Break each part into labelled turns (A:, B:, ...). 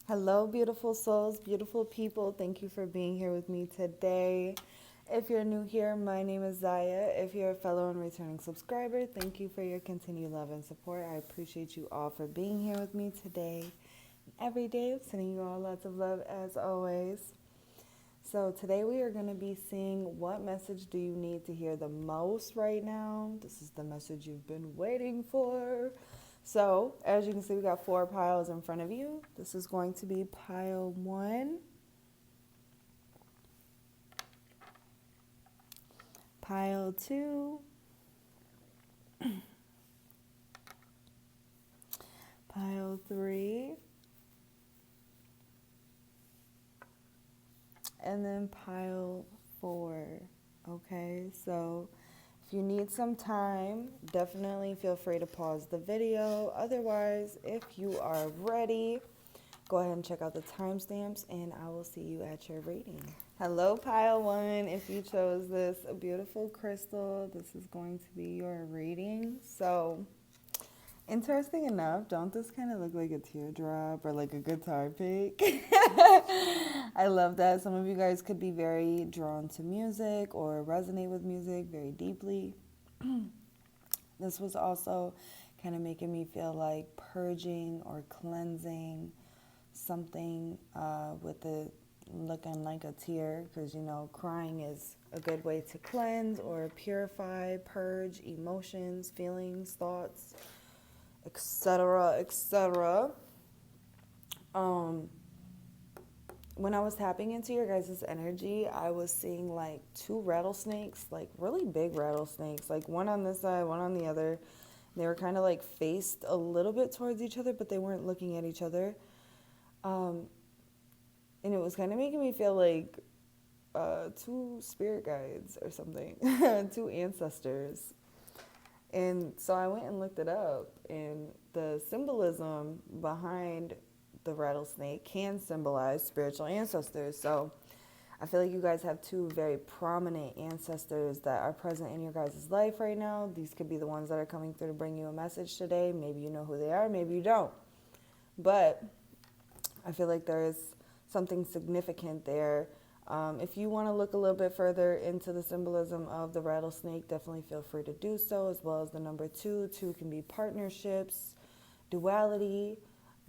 A: Hello, beautiful souls, beautiful people. Thank you for being here with me today. If you're new here, my name is Ziya. If you're a fellow and returning subscriber, thank you for your continued love and support. I appreciate you all for being here with me today. Every day, I'm sending you all lots of love as always. So today we are going to be seeing what message do you need to hear the most right now. This is the message you've been waiting for. So as you can see, we got 4 piles in front of you. This is going to be pile 1, pile 2, pile 3, and then pile 4. Okay, so if you need some time, definitely feel free to pause the video. Otherwise, if you are ready, go ahead and check out the timestamps and I will see you at your reading. Hello, pile 1. If you chose this beautiful crystal, this is going to be your reading. So, interesting enough, don't this kind of look like a teardrop or like a guitar pick? I love that. Some of you guys could be very drawn to music or resonate with music very deeply. This was also kind of making me feel like purging or cleansing something with it looking like a tear, because crying is a good way to cleanse or purify, purge emotions, feelings, thoughts, etc., etc. When I was tapping into your guys' energy, I was seeing like 2 rattlesnakes, like really big rattlesnakes, like one on this side, one on the other. They were kind of like faced a little bit towards each other, but they weren't looking at each other. And it was kind of making me feel like 2 spirit guides or something, 2 ancestors. And so I went and looked it up, and the symbolism behind the rattlesnake can symbolize spiritual ancestors. So I feel like you guys have 2 very prominent ancestors that are present in your guys' life right now. These could be the ones that are coming through to bring you a message today. Maybe you know who they are, maybe you don't. But I feel like there is something significant there. If you want to look a little bit further into the symbolism of the rattlesnake, definitely feel free to do so, as well as the number 2. 2 can be partnerships, duality,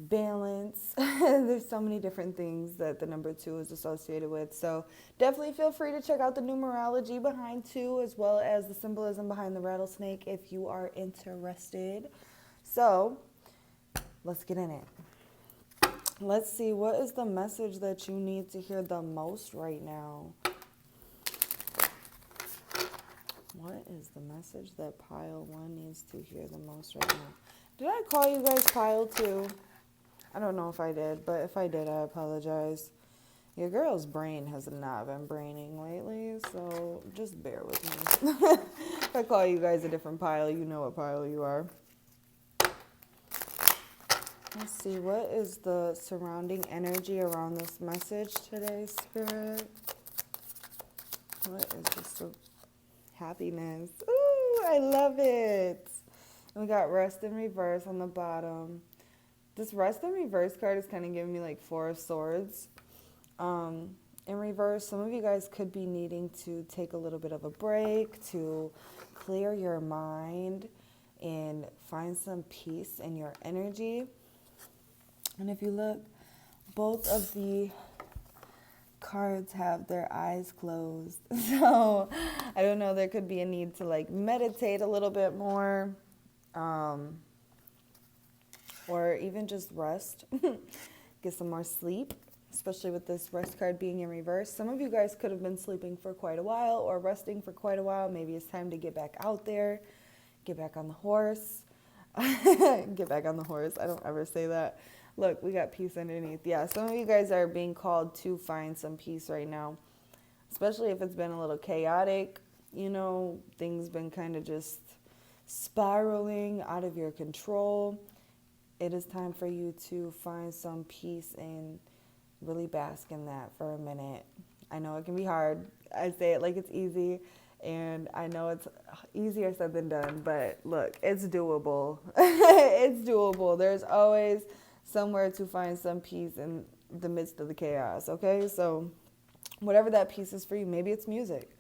A: balance. There's so many different things that the number 2 is associated with. So definitely feel free to check out the numerology behind 2, as well as the symbolism behind the rattlesnake if you are interested. So let's get in it. Let's see, what is the message that you need to hear the most right now? What is the message that pile 1 needs to hear the most right now? Did I call you guys pile 2? I don't know if I did, but if I did, I apologize. Your girl's brain has not been braining lately, so just bear with me. If I call you guys a different pile, you know what pile you are. Let's see, what is the surrounding energy around this message today, Spirit? What is this? Happiness. Ooh, I love it. And we got rest in reverse on the bottom. This rest in reverse card is kind of giving me like 4 of swords. In reverse, some of you guys could be needing to take a little bit of a break to clear your mind and find some peace in your energy. And if you look, both of the cards have their eyes closed. So I don't know, there could be a need to like meditate a little bit more, or even just rest, get some more sleep, especially with this rest card being in reverse. Some of you guys could have been sleeping for quite a while or resting for quite a while. Maybe it's time to get back out there, get back on the horse. Get back on the horse. I don't ever say that. Look, we got peace underneath. Yeah, some of you guys are being called to find some peace right now, especially if it's been a little chaotic. Things been kind of just spiraling out of your control. It is time for you to find some peace and really bask in that for a minute. I know it can be hard. I say it like it's easy, and I know it's easier said than done, but look, it's doable. It's doable. There's always somewhere to find some peace in the midst of the chaos, okay? So whatever that peace is for you, maybe it's music.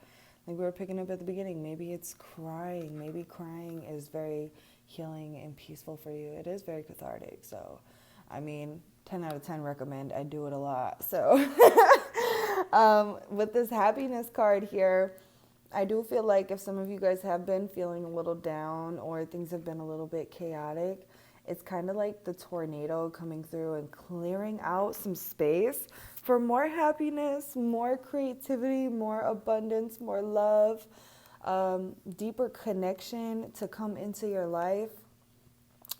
A: Like we were picking up at the beginning, maybe it's crying. Maybe crying is very healing and peaceful for you. It is very cathartic. So, I mean, 10 out of 10 recommend. I do it a lot. So, with this happiness card here, I do feel like if some of you guys have been feeling a little down or things have been a little bit chaotic, it's kind of like the tornado coming through and clearing out some space for more happiness, more creativity, more abundance, more love, deeper connection to come into your life,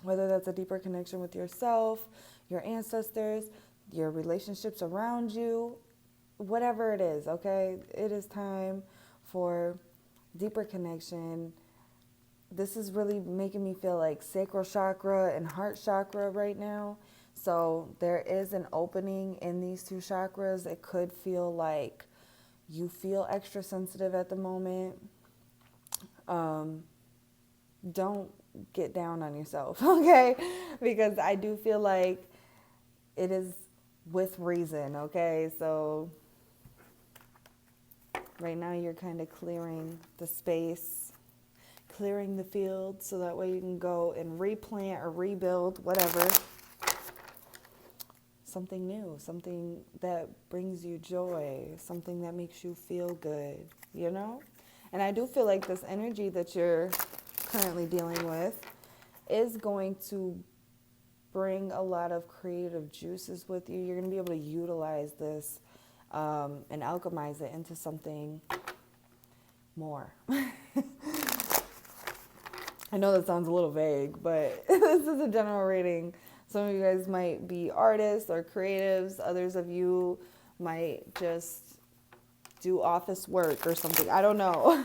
A: whether that's a deeper connection with yourself, your ancestors, your relationships around you, whatever it is, okay? It is time for deeper connection. This is really making me feel like sacral chakra and heart chakra right now. So there is an opening in these two chakras. It could feel like you feel extra sensitive at the moment. Don't get down on yourself, okay? Because I do feel like it is with reason, okay? So right now you're kind of clearing the space, clearing the field, so that way you can go and replant or rebuild, whatever. Something new, something that brings you joy, something that makes you feel good, you know? And I do feel like this energy that you're currently dealing with is going to bring a lot of creative juices with you. You're going to be able to utilize this and alchemize it into something more. I know that sounds a little vague, but this is a general reading. Some of you guys might be artists or creatives. Others of you might just do office work or something. I don't know.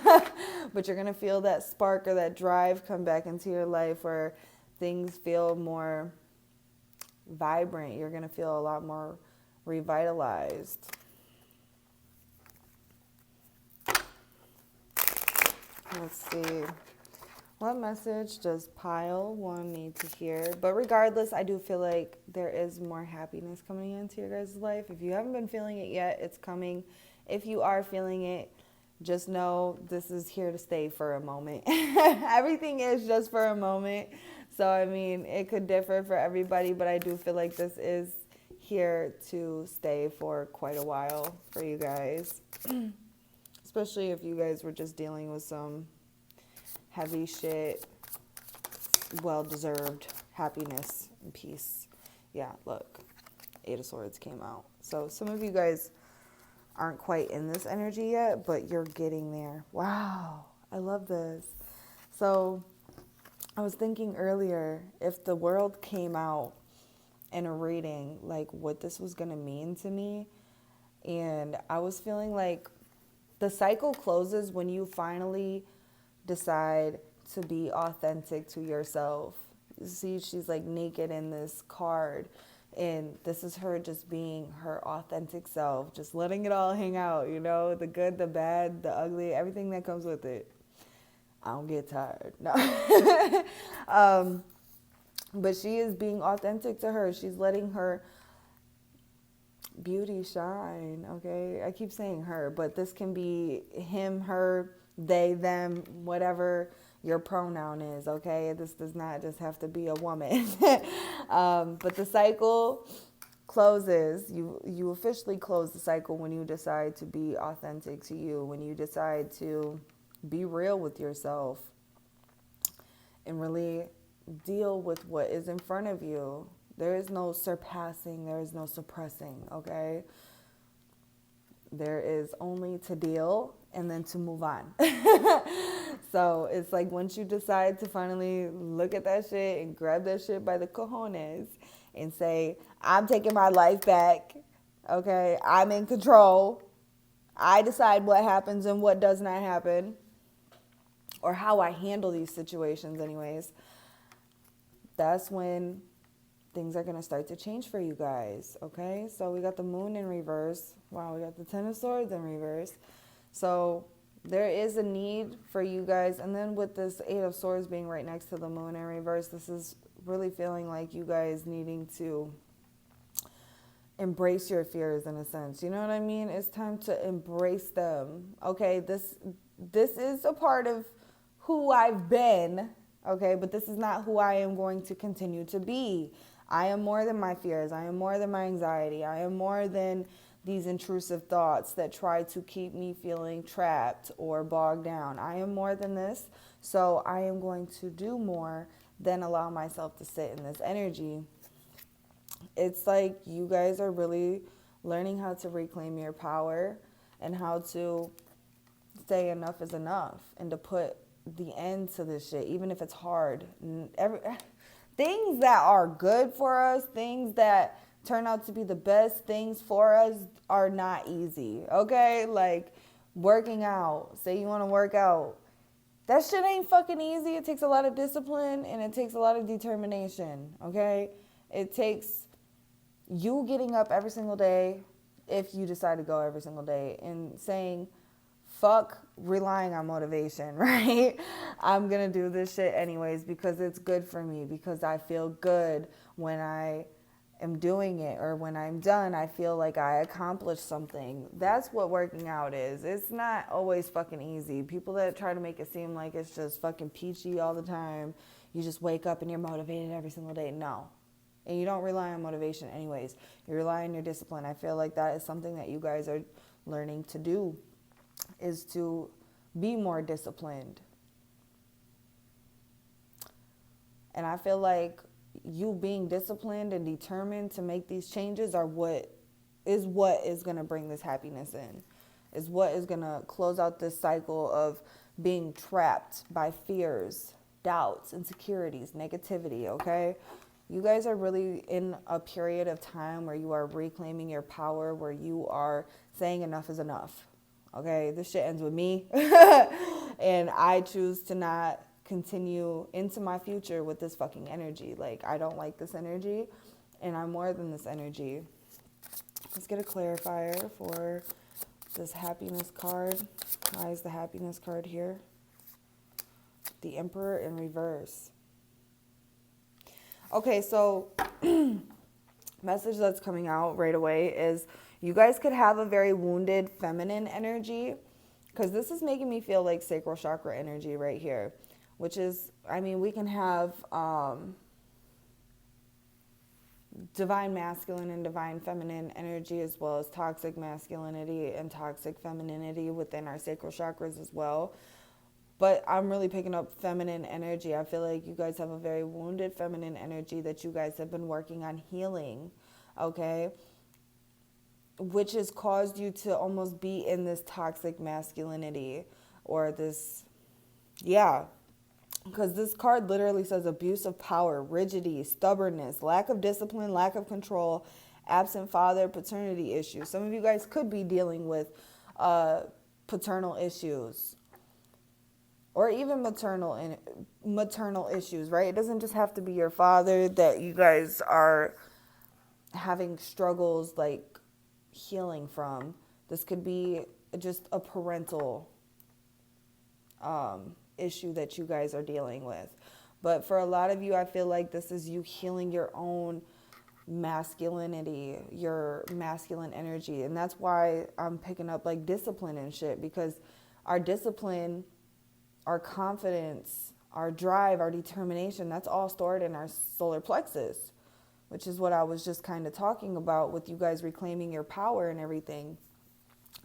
A: But you're going to feel that spark or that drive come back into your life where things feel more vibrant. You're going to feel a lot more revitalized. Let's see. What message does pile 1 need to hear? But regardless, I do feel like there is more happiness coming into your guys' life. If you haven't been feeling it yet, it's coming. If you are feeling it, just know this is here to stay for a moment. Everything is just for a moment. So, I mean, it could differ for everybody, but I do feel like this is here to stay for quite a while for you guys. Especially if you guys were just dealing with some heavy shit, well-deserved happiness and peace. Yeah, look, 8 of Swords came out. So some of you guys aren't quite in this energy yet, but you're getting there. Wow, I love this. So I was thinking earlier, if the world came out in a reading, like what this was going to mean to me, and I was feeling like the cycle closes when you finally decide to be authentic to yourself. You see, she's like naked in this card, and this is her just being her authentic self, just letting it all hang out, you know, the good, the bad, the ugly, everything that comes with it. I don't get tired. No. But she is being authentic to her. She's letting her beauty shine, okay? I keep saying her, but this can be him, her, they, them, whatever your pronoun is, okay? This does not just have to be a woman. But the cycle closes. You officially close the cycle when you decide to be authentic to you, when you decide to be real with yourself and really deal with what is in front of you. There is no surpassing, there is no suppressing, okay? There is only to deal and then to move on. So it's like once you decide to finally look at that shit and grab that shit by the cojones and say, I'm taking my life back, okay? I'm in control. I decide what happens and what does not happen, or how I handle these situations anyways. That's when things are going to start to change for you guys, okay? So we got the moon in reverse. Wow, we got the 10 of Swords in reverse. So there is a need for you guys. And then with this 8 of Swords being right next to the moon in reverse, this is really feeling like you guys needing to embrace your fears in a sense. You know what I mean? It's time to embrace them. Okay, this is a part of who I've been, okay, but this is not who I am going to continue to be. I am more than my fears. I am more than my anxiety. I am more than these intrusive thoughts that try to keep me feeling trapped or bogged down. I am more than this, so I am going to do more than allow myself to sit in this energy. It's like you guys are really learning how to reclaim your power and how to say enough is enough and to put the end to this shit, even if it's hard. Things that are good for us, things that turn out to be the best things for us are not easy, okay? Like working out. Say you want to work out. That shit ain't fucking easy. It takes a lot of discipline and it takes a lot of determination, okay? It takes you getting up every single day, if you decide to go every single day, and saying, fuck relying on motivation, right? I'm going to do this shit anyways because it's good for me, because I feel good when I am doing it, or when I'm done, I feel like I accomplished something. That's what working out is. It's not always fucking easy. People that try to make it seem like it's just fucking peachy all the time, you just wake up and you're motivated every single day. No. And you don't rely on motivation anyways. You rely on your discipline. I feel like that is something that you guys are learning to do, is to be more disciplined. And I feel like you being disciplined and determined to make these changes are what is going to bring this happiness in, is what is going to close out this cycle of being trapped by fears, doubts, insecurities, negativity, okay? You guys are really in a period of time where you are reclaiming your power, where you are saying enough is enough. Okay, this shit ends with me. And I choose to not continue into my future with this fucking energy. Like, I don't like this energy, and I'm more than this energy. Let's get a clarifier for this happiness card. Why is the happiness card here? The Emperor in reverse. Okay, so message that's coming out right away is you guys could have a very wounded feminine energy, because this is making me feel like sacral chakra energy right here, which is, I mean, we can have divine masculine and divine feminine energy, as well as toxic masculinity and toxic femininity within our sacral chakras as well. But I'm really picking up feminine energy. I feel like you guys have a very wounded feminine energy that you guys have been working on healing, okay? Which has caused you to almost be in this toxic masculinity, or this, yeah. Because this card literally says abuse of power, rigidity, stubbornness, lack of discipline, lack of control, absent father, paternity issues. Some of you guys could be dealing with paternal issues, or even maternal issues, right? It doesn't just have to be your father that you guys are having struggles like healing from. This could be just a parental issue that you guys are dealing with. But for a lot of you, I feel like this is you healing your own masculinity, your masculine energy. And that's why I'm picking up like discipline and shit, because our discipline, our confidence, our drive, our determination, that's all stored in our solar plexus, which is what I was just kind of talking about with you guys reclaiming your power and everything.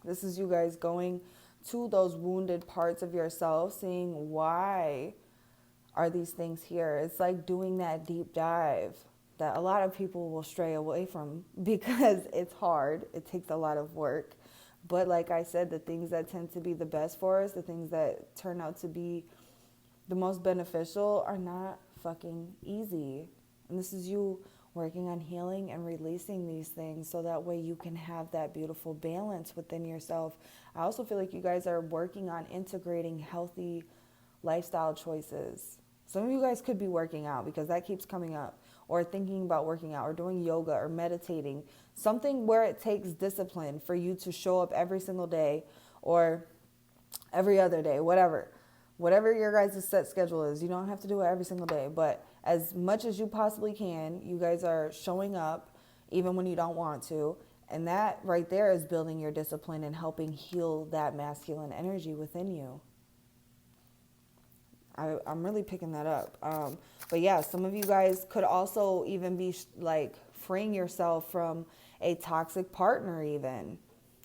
A: This is you guys going to those wounded parts of yourself, seeing why are these things here. It's like doing that deep dive that a lot of people will stray away from because it's hard. It takes a lot of work. But like I said, the things that tend to be the best for us, the things that turn out to be the most beneficial, are not fucking easy. And this is you working on healing and releasing these things so that way you can have that beautiful balance within yourself. I also feel like you guys are working on integrating healthy lifestyle choices. Some of you guys could be working out, because that keeps coming up, or thinking about working out, or doing yoga, or meditating. Something where it takes discipline for you to show up every single day, or every other day, whatever your guys' set schedule is. You don't have to do it every single day, but as much as you possibly can, you guys are showing up even when you don't want to. And that right there is building your discipline and helping heal that masculine energy within you. I'm really picking that up. But yeah, some of you guys could also even be like freeing yourself from a toxic partner even.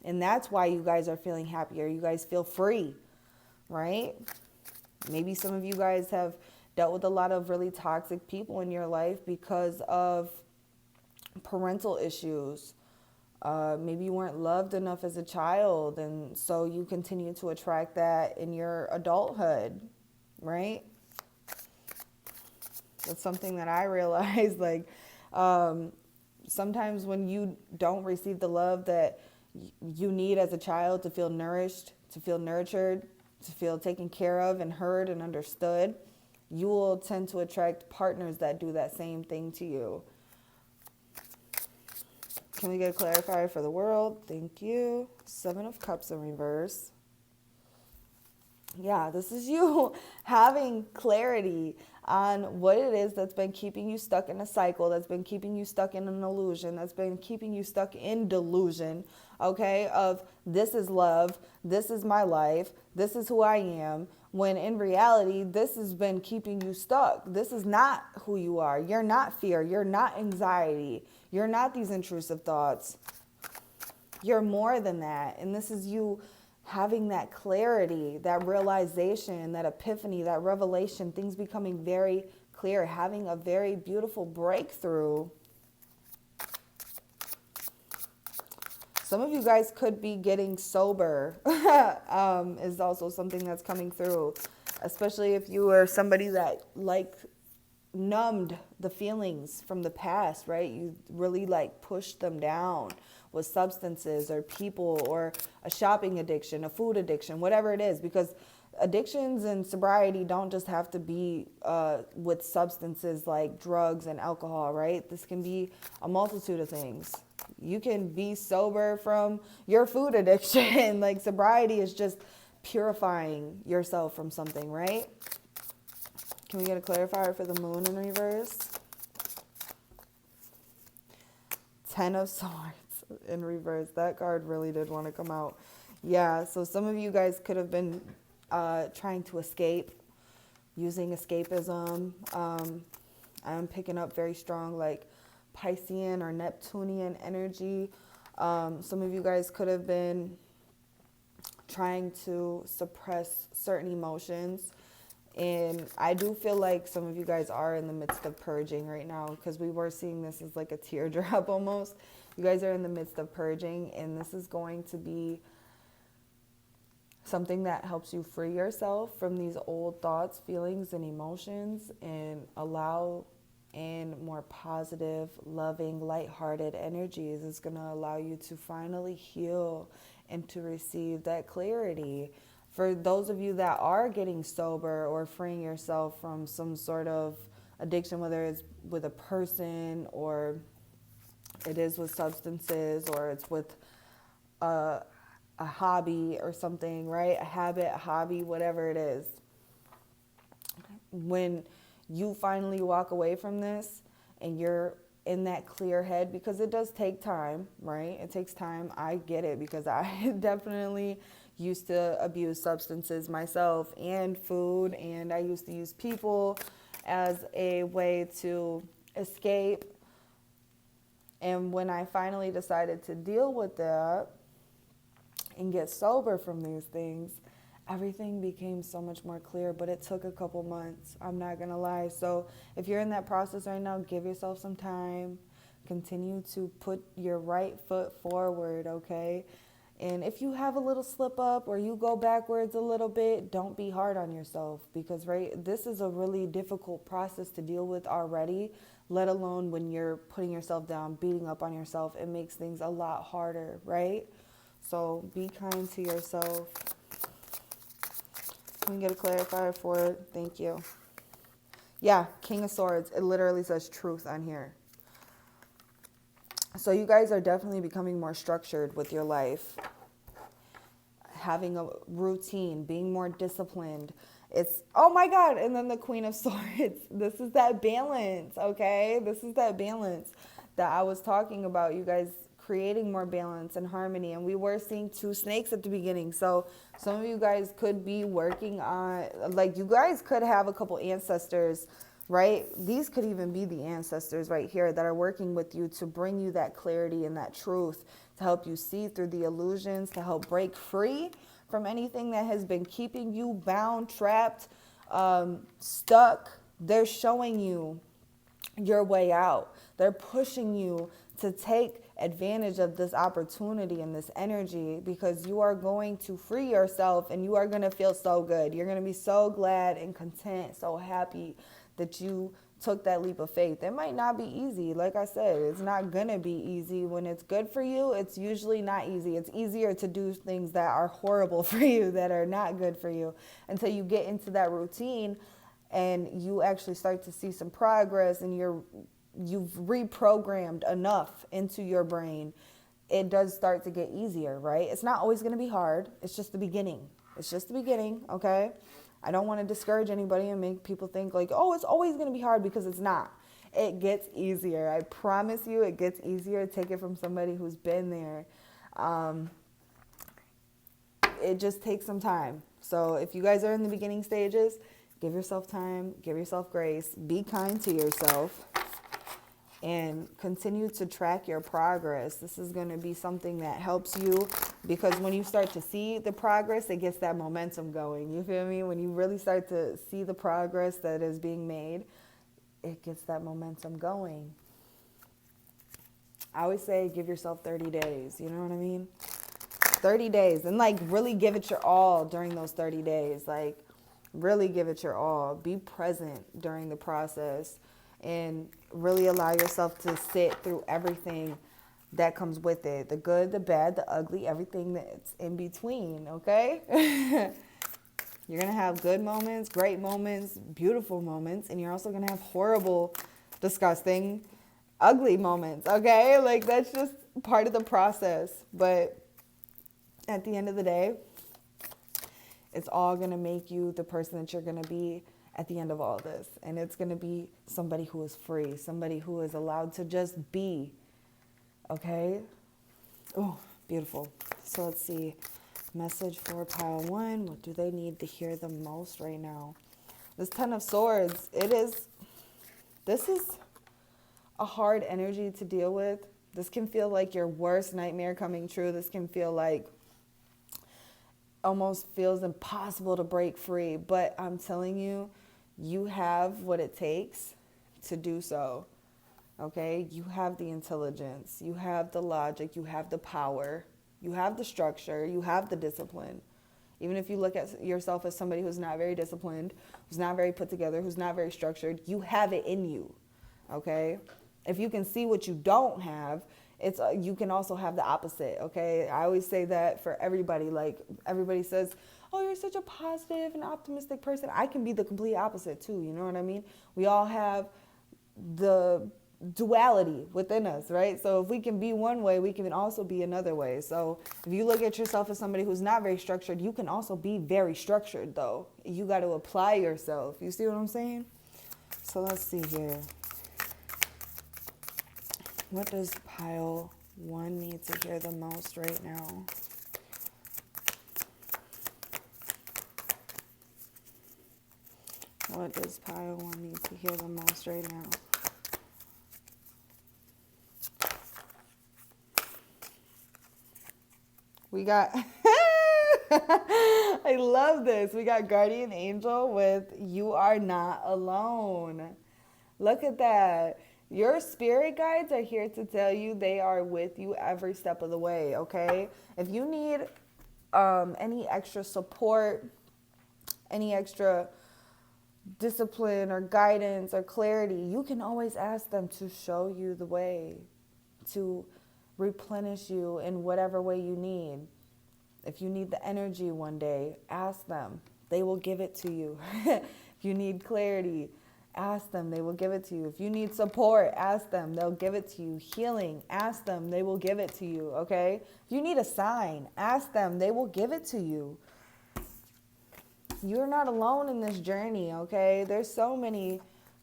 A: And that's why you guys are feeling happier. You guys feel free, right? Maybe some of you guys have dealt with a lot of really toxic people in your life because of parental issues. Maybe you weren't loved enough as a child, and so you continue to attract that in your adulthood, right? That's something that I realized, like, sometimes when you don't receive the love that you need as a child to feel nourished, to feel nurtured, to feel taken care of and heard and understood, you will tend to attract partners that do that same thing to you. Can we get a clarifier for the world? Thank you. 7 of Cups in reverse. Yeah, this is you having clarity on what it is that's been keeping you stuck in a cycle, that's been keeping you stuck in an illusion, that's been keeping you stuck in delusion, okay, of this is love, this is my life, this is who I am, when in reality, this has been keeping you stuck. This is not who you are. You're not fear. You're not anxiety. You're not these intrusive thoughts. You're more than that. And this is you having that clarity, that realization, that epiphany, that revelation, things becoming very clear, having a very beautiful breakthrough. Some of you guys could be getting sober, is also something that's coming through, especially if you are somebody that numbed the feelings from the past, right? You really pushed them down with substances or people or a shopping addiction, a food addiction, whatever it is, because addictions and sobriety don't just have to be with substances like drugs and alcohol, right? This can be a multitude of things. You can be sober from your food addiction. Like sobriety is just purifying yourself from something, right? Can we get a clarifier for the moon in reverse? 10 of Swords in reverse. That card really did want to come out. Yeah, so some of you guys could have been trying to escape, using escapism. I'm picking up very strong Piscean or Neptunian energy. Some of you guys could have been trying to suppress certain emotions. And I do feel like some of you guys are in the midst of purging right now, because we were seeing this as like a teardrop almost. You guys are in the midst of purging, and this is going to be something that helps you free yourself from these old thoughts, feelings, and emotions, and allow in more positive, loving, lighthearted energies. Is going to allow you to finally heal and to receive that clarity. For those of you that are getting sober or freeing yourself from some sort of addiction, whether it's with a person or it is with substances or it's with a hobby or something, right? A habit, a hobby, whatever it is. When you finally walk away from this and you're in that clear head, because it does take time, right? It takes time. I get it, because I definitely used to abuse substances myself and food, and I used to use people as a way to escape. And when I finally decided to deal with that and get sober from these things, everything became so much more clear, but it took a couple months. I'm not gonna lie. So if you're in that process right now, give yourself some time. Continue to put your right foot forward, okay? And if you have a little slip up or you go backwards a little bit, don't be hard on yourself, because this is a really difficult process to deal with already, let alone when you're putting yourself down, beating up on yourself. It makes things a lot harder, right? So be kind to yourself. Can we get a clarifier for it? Thank you. Yeah, King of Swords. It literally says truth on here. So you guys are definitely becoming more structured with your life, having a routine, being more disciplined. It's, oh my God, and then the Queen of Swords. This is that balance, okay? This is that balance. that I was talking about, you guys creating more balance and harmony. And we were seeing 2 snakes at the beginning. So some of you guys could be working on, like, you guys could have a couple ancestors, right? These could even be the ancestors right here that are working with you to bring you that clarity and that truth, to help you see through the illusions, to help break free from anything that has been keeping you bound, trapped, stuck. They're showing you your way out. They're pushing you to take advantage of this opportunity and this energy, because you are going to free yourself and you are going to feel so good. You're going to be so glad and content, so happy that you took that leap of faith. It might not be easy. Like I said, it's not going to be easy. When it's good for you, it's usually not easy. It's easier to do things that are horrible for you, that are not good for you, until you get into that routine and you actually start to see some progress, and you've reprogrammed enough into your brain. It does start to get easier, right? It's not always going to be hard. It's just the beginning. It's just the beginning, okay? I don't want to discourage anybody and make people think like, oh, it's always going to be hard, because it's not. It gets easier. I promise you it gets easier. Take it from somebody who's been there. It just takes some time. So if you guys are in the beginning stages, give yourself time, give yourself grace, be kind to yourself, and continue to track your progress. This is going to be something that helps you, because when you start to see the progress, it gets that momentum going. You feel me? When you really start to see the progress that is being made, it gets that momentum going. I always say give yourself 30 days. You know what I mean? 30 days. And like really give it your all during those 30 days. Like really give it your all. Be present during the process. And really allow yourself to sit through everything that comes with it. The good, the bad, the ugly, everything that's in between, okay? You're going to have good moments, great moments, beautiful moments, and you're also going to have horrible, disgusting, ugly moments, okay? Like, that's just part of the process. But at the end of the day, it's all going to make you the person that you're going to be at the end of all this. And it's going to be somebody who is free, somebody who is allowed to just be. Okay? Oh, beautiful. So let's see. Message for pile 1. What do they need to hear the most right now? This 10 of Swords, this is a hard energy to deal with. This can feel like your worst nightmare coming true. This can feel like almost feels impossible to break free. But I'm telling you, you have what it takes to do so, okay? You have the intelligence, you have the logic, you have the power, you have the structure, you have the discipline. Even if you look at yourself as somebody who's not very disciplined, who's not very put together, who's not very structured, you have it in you, okay? If you can see what you don't have, you can also have the opposite, okay? I always say that for everybody. Like, everybody says, oh, you're such a positive and optimistic person. I can be the complete opposite too, you know what I mean? We all have the duality within us, right? So if we can be one way, we can also be another way. So if you look at yourself as somebody who's not very structured, you can also be very structured, though. You got to apply yourself. You see what I'm saying? So let's see here. What does pile 1 need to hear the most right now? What does pile 1 need to hear the most right now? We got, I love this. We got Guardian Angel with You Are Not Alone. Look at that. Your spirit guides are here to tell you they are with you every step of the way, okay? If you need any extra support, any extra discipline or guidance or clarity, you can always ask them to show you the way, to replenish you in whatever way you need. If you need the energy one day, ask them. They will give it to you. If you need clarity, ask them. They will give it to you. If you need support, ask them. They'll give it to you. Healing, ask them. They will give it to you, okay? If you need a sign, ask them. They will give it to you. You're not alone in this journey, okay? There's so many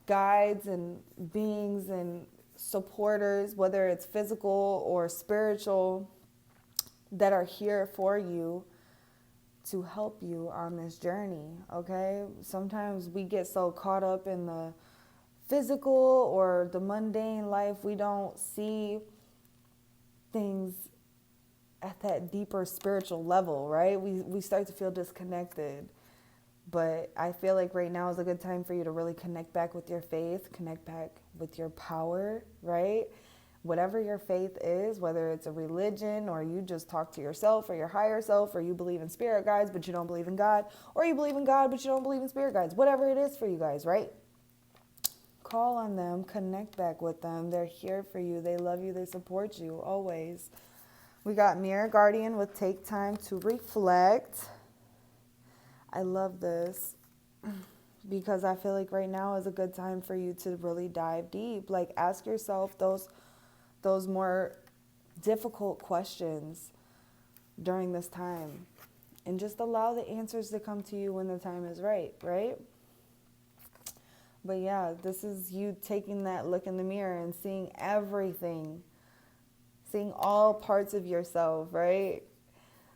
A: guides and beings and supporters, whether it's physical or spiritual, that are here for you to help you on this journey, okay? Sometimes we get so caught up in the physical or the mundane life, we don't see things at that deeper spiritual level, right? We start to feel disconnected. But I feel like right now is a good time for you to really connect back with your faith, connect back with your power, right? Whatever your faith is, whether it's a religion or you just talk to yourself or your higher self, or you believe in spirit guides but you don't believe in God, or you believe in God but you don't believe in spirit guides, whatever it is for you guys, right? Call on them, connect back with them. They're here for you. They love you. They support you always. We got Mirror Guardian with take time to reflect. I love this because I feel like right now is a good time for you to really dive deep. Like, ask yourself those more difficult questions during this time, and just allow the answers to come to you when the time is right, right? But yeah, this is you taking that look in the mirror and seeing everything, seeing all parts of yourself, right?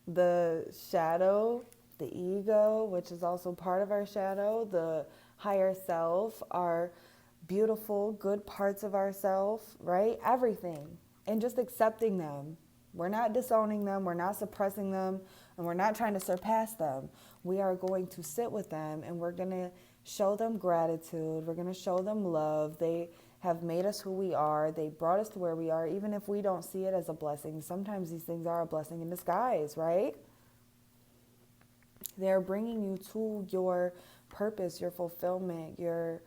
A: The shadow, the ego, which is also part of our shadow, the higher self, our beautiful, good parts of ourself, right? Everything. And just accepting them. We're not disowning them, we're not suppressing them, and we're not trying to surpass them. We are going to sit with them and we're going to show them gratitude. We're going to show them love. They have made us who we are. They brought us to where we are, even if we don't see it as a blessing. Sometimes these things are a blessing in disguise, right? They're bringing you to your purpose, your fulfillment, your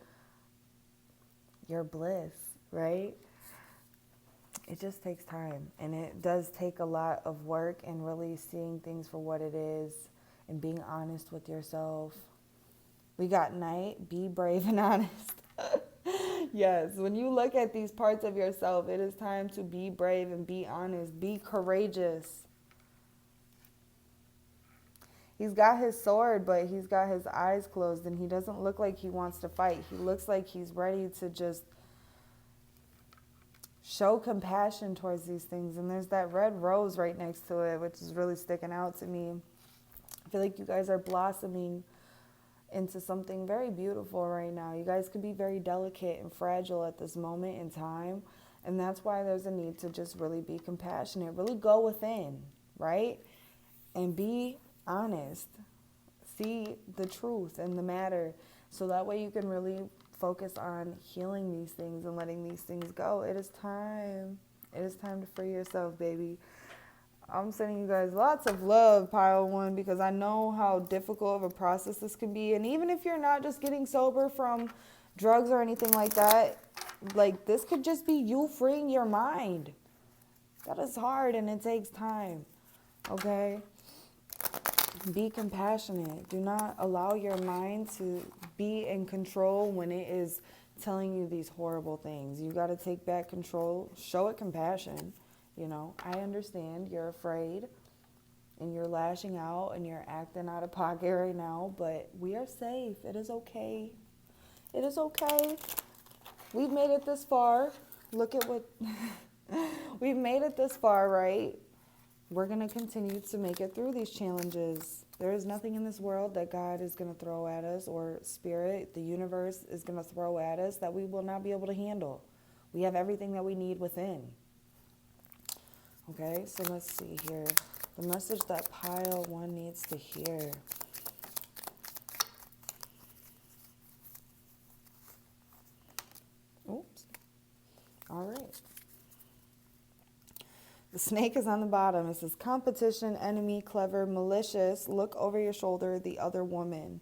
A: bliss, right? It just takes time, and it does take a lot of work and really seeing things for what it is and being honest with yourself. We got Night, be brave and honest. Yes, when you look at these parts of yourself, it is time to be brave and be honest, be courageous. He's got his sword, but he's got his eyes closed, and he doesn't look like he wants to fight. He looks like he's ready to just show compassion towards these things. And there's that red rose right next to it, which is really sticking out to me. I feel like you guys are blossoming into something very beautiful right now. You guys could be very delicate and fragile at this moment in time. And that's why there's a need to just really be compassionate, really go within, right? And be honest. See the truth and the matter. So that way you can really focus on healing these things and letting these things go. It is time. It is time to free yourself, baby. I'm sending you guys lots of love, pile one, because I know how difficult of a process this can be. And even if you're not just getting sober from drugs or anything like that, like, this could just be you freeing your mind. That is hard and it takes time, okay? Be compassionate. Do not allow your mind to be in control when it is telling you these horrible things. You got to take back control. Show it compassion. You know, I understand you're afraid and you're lashing out and you're acting out of pocket right now, but we are safe. It is okay. It is okay. We've made it this far. Look at what we've made it this far, right? We're going to continue to make it through these challenges. There is nothing in this world that God is going to throw at us, or spirit, the universe is going to throw at us, that we will not be able to handle. We have everything that we need within. Okay, so let's see here. The message that pile one needs to hear. Oops. All right. The snake is on the bottom. It says competition, enemy, clever, malicious, look over your shoulder, the other woman.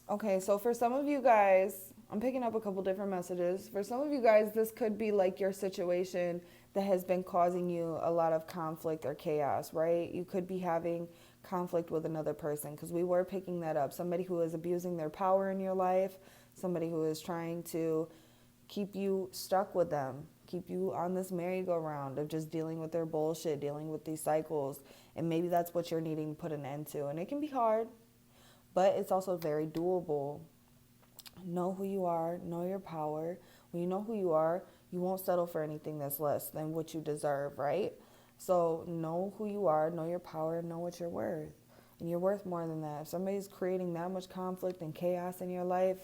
A: Okay, so for some of you guys, I'm picking up a couple different messages. For some of you guys, this could be like your situation that has been causing you a lot of conflict or chaos, right? You could be having conflict with another person, because we were picking that up. Somebody who is abusing their power in your life, somebody who is trying to keep you stuck with them, keep you on this merry-go-round of just dealing with their bullshit, dealing with these cycles. And maybe that's what you're needing to put an end to. And it can be hard, but it's also very doable. Know who you are, know your power. When you know who you are, you won't settle for anything that's less than what you deserve, right? So know who you are, know your power, know what you're worth. And you're worth more than that. If somebody's creating that much conflict and chaos in your life,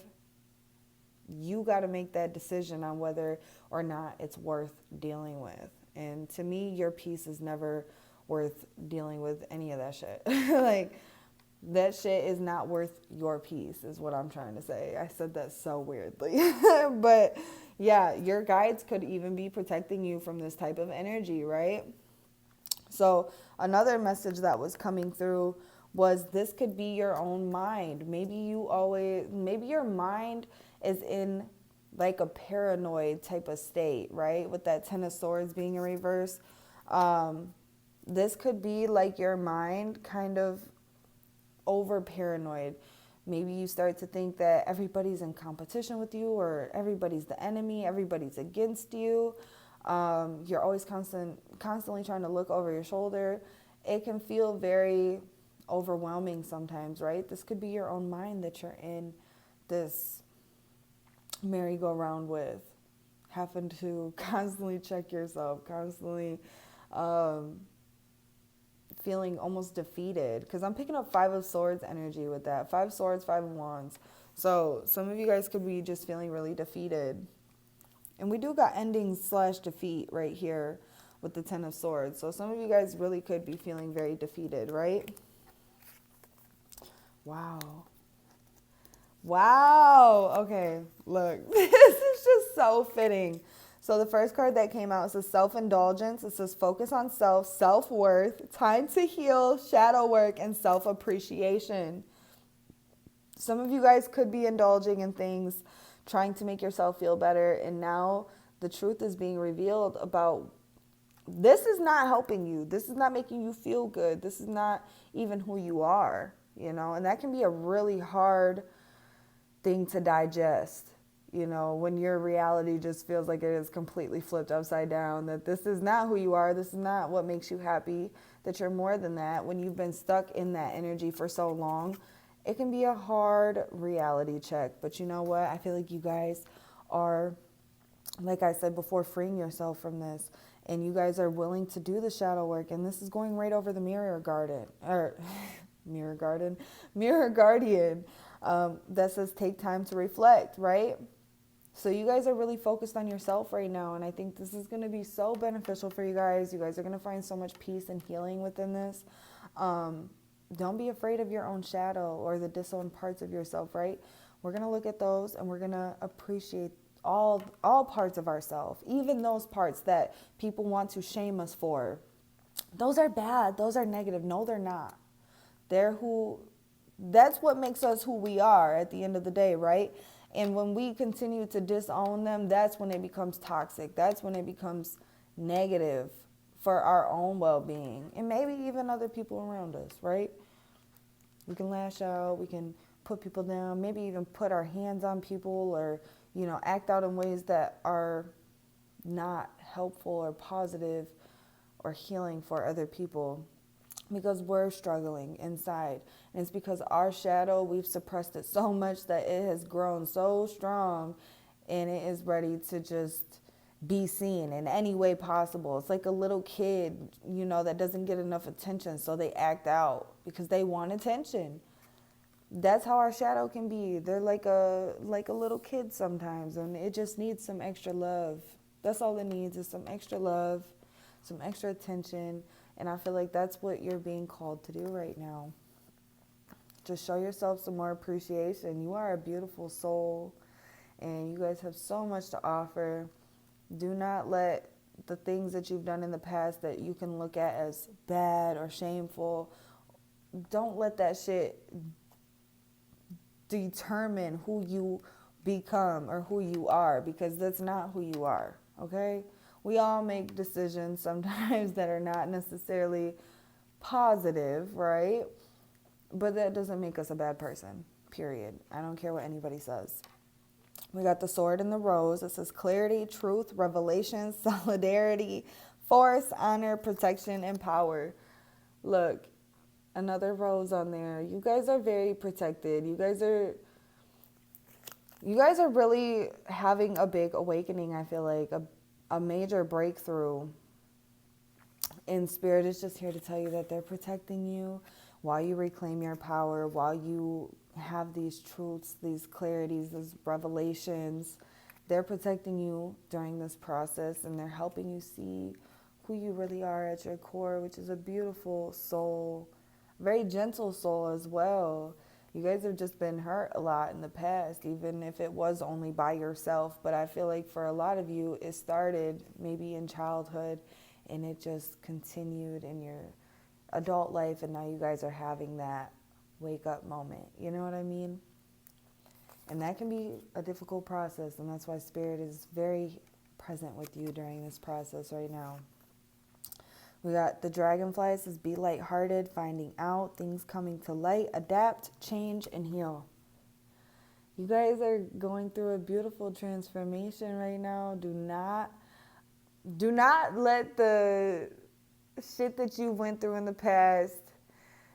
A: you got to make that decision on whether or not it's worth dealing with. And to me, your peace is never worth dealing with any of that shit. Like, that shit is not worth your peace, is what I'm trying to say. I said that so weirdly. But yeah, your guides could even be protecting you from this type of energy, right? So another message that was coming through was this could be your own mind. Maybe your mind is in like a paranoid type of state, right? With that Ten of Swords being in reverse. This could be like your mind kind of over paranoid. Maybe you start to think that everybody's in competition with you, or everybody's the enemy, everybody's against you. You're always constantly trying to look over your shoulder. It can feel very overwhelming sometimes, right? This could be your own mind that you're in this merry-go-round with, having to constantly check yourself, constantly feeling almost defeated, because I'm picking up Five of Swords energy with that. Five Swords, Five of Wands. So some of you guys could be just feeling really defeated. And we do got endings / defeat right here with the Ten of Swords. So some of you guys really could be feeling very defeated, right? Wow. Wow. Okay, look. This is just so fitting. So the first card that came out says self-indulgence. It says focus on self, self-worth, time to heal, shadow work, and self-appreciation. Some of you guys could be indulging in things, trying to make yourself feel better, and now the truth is being revealed about this is not helping you. This is not making you feel good. This is not even who you are, and that can be a really hard thing to digest. When your reality just feels like it is completely flipped upside down, that this is not who you are, this is not what makes you happy, that you're more than that. When you've been stuck in that energy for so long, it can be a hard reality check. But you know what? I feel like you guys are, like I said before, freeing yourself from this. And you guys are willing to do the shadow work. And this is going right over the mirror guardian. That says take time to reflect, right? So you guys are really focused on yourself right now, and I think this is going to be so beneficial for you guys. You guys are going to find so much peace and healing within this. Don't be afraid of your own shadow or the disowned parts of yourself, right? We're going to look at those, and we're going to appreciate all parts of ourselves, even those parts that people want to shame us for. Those are bad. Those are negative. No, they're not. That's what makes us who we are at the end of the day, right? And when we continue to disown them, that's when it becomes toxic. That's when it becomes negative for our own well-being and maybe even other people around us, right? We can lash out, we can put people down, maybe even put our hands on people, or, act out in ways that are not helpful or positive or healing for other people, because we're struggling inside. And it's because our shadow, we've suppressed it so much that it has grown so strong, and it is ready to just be seen in any way possible. It's like a little kid, that doesn't get enough attention, so they act out because they want attention. That's how our shadow can be. They're like a little kid sometimes, and it just needs some extra love. That's all it needs, is some extra love, some extra attention. And I feel like that's what you're being called to do right now. Just show yourself some more appreciation. You are a beautiful soul, and you guys have so much to offer. Do not let the things that you've done in the past that you can look at as bad or shameful, don't let that shit determine who you become or who you are, because that's not who you are, okay? We all make decisions sometimes that are not necessarily positive, right? But that doesn't make us a bad person, period. I don't care what anybody says. We got the sword and the rose. It says clarity, truth, revelation, solidarity, force, honor, protection, and power. Look, another rose on there. You guys are very protected. You guys are You guys are really having a big awakening, I feel like, a major breakthrough. And Spirit is just here to tell you that they're protecting you while you reclaim your power, while you have these truths, these clarities, these revelations. They're protecting you during this process, and they're helping you see who you really are at your core, which is a beautiful soul, very gentle soul as well. You guys have just been hurt a lot in the past, even if it was only by yourself. But I feel like for a lot of you, it started maybe in childhood, and it just continued in your adult life, and now you guys are having that wake up moment. You know what I mean? And that can be a difficult process, and that's why Spirit is very present with you during this process right now. We got the dragonfly. It says, be lighthearted, finding out, things coming to light, adapt, change, and heal. You guys are going through a beautiful transformation right now. Do not let the shit that you went through in the past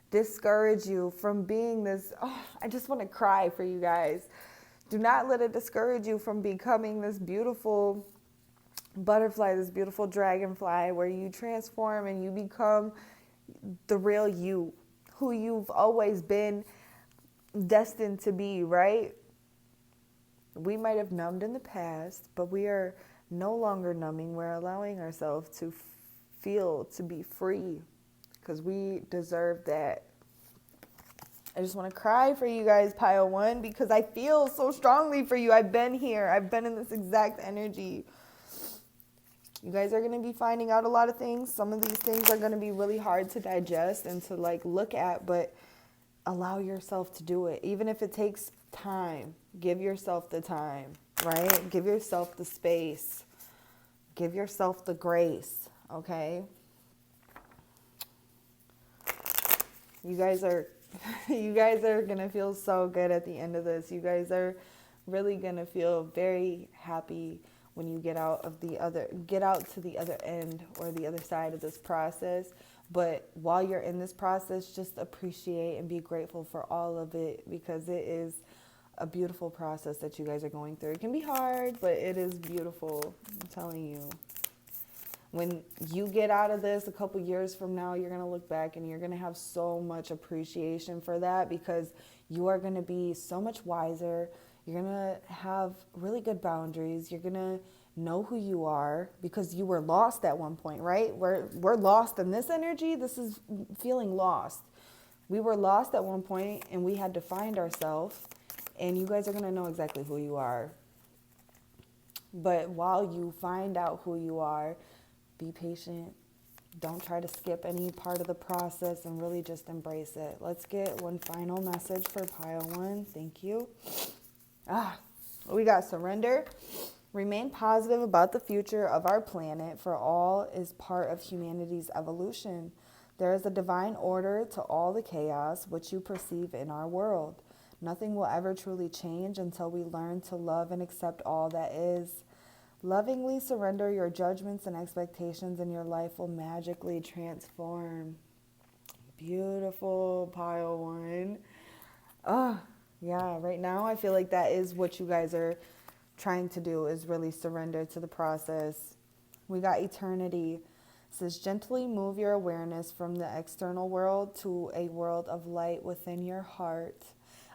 A: discourage you from being this. Oh, I just want to cry for you guys. Do not let it discourage you from becoming this beautiful butterfly, this beautiful dragonfly, where you transform and you become the real you, who you've always been destined to be, right? We might have numbed in the past, but we are no longer numbing. We're allowing ourselves to feel, to be free, because we deserve that. I just want to cry for you guys, Pile 1, because I feel so strongly for you. I've been here. I've been in this exact energy. You guys are going to be finding out a lot of things. Some of these things are going to be really hard to digest and to look at, but allow yourself to do it. Even if it takes time, give yourself the time, right? Give yourself the space. Give yourself the grace, okay? You guys are going to feel so good at the end of this. You guys are really going to feel very happy when you get out to the other end or the other side of this process. But while you're in this process, just appreciate and be grateful for all of it, because it is a beautiful process that you guys are going through. It can be hard, but it is beautiful. I'm telling you. When you get out of this a couple years from now, you're going to look back and you're going to have so much appreciation for that, because you are going to be so much wiser. You're going to have really good boundaries. You're going to know who you are, because you were lost at one point, right? We're lost in this energy. This is feeling lost. We were lost at one point and we had to find ourselves, and you guys are going to know exactly who you are. But while you find out who you are, be patient. Don't try to skip any part of the process and really just embrace it. Let's get one final message for Pile 1. Thank you. We got surrender. Remain positive about the future of our planet, for all is part of humanity's evolution. There is a divine order to all the chaos which you perceive in our world. Nothing will ever truly change until we learn to love and accept all that is. Lovingly surrender your judgments and expectations, and your life will magically transform. Beautiful, Pile 1. Yeah, right now I feel like that is what you guys are trying to do, is really surrender to the process. We got eternity. It says, gently move your awareness from the external world to a world of light within your heart.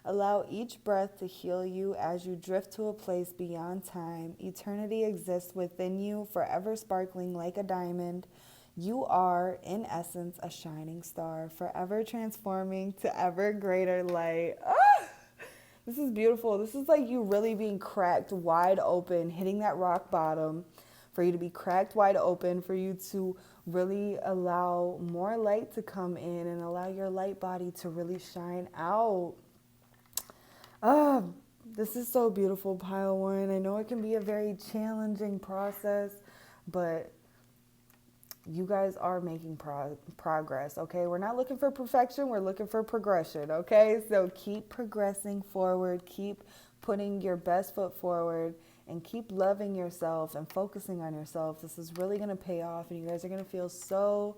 A: Allow each breath to heal you as you drift to a place beyond time. Eternity exists within you, forever sparkling like a diamond. You are, in essence, a shining star, forever transforming to ever greater light. This is beautiful. This is like you really being cracked wide open, hitting that rock bottom, for you to be cracked wide open, for you to really allow more light to come in and allow your light body to really shine out. This is so beautiful, Pile 1. I know it can be a very challenging process, but you guys are making progress, okay? We're not looking for perfection. We're looking for progression, okay? So keep progressing forward. Keep putting your best foot forward, and keep loving yourself and focusing on yourself. This is really going to pay off, and you guys are going to feel so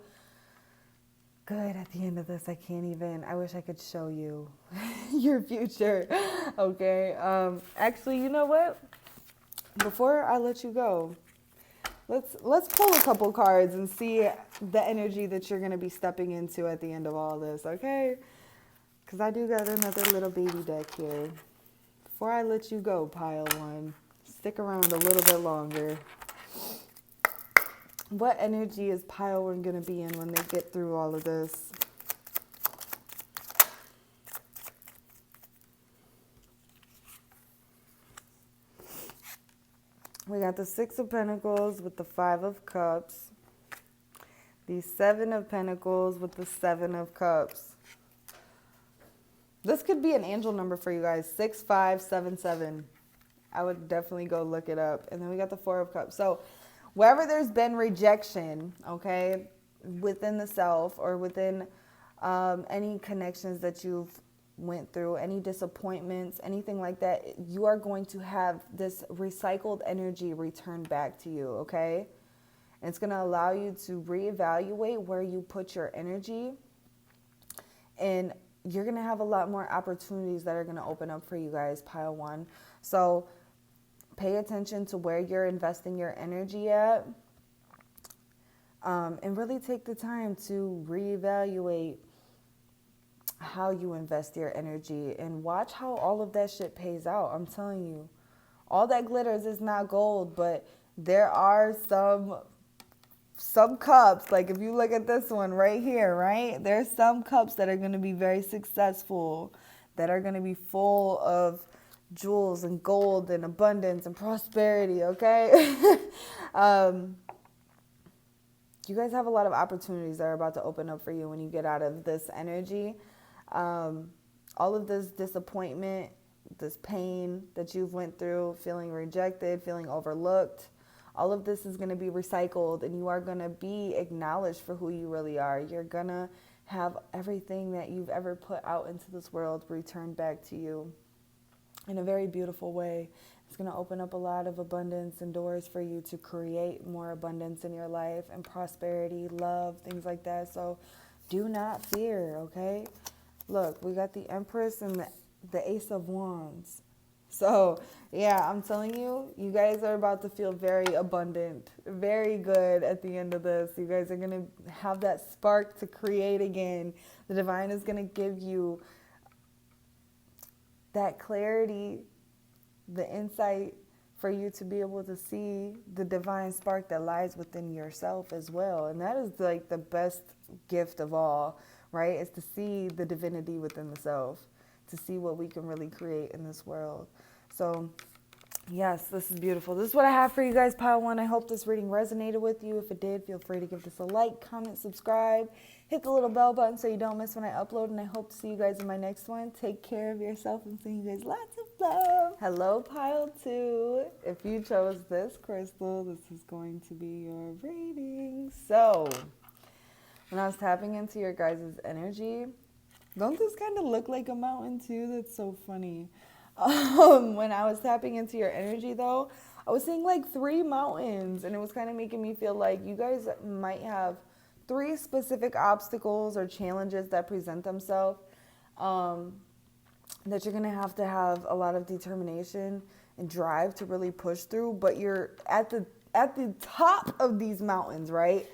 A: good at the end of this. I wish I could show you your future. Okay. Actually, you know what? Before I let you go, let's pull a couple cards and see the energy that you're going to be stepping into at the end of all this, okay? Because I do got another little baby deck here. Before I let you go, pile one, stick around a little bit longer. What energy is pile one going to be in when they get through all of this? We got the Six of Pentacles with the Five of Cups. The Seven of Pentacles with the Seven of Cups. This could be an angel number for you guys. 6577. I would definitely go look it up. And then we got the Four of Cups. So wherever there's been rejection, okay, within the self or within any connections that you've went through, any disappointments, anything like that, you are going to have this recycled energy returned back to you, okay? And it's going to allow you to reevaluate where you put your energy, and you're going to have a lot more opportunities that are going to open up for you guys, pile one. So pay attention to where you're investing your energy at, and really take the time to reevaluate how you invest your energy and watch how all of that shit pays out. I'm telling you, all that glitters is not gold, but there are some cups, like if you look at this one right here, right? There's some cups that are going to be very successful, that are going to be full of jewels and gold and abundance and prosperity, okay? You guys have a lot of opportunities that are about to open up for you when you get out of this energy. All of this disappointment, this pain that you've went through, feeling rejected, feeling overlooked, all of this is going to be recycled, and you are going to be acknowledged for who you really are. You're going to have everything that you've ever put out into this world returned back to you in a very beautiful way. It's going to open up a lot of abundance and doors for you to create more abundance in your life and prosperity, love, things like that. So do not fear, okay? Look, we got the Empress and the Ace of Wands. So, yeah, I'm telling you, you guys are about to feel very abundant, very good at the end of this. You guys are going to have that spark to create again. The divine is going to give you that clarity, the insight for you to be able to see the divine spark that lies within yourself as well. And that is like the best gift of all, right? Is to see the divinity within the self, to see what we can really create in this world. So yes, this is beautiful. This is what I have for you guys, pile one. I hope this reading resonated with you. If it did, feel free to give this a like, comment, subscribe, hit the little bell button so you don't miss when I upload. And I hope to see you guys in my next one. Take care of yourself and send you guys lots of love. Hello, pile two. If you chose this crystal, this is going to be your reading. So when I was tapping into your guys' energy, don't this kind of look like a mountain too? That's so funny. When I was tapping into your energy though, I was seeing like 3 mountains, and it was kind of making me feel like you guys might have 3 specific obstacles or challenges that present themselves, that you're going to have a lot of determination and drive to really push through, but you're at the top of these mountains, right?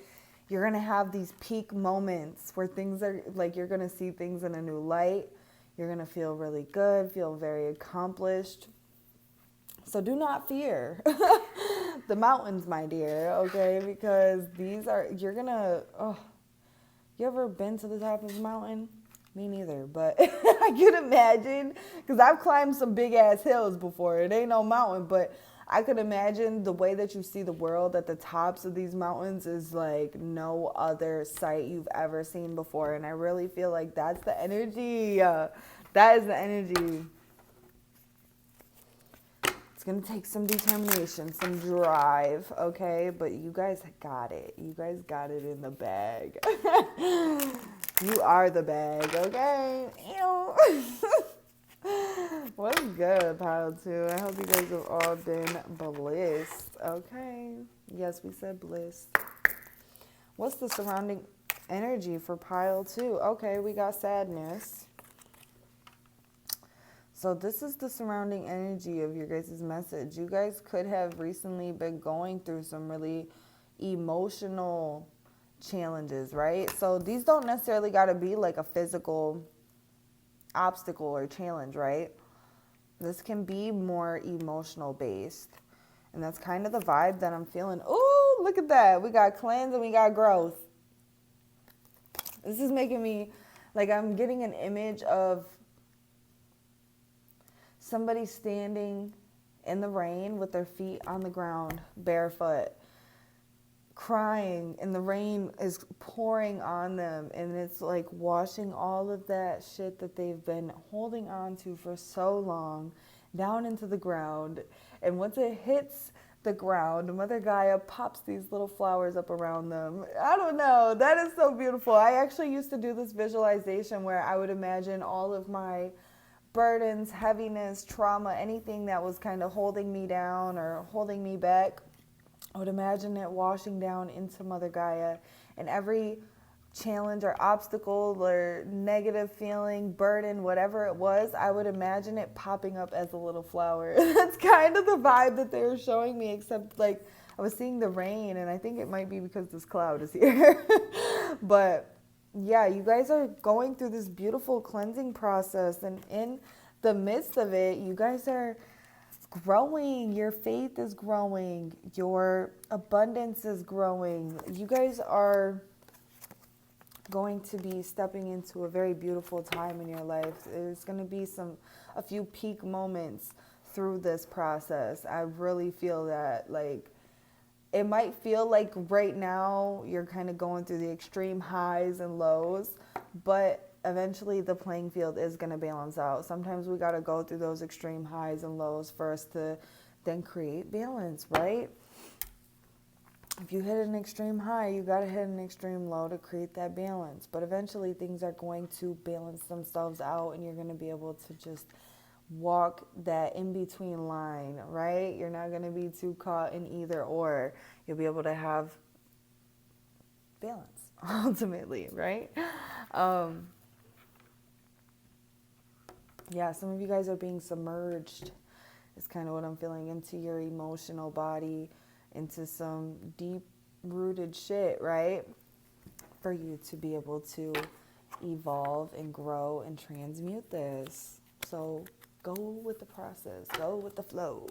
A: You're going to have these peak moments where things are like, you're going to see things in a new light. You're going to feel really good, feel very accomplished. So do not fear the mountains, my dear, okay? Because these are, you're going to, you ever been to the top of a mountain? Me neither, but I can imagine, because I've climbed some big ass hills before. It ain't no mountain, but I could imagine the way that you see the world at the tops of these mountains is like no other sight you've ever seen before. And I really feel like that's the energy. That is the energy. It's going to take some determination, some drive, okay? But you guys got it. You guys got it in the bag. You are the bag, okay? What's good, pile two? I hope you guys have all been blessed, okay? Yes, we said blessed. What's the surrounding energy for pile 2. Okay, we got sadness. So this is the surrounding energy of your guys' message. You guys could have recently been going through some really emotional challenges, right? So these don't necessarily got to be like a physical obstacle or challenge, right? This can be more emotional based. And that's kind of the vibe that I'm feeling. Ooh, look at that. We got cleanse and we got growth. This is making me, like, I'm getting an image of somebody standing in the rain with their feet on the ground, barefoot, crying, and the rain is pouring on them, and it's like washing all of that shit that they've been holding on to for so long down into the ground. And once it hits the ground, Mother Gaia pops these little flowers up around them. I don't know. That is so beautiful. I actually used to do this visualization where I would imagine all of my burdens, heaviness, trauma, anything that was kind of holding me down or holding me back. I would imagine it washing down into Mother Gaia, and every challenge or obstacle or negative feeling, burden, whatever it was, I would imagine it popping up as a little flower. That's kind of the vibe that they were showing me, except like I was seeing the rain, and I think it might be because this cloud is here. But yeah, you guys are going through this beautiful cleansing process, and in the midst of it, you guys are growing. Your faith is growing. Your abundance is growing. You guys are going to be stepping into a very beautiful time in your life. There's going to be a few peak moments through this process. I really feel that, like, it might feel like right now you're kind of going through the extreme highs and lows, but eventually the playing field is going to balance out. Sometimes we got to go through those extreme highs and lows for us to then create balance, right? If you hit an extreme high, you got to hit an extreme low to create that balance. But eventually things are going to balance themselves out, and you're going to be able to just walk that in-between line, right? You're not going to be too caught in either or. You'll be able to have balance, ultimately, right? Yeah, some of you guys are being submerged, is kind of what I'm feeling, into your emotional body, into some deep-rooted shit, right? For you to be able to evolve and grow and transmute this. So go with the process. Go with the flow.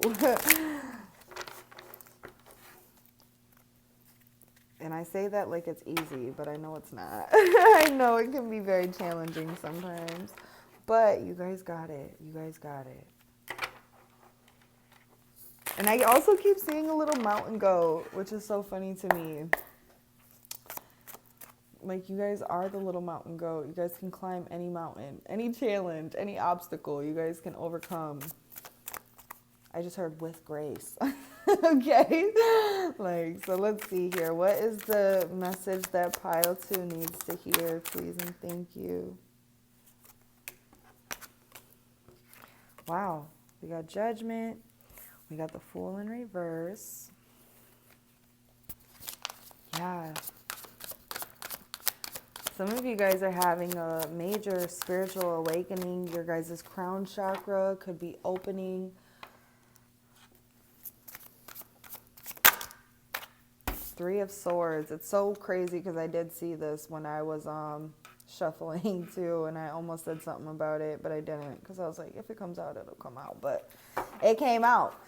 A: And I say that like it's easy, but I know it's not. I know it can be very challenging sometimes. But you guys got it. You guys got it. And I also keep seeing a little mountain goat, which is so funny to me. Like, you guys are the little mountain goat. You guys can climb any mountain, any challenge, any obstacle you guys can overcome. I just heard with grace. Okay? Like, so let's see here. What is the message that pile 2 needs to hear, please and thank you? Wow. We got judgment. We got the Fool in reverse. Yeah. Some of you guys are having a major spiritual awakening. Your guys' crown chakra could be opening. Three of Swords. It's so crazy because I did see this when I was shuffling too, and I almost said something about it, but I didn't, because I was like, if it comes out, it'll come out. But it came out.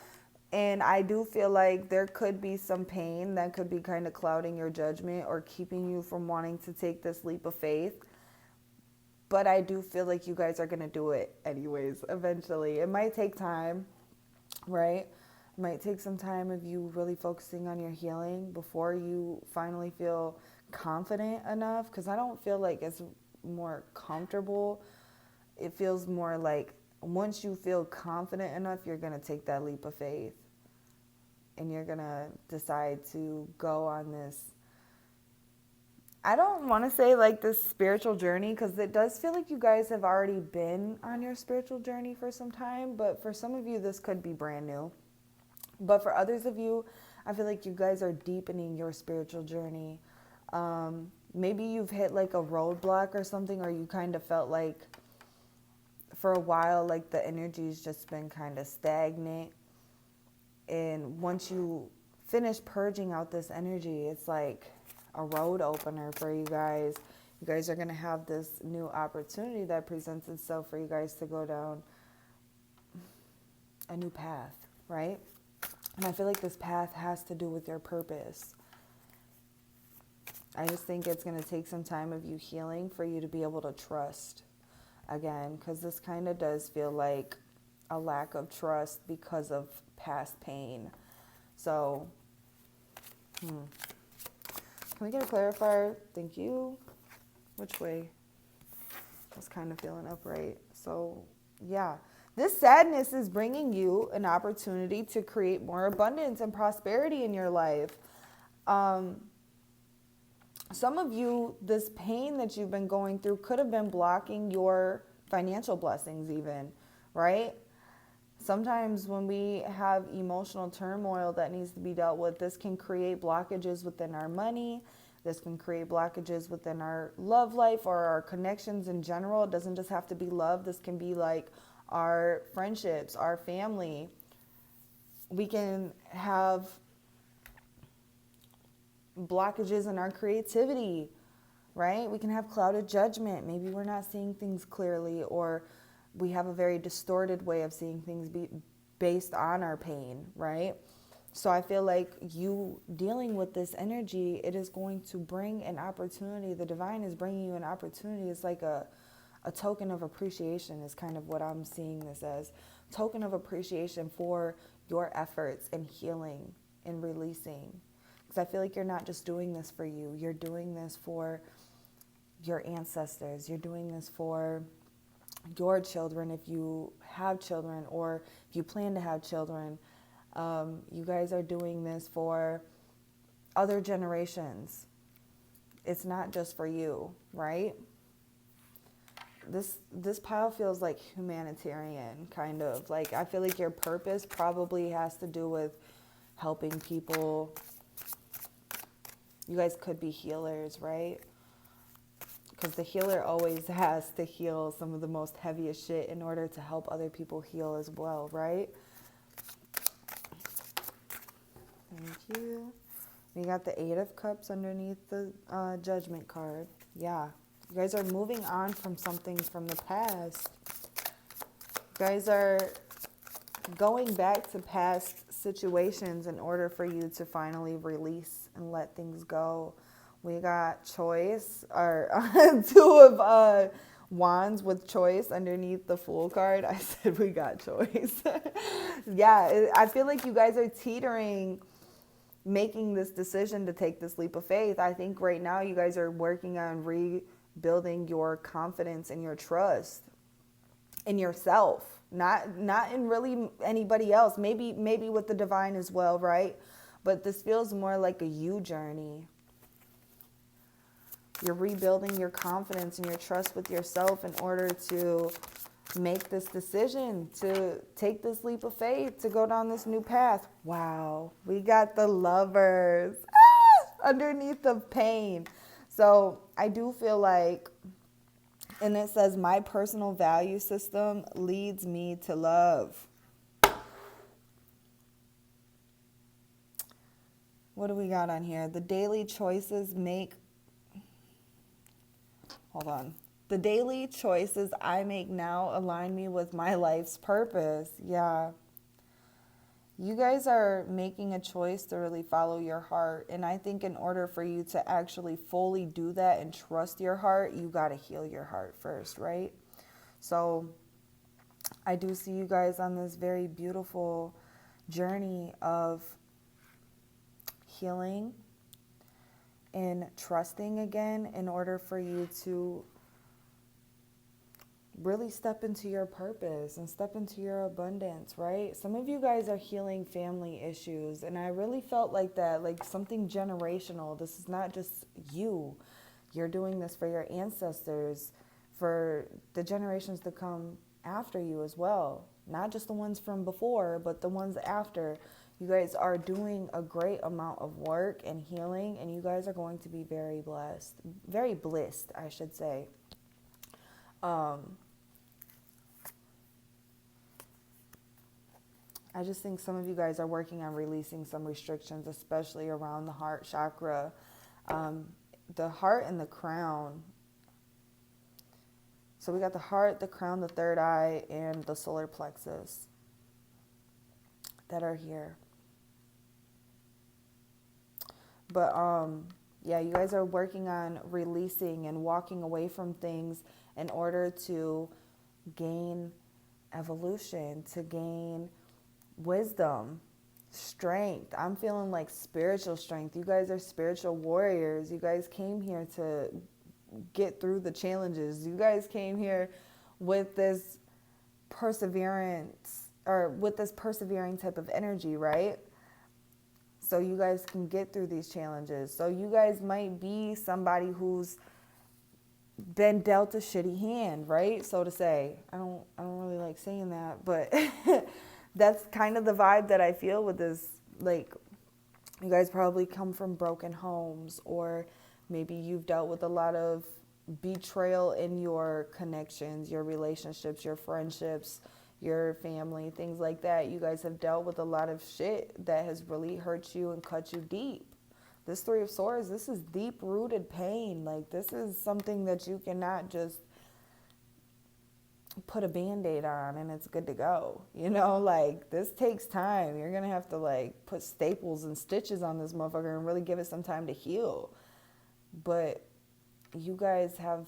A: And I do feel like there could be some pain that could be kind of clouding your judgment or keeping you from wanting to take this leap of faith. But I do feel like you guys are going to do it anyways, eventually. It might take time, right? It might take some time of you really focusing on your healing before you finally feel confident enough. Because I don't feel like it's more comfortable. It feels more like once you feel confident enough, you're going to take that leap of faith. And you're going to decide to go on this, I don't want to say like this spiritual journey, because it does feel like you guys have already been on your spiritual journey for some time. But for some of you, this could be brand new. But for others of you, I feel like you guys are deepening your spiritual journey. Maybe you've hit like a roadblock or something, or you kind of felt like for a while, like the energy's just been kind of stagnant. And once you finish purging out this energy, it's like a road opener for you guys. You guys are going to have this new opportunity that presents itself for you guys to go down a new path, right? And I feel like this path has to do with your purpose. I just think it's going to take some time of you healing for you to be able to trust again, because this kind of does feel like a lack of trust because of past pain. So, can we get a clarifier? Thank you. Which way? I was kind of feeling upright. So, yeah. This sadness is bringing you an opportunity to create more abundance and prosperity in your life. Some of you, this pain that you've been going through could have been blocking your financial blessings even, right? Sometimes when we have emotional turmoil that needs to be dealt with, this can create blockages within our money. This can create blockages within our love life or our connections in general. It doesn't just have to be love. This can be like our friendships, our family. We can have blockages in our creativity, right? We can have clouded judgment. Maybe we're not seeing things clearly, or we have a very distorted way of seeing things based on our pain, right? So I feel like you dealing with this energy, it is going to bring an opportunity. The divine is bringing you an opportunity. It's like a token of appreciation is kind of what I'm seeing this as. Token of appreciation for your efforts in healing and releasing. Because I feel like you're not just doing this for you. You're doing this for your ancestors. You're doing this for your children if you have children, or if you plan to have children. You guys are doing this for other generations. It's not just for you, right? This pile feels like humanitarian, kind of. Like, I feel like your purpose probably has to do with helping people. You guys could be healers, right? Because the healer always has to heal some of the most heaviest shit in order to help other people heal as well, right? Thank you. We got the 8 of Cups underneath the Judgment card. Yeah. You guys are moving on from something from the past. You guys are going back to past situations in order for you to finally release and let things go. We got choice, or 2 of wands with choice underneath the Fool card. I said we got choice. Yeah, I feel like you guys are teetering, making this decision to take this leap of faith. I think right now you guys are working on rebuilding your confidence and your trust in yourself, not in really anybody else. Maybe with the divine as well, right? But this feels more like a you journey. You're rebuilding your confidence and your trust with yourself in order to make this decision, to take this leap of faith, to go down this new path. Wow, we got the Lovers underneath the pain. So I do feel like, and it says, my personal value system leads me to love. What do we got on here? The daily choices make... Hold on. The daily choices I make now align me with my life's purpose. Yeah. You guys are making a choice to really follow your heart. And I think in order for you to actually fully do that and trust your heart, you got to heal your heart first, right? So I do see you guys on this very beautiful journey of healing and trusting again in order for you to really step into your purpose and step into your abundance, right? Some of you guys are healing family issues, and I really felt like that, like something generational. This is not just you. You're doing this for your ancestors, for the generations to come after you as well. Not just the ones from before, but the ones after. You guys are doing a great amount of work and healing, and you guys are going to be very blessed. Very blissed, I should say. I just think some of you guys are working on releasing some restrictions, especially around the heart chakra. The heart and the crown. So we got the heart, the crown, the third eye, and the solar plexus that are here. But yeah, you guys are working on releasing and walking away from things in order to gain evolution, to gain wisdom, strength. I'm feeling like spiritual strength. You guys are spiritual warriors. You guys came here to get through the challenges. You guys came here with this perseverance, or with this persevering type of energy, right? So you guys can get through these challenges. So you guys might be somebody who's been dealt a shitty hand, right? So to say. I don't really like saying that, but that's kind of the vibe that I feel with this. Like, you guys probably come from broken homes, or maybe you've dealt with a lot of betrayal in your connections, your relationships, your friendships, your family, things like that. You guys have dealt with a lot of shit that has really hurt you and cut you deep. This Three of Swords, this is deep-rooted pain. Like, this is something that you cannot just put a Band-Aid on and it's good to go. You know, like, this takes time. You're going to have to, like, put staples and stitches on this motherfucker and really give it some time to heal. But you guys have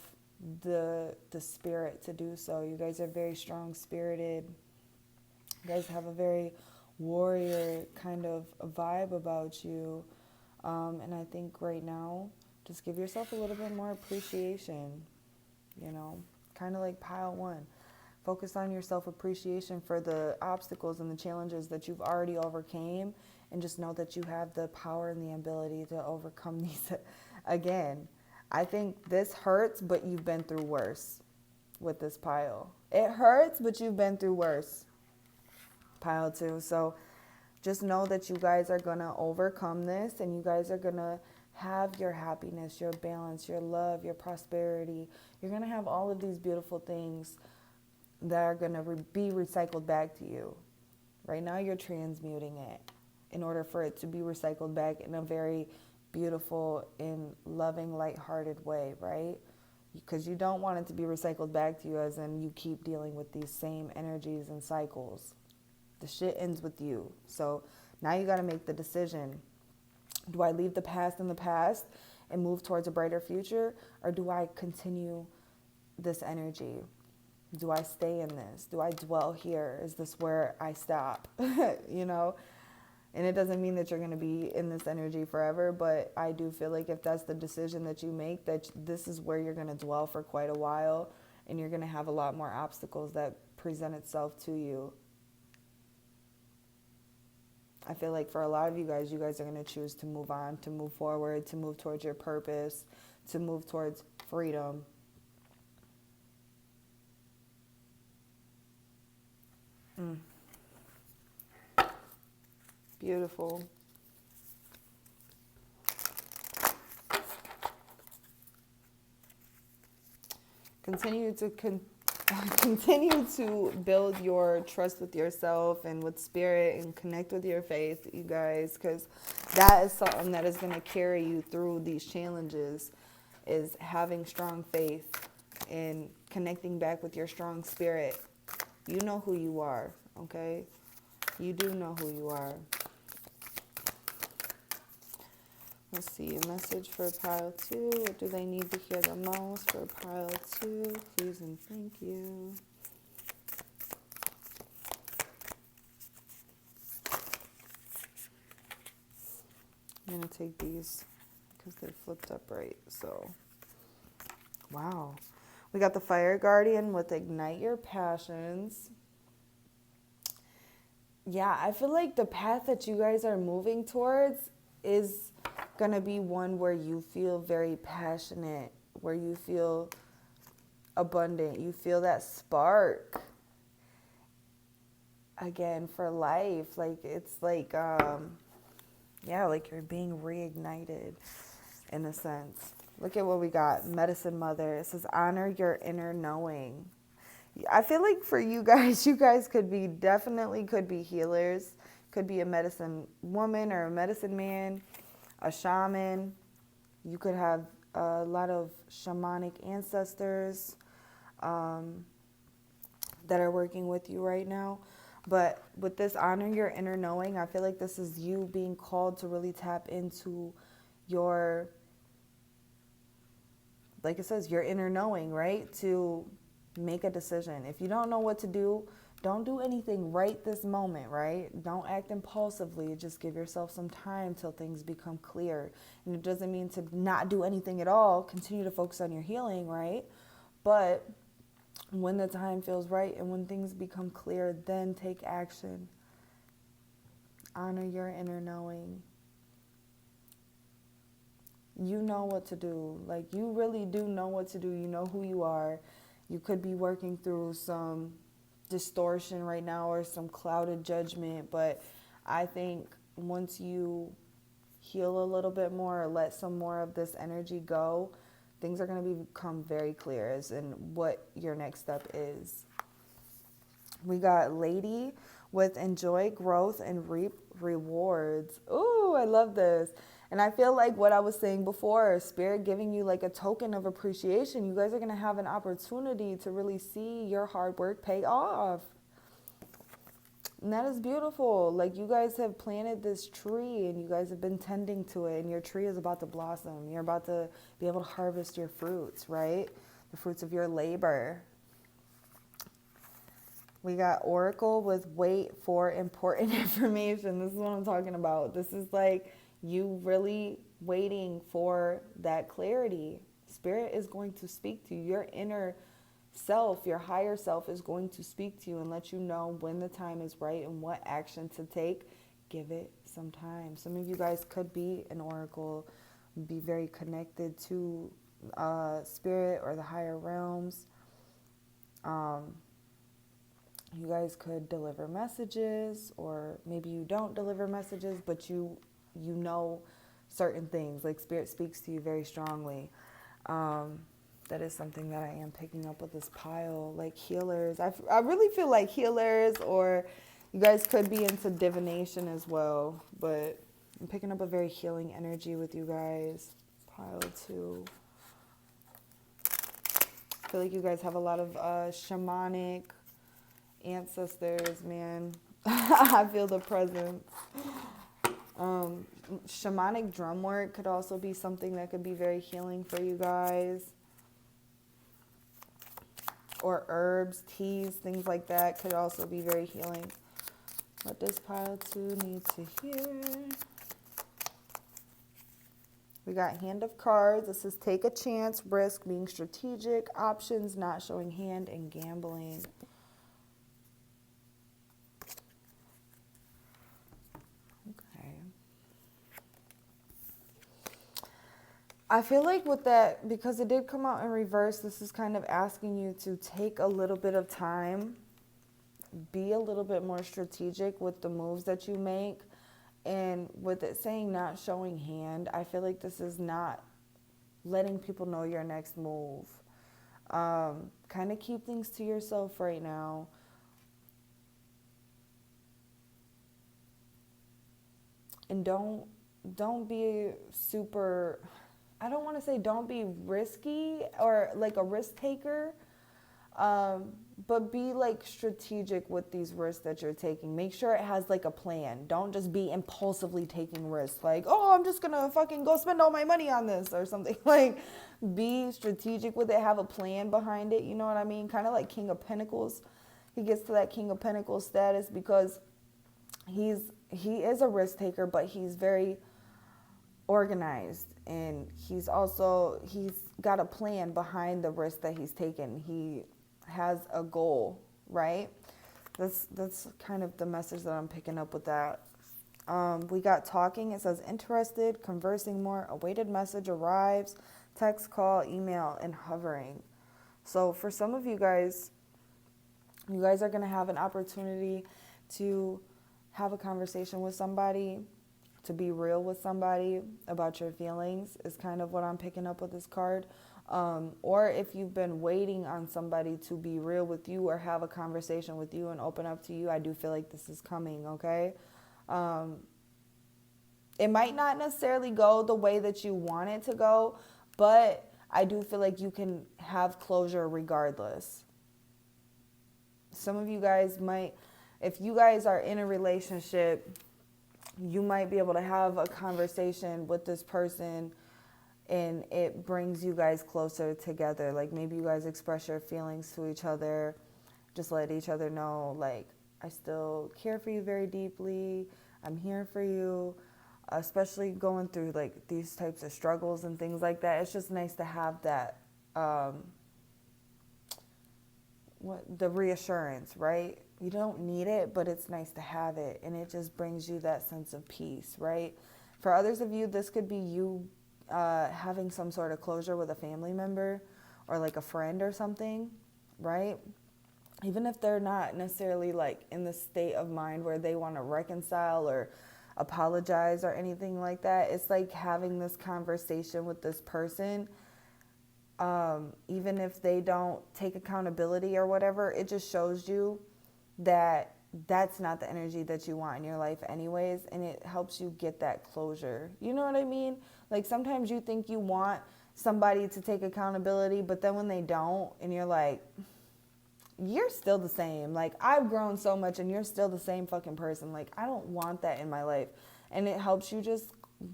A: the spirit to do so. You guys are very strong-spirited. You guys have a very warrior kind of vibe about you. And I think right now, just give yourself a little bit more appreciation, you know, kind of like pile one. Focus on your self-appreciation for the obstacles and the challenges that you've already overcame, and just know that you have the power and the ability to overcome these again. I think this hurts, but you've been through worse with this pile. It hurts, but you've been through worse. Pile two. So just know that you guys are going to overcome this, and you guys are going to have your happiness, your balance, your love, your prosperity. You're going to have all of these beautiful things that are going to be recycled back to you. Right now you're transmuting it in order for it to be recycled back in a very beautiful and loving, lighthearted way, right? Because you don't want it to be recycled back to you as in you keep dealing with these same energies and cycles. The shit ends with you. So now you got to make the decision. Do I leave the past in the past and move towards a brighter future? Or do I continue this energy? Do I stay in this? Do I dwell here? Is this where I stop? You know? And it doesn't mean that you're going to be in this energy forever, but I do feel like if that's the decision that you make, that this is where you're going to dwell for quite a while, and you're going to have a lot more obstacles that present itself to you. I feel like for a lot of you guys are going to choose to move on, to move forward, to move towards your purpose, to move towards freedom. Beautiful. Continue to build your trust with yourself and with spirit, and connect with your faith, you guys, because that is something that is going to carry you through these challenges, is having strong faith and connecting back with your strong spirit. You know who you are, okay? You do know who you are. Let's see, a message for pile two. What do they need to hear the most for pile two? Please and thank you. I'm going to take these because they're flipped up right. So, wow. We got the Fire Guardian with Ignite Your Passions. Yeah, I feel like the path that you guys are moving towards is going to be one where you feel very passionate, where you feel abundant, you feel that spark. again for life. Like it's like yeah, like you're being reignited in a sense. Look at what we got. Medicine Mother. It says honor your inner knowing. I feel like for you guys could be definitely could be healers. Could be a medicine woman or a medicine man, a shaman. You could have a lot of shamanic ancestors that are working with you right now. But with this honor your inner knowing, I feel like this is you being called to really tap into your, like it says, your inner knowing, right? To make a decision. If you don't know what to do, don't do anything right this moment, right? Don't act impulsively. Just give yourself some time till things become clear. And it doesn't mean to not do anything at all. Continue to focus on your healing, right? But when the time feels right and when things become clear, then take action. Honor your inner knowing. You know what to do. Like, you really do know what to do. You know who you are. You could be working through some distortion right now or some clouded judgment, but I think once you heal a little bit more or let some more of this energy go, things are going to become very clear as in what your next step is. We got Lady with enjoy growth and reap rewards. Ooh, I love this. And I feel like what I was saying before, Spirit giving you like a token of appreciation. You guys are going to have an opportunity to really see your hard work pay off. And that is beautiful. Like, you guys have planted this tree and you guys have been tending to it, and your tree is about to blossom. You're about to be able to harvest your fruits, right? The fruits of your labor. We got Oracle with wait for important information. This is what I'm talking about. This is like you really waiting for that clarity. Spirit is going to speak to you. Your inner self, your higher self is going to speak to you and let you know when the time is right and what action to take. Give it some time. Some of you guys could be an oracle, be very connected to spirit or the higher realms. You guys could deliver messages, or maybe you don't deliver messages, but you know certain things. Like, Spirit speaks to you very strongly. That is something that I am picking up with this pile. Like healers, I really feel like healers, or you guys could be into divination as well. But I'm picking up a very healing energy with you guys. Pile 2. I feel like you guys have a lot of shamanic ancestors, man. I feel the presence. Shamanic drum work could also be something that could be very healing for you guys. Or herbs, teas, things like that could also be very healing. What does pile 2 need to hear? We got Hand of Cards. This is take a chance, risk, being strategic, options, not showing hand, and gambling. I feel like with that, because it did come out in reverse, this is kind of asking you to take a little bit of time, be a little bit more strategic with the moves that you make. And with it saying not showing hand, I feel like this is not letting people know your next move. Kind of keep things to yourself right now. And don't be super... I don't want to say don't be risky or like a risk taker, but be like strategic with these risks that you're taking. Make sure it has like a plan. Don't just be impulsively taking risks. Like, oh, I'm just going to fucking go spend all my money on this or something. Like, be strategic with it. Have a plan behind it. You know what I mean? Kind of like King of Pentacles. He gets to that King of Pentacles status because he is a risk taker, but he's very organized, and he's got a plan behind the risk that he's taken. He has a goal, right? That's kind of the message that I'm picking up with that. We got talking. It says interested, conversing more, awaited message arrives, text, call, email, and hovering. So for some of you guys are going to have an opportunity to have a conversation with somebody, to be real with somebody about your feelings is kind of what I'm picking up with this card. Or if you've been waiting on somebody to be real with you or have a conversation with you and open up to you, I do feel like this is coming, okay? It might not necessarily go the way that you want it to go, but I do feel like you can have closure regardless. Some of you guys might, if you guys are in a relationship, you might be able to have a conversation with this person and it brings you guys closer together. Like maybe you guys express your feelings to each other, just let each other know, like, I still care for you very deeply. I'm here for you. Especially going through like these types of struggles and things like that. It's just nice to have that, the reassurance, right? You don't need it, but it's nice to have it. And it just brings you that sense of peace, right? For others of you, this could be you having some sort of closure with a family member or like a friend or something, right? Even if they're not necessarily like in the state of mind where they want to reconcile or apologize or anything like that. It's like having this conversation with this person, even if they don't take accountability or whatever, it just shows you that that's not the energy that you want in your life anyways, and it helps you get that closure. You know what I mean? Like sometimes you think you want somebody to take accountability, but then when they don't, and you're like, you're still the same. Like, I've grown so much and you're still the same fucking person. Like, I don't want that in my life. And it helps you just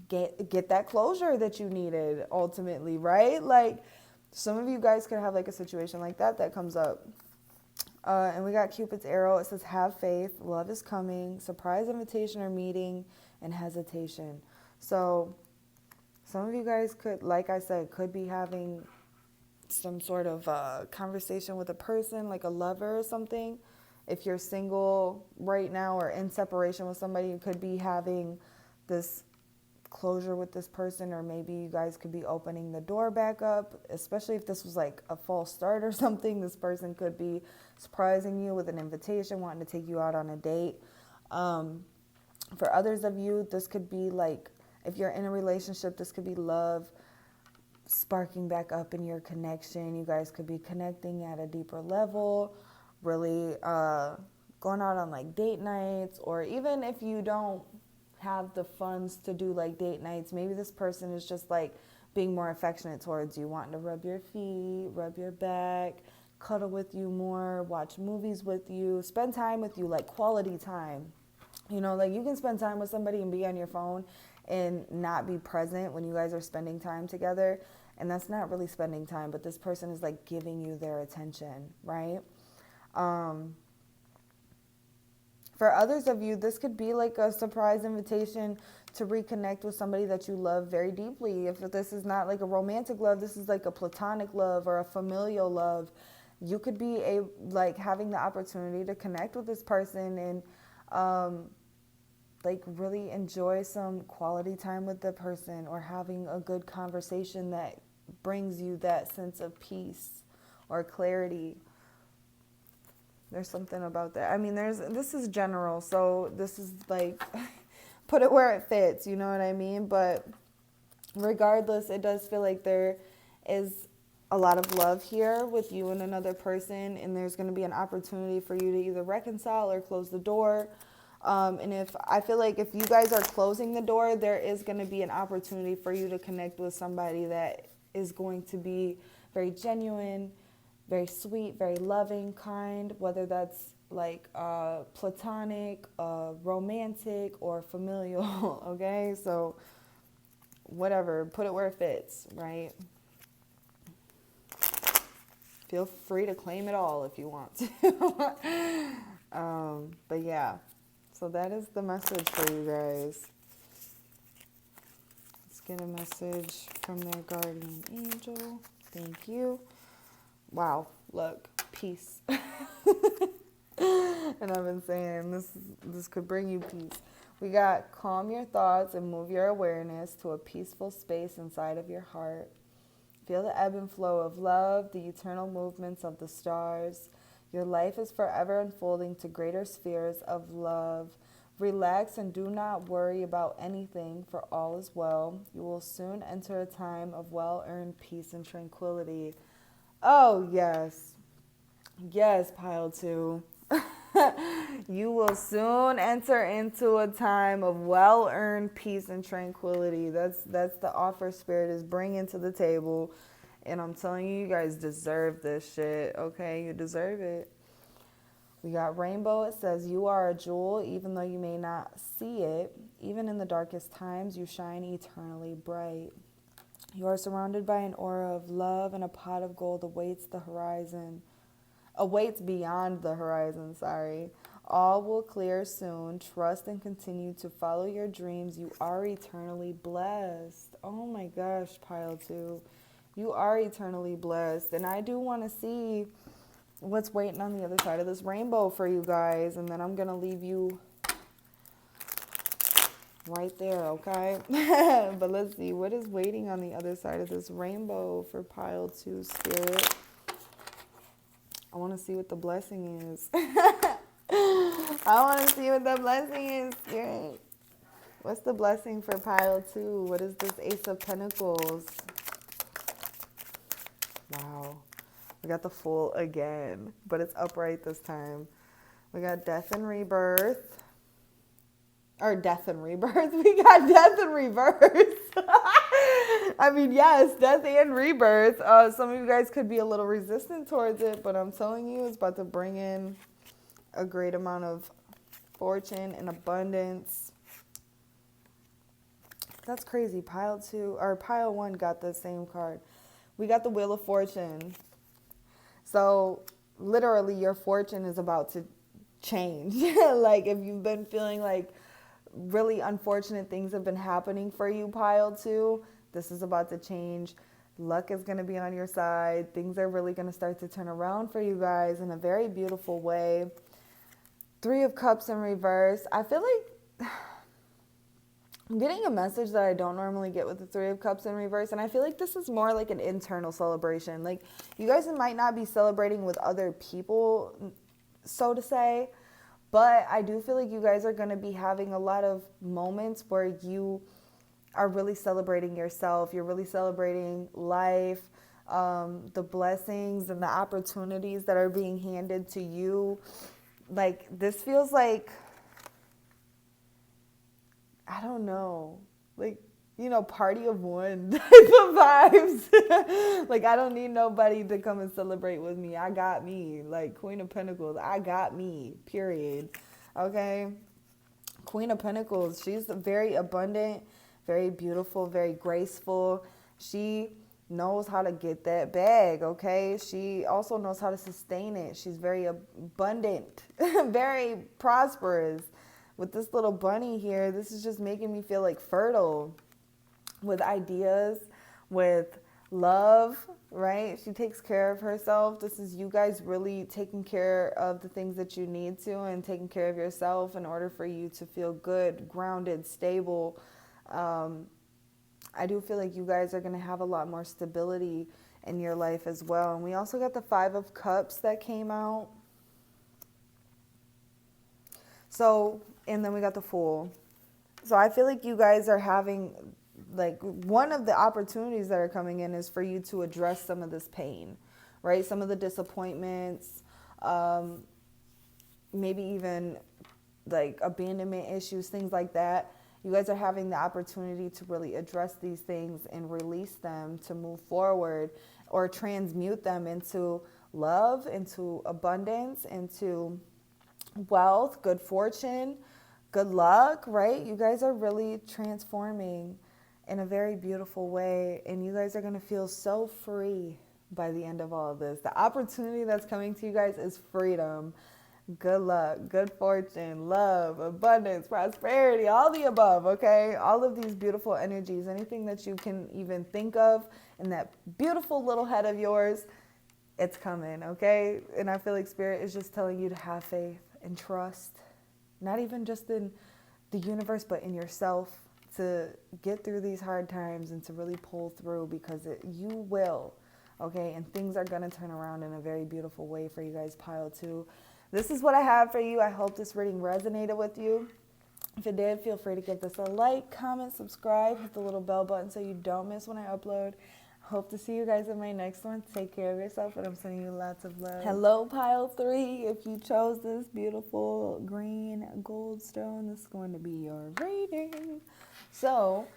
A: get that closure that you needed ultimately, right? Like, some of you guys could have like a situation like that comes up. And we got Cupid's arrow. It says, have faith, love is coming, surprise invitation or meeting, and hesitation. So some of you guys could, like I said, could be having some sort of conversation with a person, like a lover or something. If you're single right now or in separation with somebody, you could be having this closure with this person, or maybe you guys could be opening the door back up, especially if this was like a false start or something. This person could be surprising you with an invitation, wanting to take you out on a date. For others of you, this could be like, if you're in a relationship, this could be love sparking back up in your connection. You guys could be connecting at a deeper level, really going out on like date nights, or even if you don't have the funds to do like date nights, maybe this person is just like being more affectionate towards you, wanting to rub your feet, rub your back, cuddle with you more, watch movies with you, spend time with you, like quality time. You know, like you can spend time with somebody and be on your phone and not be present when you guys are spending time together. And that's not really spending time, but this person is like giving you their attention, right? For others of you, this could be like a surprise invitation to reconnect with somebody that you love very deeply. If this is not like a romantic love, this is like a platonic love or a familial love. You could be like having the opportunity to connect with this person and like really enjoy some quality time with the person, or having a good conversation that brings you that sense of peace or clarity. There's something about that. I mean, this is general, so this is like, put it where it fits, you know what I mean? But regardless, it does feel like there is a lot of love here with you and another person, and there's going to be an opportunity for you to either reconcile or close the door. And if I feel like if you guys are closing the door, there is going to be an opportunity for you to connect with somebody that is going to be very genuine, very sweet, very loving, kind, whether that's like platonic, romantic, or familial, okay? So whatever, put it where it fits, right? Feel free to claim it all if you want to. But yeah, so that is the message for you guys. Let's get a message from their guardian angel. Thank you. Wow, look, peace. And I've been saying this could bring you peace. We got calm your thoughts and move your awareness to a peaceful space inside of your heart. Feel the ebb and flow of love, the eternal movements of the stars. Your life is forever unfolding to greater spheres of love. Relax and do not worry about anything, for all is well. You will soon enter a time of well-earned peace and tranquility. Oh, yes. Yes, pile 2. You will soon enter into a time of well-earned peace and tranquility. That's the offer Spirit is bringing to the table. And I'm telling you, you guys deserve this shit, okay? You deserve it. We got rainbow. It says, you are a jewel, even though you may not see it. Even in the darkest times, you shine eternally bright. You are surrounded by an aura of love, and a pot of gold awaits beyond the horizon, sorry. All will clear soon. Trust and continue to follow your dreams. You are eternally blessed. Oh my gosh, pile 2. You are eternally blessed. And I do want to see what's waiting on the other side of this rainbow for you guys. And then I'm going to leave you right there, okay? But let's see. What is waiting on the other side of this rainbow for pile 2, Spirit? I want to see what the blessing is. I want to see what the blessing is, Spirit. What's the blessing for pile 2? What is this Ace of Pentacles? Wow. We got the Fool again, but it's upright this time. We got Death and Rebirth. Or Death and Rebirth. We got Death and Reverse. I mean, yes, Death and Rebirth. Some of you guys could be a little resistant towards it, but I'm telling you, it's about to bring in a great amount of fortune and abundance. That's crazy. Pile 2 or pile 1 got the same card. We got the Wheel of Fortune. So literally your fortune is about to change. Like if you've been feeling like really unfortunate things have been happening for you, pile 2, this is about to change. Luck is going to be on your side. Things are really going to start to turn around for you guys in a very beautiful way. 3 of Cups in reverse. I feel like I'm getting a message that I don't normally get with the 3 of Cups in reverse. And I feel like this is more like an internal celebration. Like you guys might not be celebrating with other people, so to say. But I do feel like you guys are going to be having a lot of moments where you are really celebrating yourself. You're really celebrating life, the blessings and the opportunities that are being handed to you. Like this feels like, I don't know, like, you know, party of one type of vibes. Like, I don't need nobody to come and celebrate with me. I got me. Like, Queen of Pentacles, I got me, period. Okay? Queen of Pentacles, she's very abundant, very beautiful, very graceful. She knows how to get that bag, okay? She also knows how to sustain it. She's very abundant, very prosperous. With this little bunny here, this is just making me feel like fertile with ideas, with love, right? She takes care of herself. This is you guys really taking care of the things that you need to and taking care of yourself in order for you to feel good, grounded, stable. I do feel like you guys are going to have a lot more stability in your life as well. And we also got the 5 of Cups that came out. So, and then we got the Fool. So I feel like you guys are having, like, one of the opportunities that are coming in is for you to address some of this pain, right? Some of the disappointments, maybe even like abandonment issues, things like that. You guys are having the opportunity to really address these things and release them to move forward or transmute them into love, into abundance, into wealth, good fortune, good luck, right? You guys are really transforming in a very beautiful way, and you guys are going to feel so free by the end of all of this. The opportunity that's coming to you guys is freedom, good luck, good fortune, love, abundance, prosperity, all the above, okay? All of these beautiful energies, anything that you can even think of in that beautiful little head of yours, it's coming, okay? And I feel like Spirit is just telling you to have faith and trust, not even just in the universe, but in yourself, to get through these hard times and to really pull through, because you will, Okay, and things are going to turn around in a very beautiful way for you guys, Pile 2. This is what I have for you. I hope this reading resonated with you. If it did, feel free to give this a like, comment, subscribe, hit the little bell button so you don't miss when I upload. Hope to see you guys in my next one. Take care of yourself, and I'm sending you lots of love. Hello, Pile 3. If you chose this beautiful green gold stone, this is going to be your reading. So,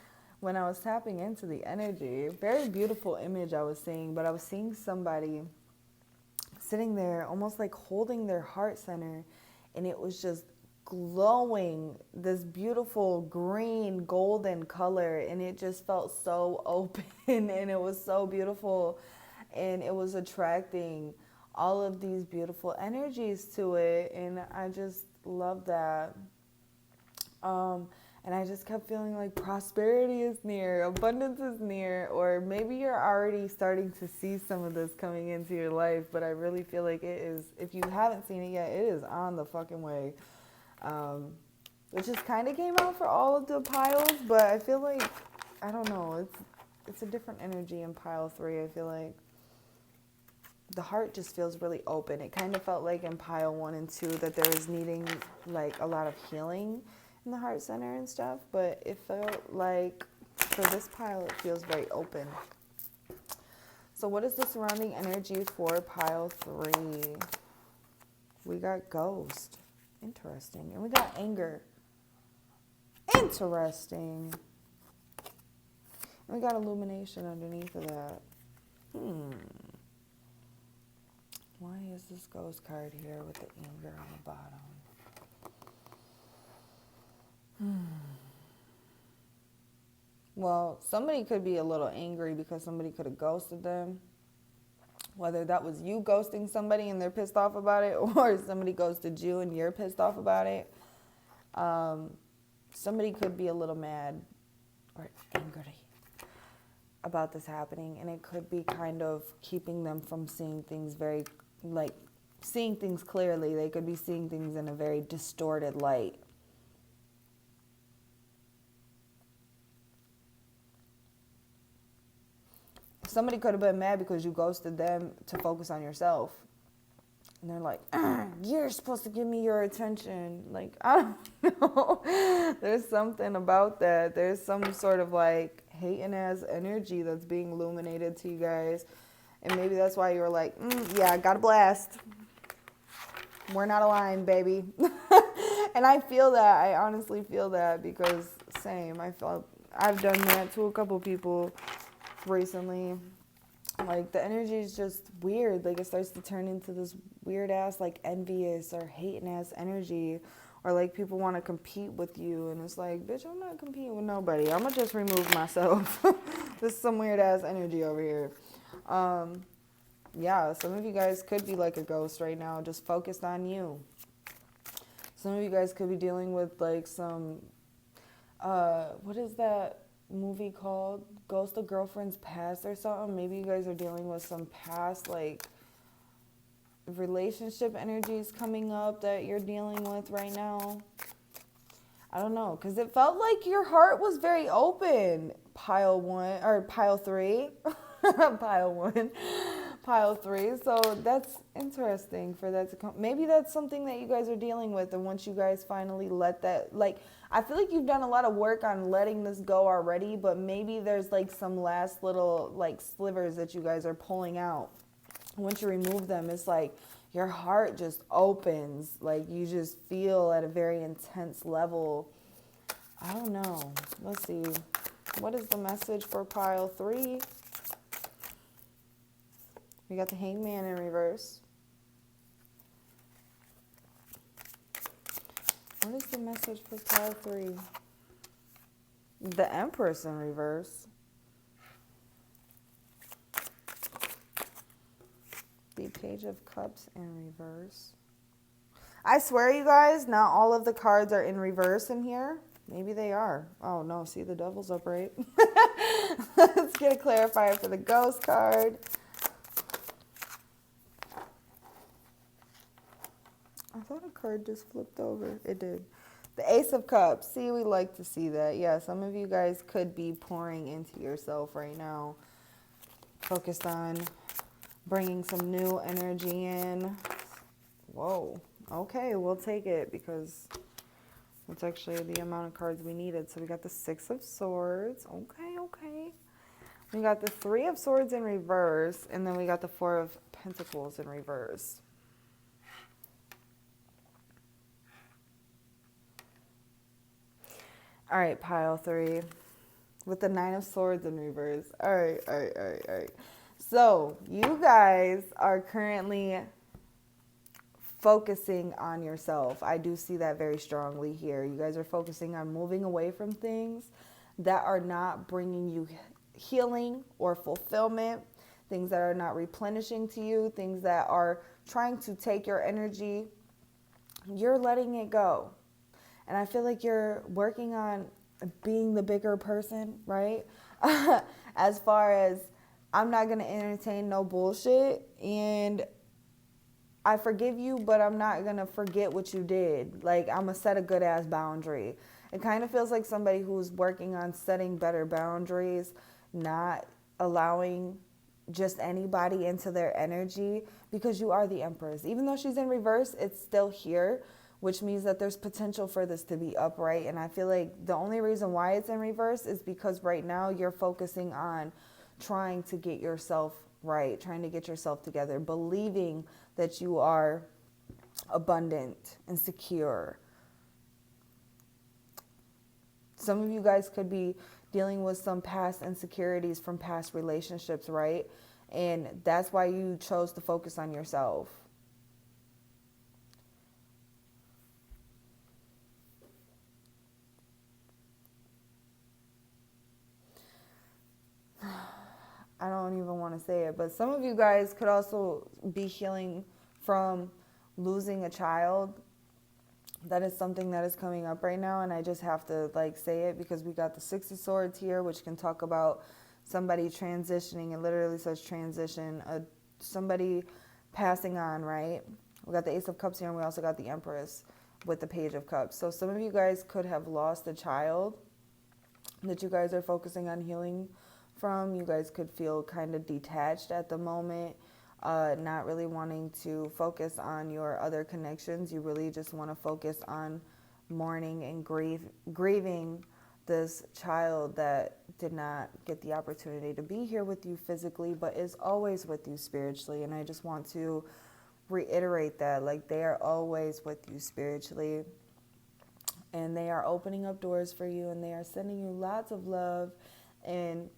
A: when I was tapping into the energy, very beautiful image I was seeing, but I was seeing somebody sitting there almost like holding their heart center, and it was just glowing this beautiful green golden color, and it just felt so open and it was so beautiful, and it was attracting all of these beautiful energies to it, and I just love that. And I just kept feeling like prosperity is near, abundance is near, or maybe you're already starting to see some of this coming into your life, but I really feel like it is, if you haven't seen it yet, it is on the fucking way. Which just kind of came out for all of the piles, but I feel like, I don't know, it's a different energy in Pile 3. I feel like the heart just feels really open. It kind of felt like in Pile 1 and 2 that there was needing like a lot of healing in the heart center and stuff, but it felt like for this pile it feels very open. So what is the surrounding energy for Pile 3? We got ghost. Interesting. And we got anger. Interesting. And we got illumination underneath of that. Why is this ghost card here with the anger on the bottom? Well, somebody could be a little angry because somebody could have ghosted them. Whether that was you ghosting somebody and they're pissed off about it, or somebody ghosted you and you're pissed off about it. Somebody could be a little mad or angry about this happening, and it could be kind of keeping them from seeing things seeing things clearly. They could be seeing things in a very distorted light. Somebody could have been mad because you ghosted them to focus on yourself. And they're like, you're supposed to give me your attention. Like, I don't know. There's something about that. There's some sort of like hating ass energy that's being illuminated to you guys. And maybe that's why you were like, yeah, I got a blast. We're not aligned, baby. And I feel that. I honestly feel that because same. I've done that to a couple people recently. Like the energy is just weird. Like it starts to turn into this weird ass like envious or hating ass energy, or like people want to compete with you, and it's like, bitch, I'm not competing with nobody. I'm gonna just remove myself. This is some weird ass energy over here. Yeah, some of you guys could be like a ghost right now, just focused on you. Some of you guys could be dealing with like some what is that movie called? Ghost of Girlfriend's Past or something. Maybe you guys are dealing with some past like relationship energies coming up that you're dealing with right now. I don't know, because it felt like your heart was very open. Pile 1 or Pile 3. Pile 1. Pile 3. So that's interesting for that to come. Maybe that's something that you guys are dealing with, and once you guys finally let that, like, I feel like you've done a lot of work on letting this go already, but maybe there's like some last little like slivers that you guys are pulling out. Once you remove them, it's like your heart just opens. Like you just feel at a very intense level. I don't know. Let's see. What is the message for Pile 3? We got the Hangman in reverse. What is the message for Pile 3? The Empress in reverse. The Page of Cups in reverse. I swear, you guys, not all of the cards are in reverse in here. Maybe they are. Oh, no. See, the Devil's upright. Let's get a clarifier for the Ghost card. I thought a card just flipped over. It did. The Ace of Cups. See, we like to see that. Yeah, some of you guys could be pouring into yourself right now. Focused on bringing some new energy in. Whoa. Okay, we'll take it because it's actually the amount of cards we needed. So we got the Six of Swords. Okay, okay. We got the Three of Swords in reverse, and then we got the Four of Pentacles in reverse. All right, pile 3 with the Nine of Swords in reverse. All right, all right, all right, all right. So you guys are currently focusing on yourself. I do see that very strongly here. You guys are focusing on moving away from things that are not bringing you healing or fulfillment, things that are not replenishing to you, things that are trying to take your energy. You're letting it go. And I feel like you're working on being the bigger person, right? As far as, I'm not going to entertain no bullshit, and I forgive you, but I'm not going to forget what you did. Like, I'm going to set a good ass boundary. It kind of feels like somebody who's working on setting better boundaries, not allowing just anybody into their energy, because you are the Empress. Even though she's in reverse, it's still here, which means that there's potential for this to be upright. And I feel like the only reason why it's in reverse is because right now you're focusing on trying to get yourself right, trying to get yourself together, believing that you are abundant and secure. Some of you guys could be dealing with some past insecurities from past relationships, right? And that's why you chose to focus on yourself. I don't even want to say it, but some of you guys could also be healing from losing a child. That is something that is coming up right now, and I just have to say it because we got the Six of Swords here, which can talk about somebody transitioning. It literally says transition, somebody passing on, right? We got the Ace of Cups here, and we also got the Empress with the Page of Cups. So some of you guys could have lost a child that you guys are focusing on healing from. You guys could feel kind of detached at the moment, not really wanting to focus on your other connections. You really just want to focus on mourning and grieving this child that did not get the opportunity to be here with you physically, but is always with you spiritually. And I just want to reiterate that, they are always with you spiritually, and they are opening up doors for you, and they are sending you lots of love, and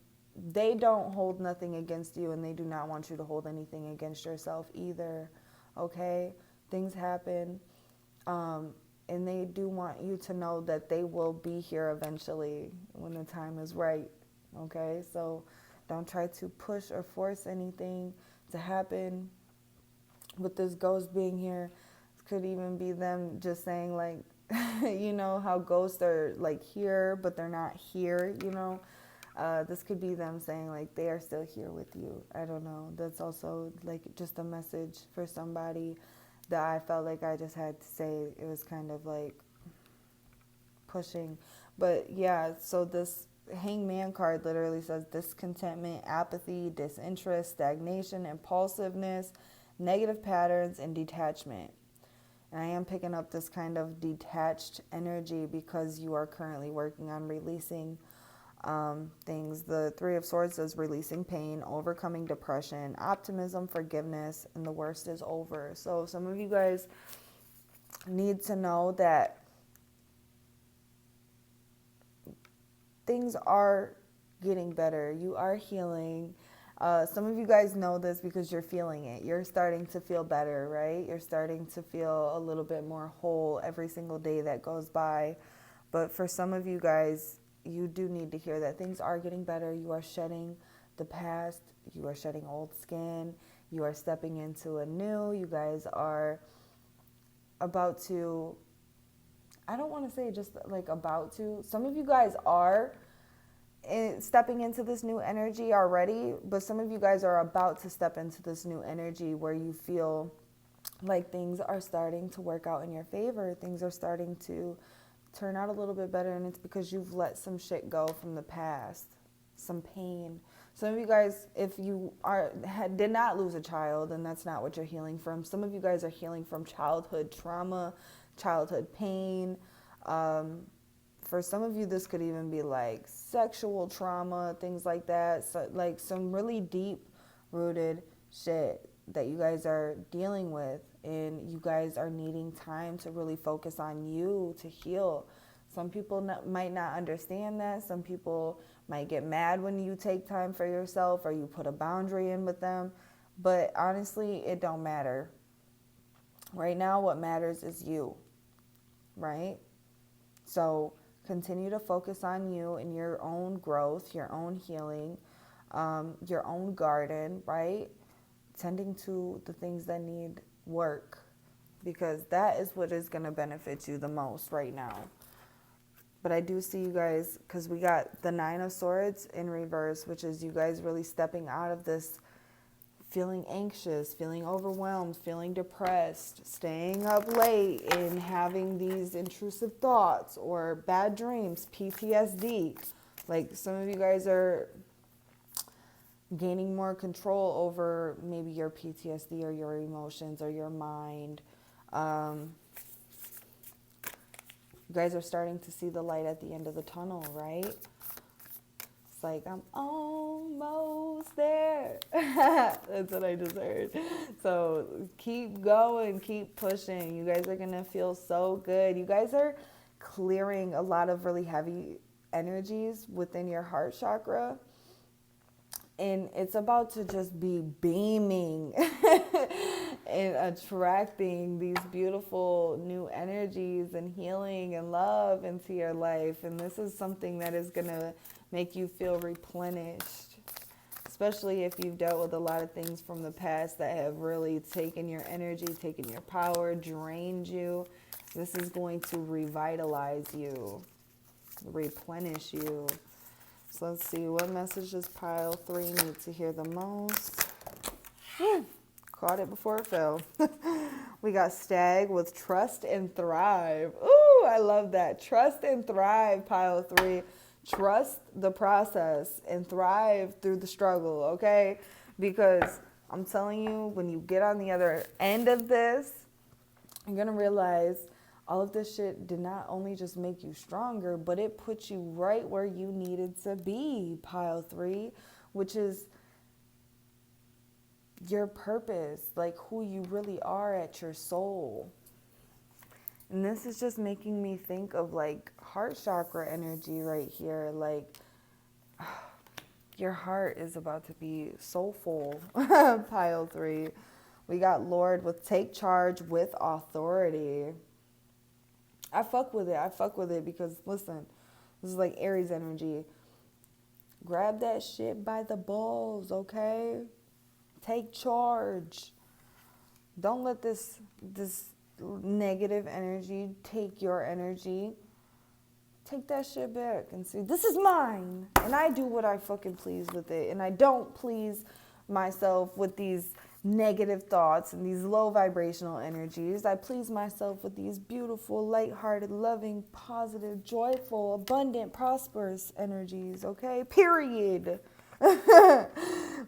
A: they don't hold nothing against you, and they do not want you to hold anything against yourself either, okay? Things happen, and they do want you to know that they will be here eventually when the time is right, okay? So don't try to push or force anything to happen. With this ghost being here, it could even be them just saying, you know how ghosts are here, but they're not here, you know? This could be them saying they are still here with you. I don't know. That's also just a message for somebody that I felt like I just had to say. It was kind of pushing. But yeah, so this Hangman card literally says discontentment, apathy, disinterest, stagnation, impulsiveness, negative patterns, and detachment. And I am picking up this kind of detached energy because you are currently working on releasing things. The Three of Swords is releasing pain, overcoming depression, optimism, forgiveness, and the worst is over. So some of you guys need to know that things are getting better. You are healing. Some of you guys know this because you're feeling it. You're starting to feel better, right? You're starting to feel a little bit more whole every single day that goes by. But for some of you guys, you do need to hear that things are getting better. You are shedding the past. You are shedding old skin. You are stepping into a new. You guys are about to, I don't want to say just about to. Some of you guys are stepping into this new energy already, but some of you guys are about to step into this new energy where you feel like things are starting to work out in your favor. Things are starting to turn out a little bit better, and it's because you've let some shit go from the past, some pain, Some of you guys, if you did not lose a child, and that's not what you're healing from, some of you guys are healing from childhood trauma, childhood pain. For some of you, this could even be like sexual trauma, things like that. So, like some really deep-rooted shit that you guys are dealing with, and you guys are needing time to really focus on you to heal. Some people might not understand that. Some people might get mad when you take time for yourself or you put a boundary in with them. But honestly, it don't matter. Right now, what matters is you, right? So continue to focus on you and your own growth, your own healing, your own garden, right? Tending to the things that need work, because that is what is going to benefit you the most right now. But I do see you guys, because we got the Nine of Swords in reverse, which is you guys really stepping out of this feeling anxious, feeling overwhelmed, feeling depressed, staying up late and having these intrusive thoughts or bad dreams, PTSD. Like some of you guys are gaining more control over maybe your PTSD or your emotions or your mind. You guys are starting to see the light at the end of the tunnel, right? It's like, I'm almost there. That's what I just heard. So keep going, keep pushing. You guys are going to feel so good. You guys are clearing a lot of really heavy energies within your heart chakra. And it's about to just be beaming and attracting these beautiful new energies and healing and love into your life. And this is something that is going to make you feel replenished, especially if you've dealt with a lot of things from the past that have really taken your energy, taken your power, drained you. This is going to revitalize you, replenish you. So let's see, what message does pile 3 need to hear the most? Caught it before it fell. We got Stag with trust and thrive. Ooh, I love that. Trust and thrive, pile 3. Trust the process and thrive through the struggle, okay? Because I'm telling you, when you get on the other end of this, you're going to realize all of this shit did not only just make you stronger, but it put you right where you needed to be, pile 3, which is your purpose, like who you really are at your soul. And this is just making me think of like heart chakra energy right here. Like your heart is about to be soulful, pile 3. We got Lord with take charge with authority. I fuck with it because, listen, this is like Aries energy. Grab that shit by the balls, okay? Take charge. Don't let this negative energy take your energy. Take that shit back and say, this is mine. And I do what I fucking please with it. And I don't please myself with these negative thoughts and these low vibrational energies. I please myself with these beautiful, lighthearted, loving, positive, joyful, abundant, prosperous energies, okay? Period.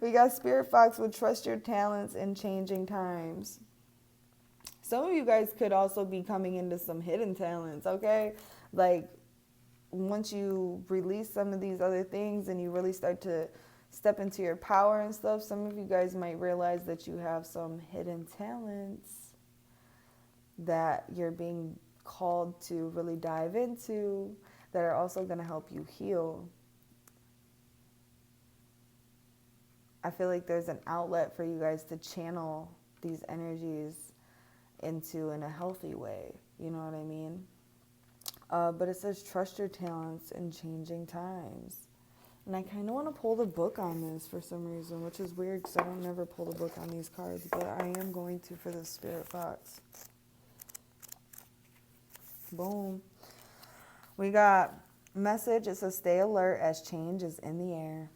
A: We got Spirit Fox with trust your talents in changing times. Some of you guys could also be coming into some hidden talents, okay? Like, once you release some of these other things and you really start to step into your power and stuff, some of you guys might realize that you have some hidden talents that you're being called to really dive into that are also going to help you heal. I feel like there's an outlet for you guys to channel these energies into in a healthy way. You know what I mean? But it says trust your talents in changing times. And I kind of want to pull the book on this for some reason, which is weird because I don't never pull the book on these cards, but I am going to for the Spirit Fox. Boom. We got message. It says stay alert as change is in the air.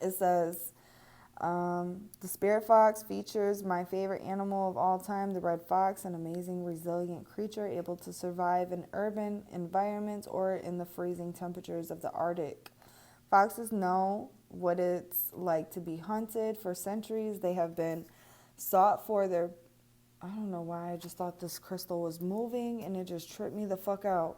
A: It says the Spirit Fox features my favorite animal of all time, the red fox, an amazing, resilient creature able to survive in urban environments or in the freezing temperatures of the Arctic. Foxes know what it's like to be hunted. For centuries, they have been sought for their... I don't know why I just thought this crystal was moving and it just tripped me the fuck out.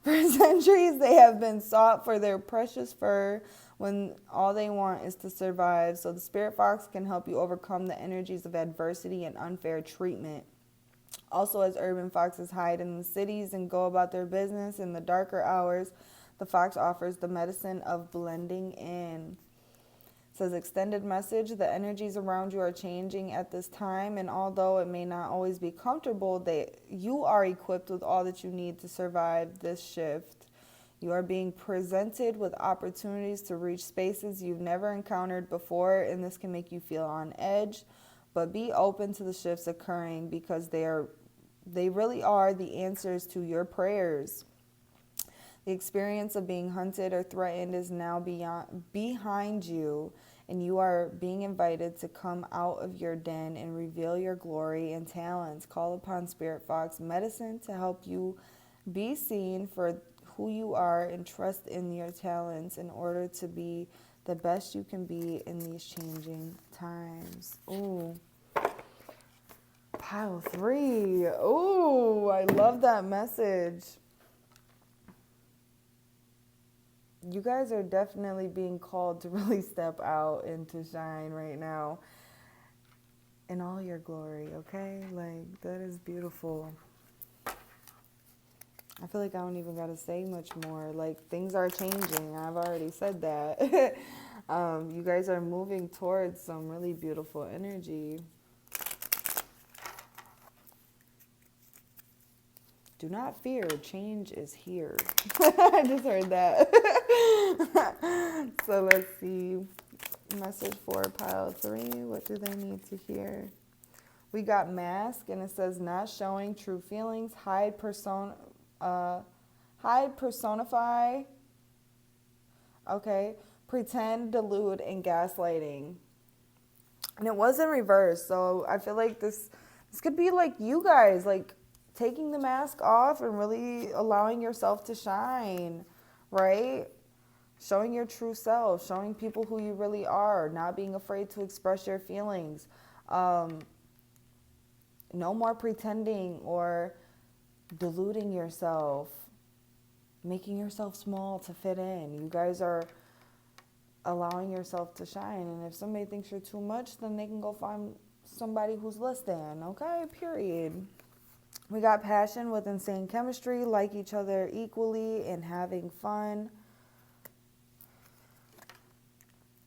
A: For centuries, they have been sought for their precious fur when all they want is to survive. So the spirit fox can help you overcome the energies of adversity and unfair treatment. Also, as urban foxes hide in the cities and go about their business in the darker hours, the fox offers the medicine of blending in. It says, extended message: the energies around you are changing at this time, and although it may not always be comfortable, you are equipped with all that you need to survive this shift. You are being presented with opportunities to reach spaces you've never encountered before, and this can make you feel on edge. But be open to the shifts occurring, because they really are the answers to your prayers. The experience of being hunted or threatened is now behind you, and you are being invited to come out of your den and reveal your glory and talents. Call upon Spirit Fox Medicine to help you be seen for who you are and trust in your talents in order to be the best you can be in these changing times. Ooh. Pile 3. Ooh, I love that message. You guys are definitely being called to really step out and to shine right now in all your glory, okay? Like, that is beautiful. I feel like I don't even got to say much more. Like, things are changing. I've already said that. You guys are moving towards some really beautiful energy. Do not fear, change is here. I just heard that. So let's see. Message for pile 3. What do they need to hear? We got mask, and it says, not showing true feelings, hide, personify, okay, pretend, delude, and gaslighting. And it was in reverse, so I feel like this could be like you guys, like taking the mask off and really allowing yourself to shine, right? Showing your true self, showing people who you really are, not being afraid to express your feelings. No more pretending or deluding yourself, making yourself small to fit in. You guys are allowing yourself to shine. And if somebody thinks you're too much, then they can go find somebody who's less than, okay? Period. We got passion with insane chemistry, like each other equally, and having fun.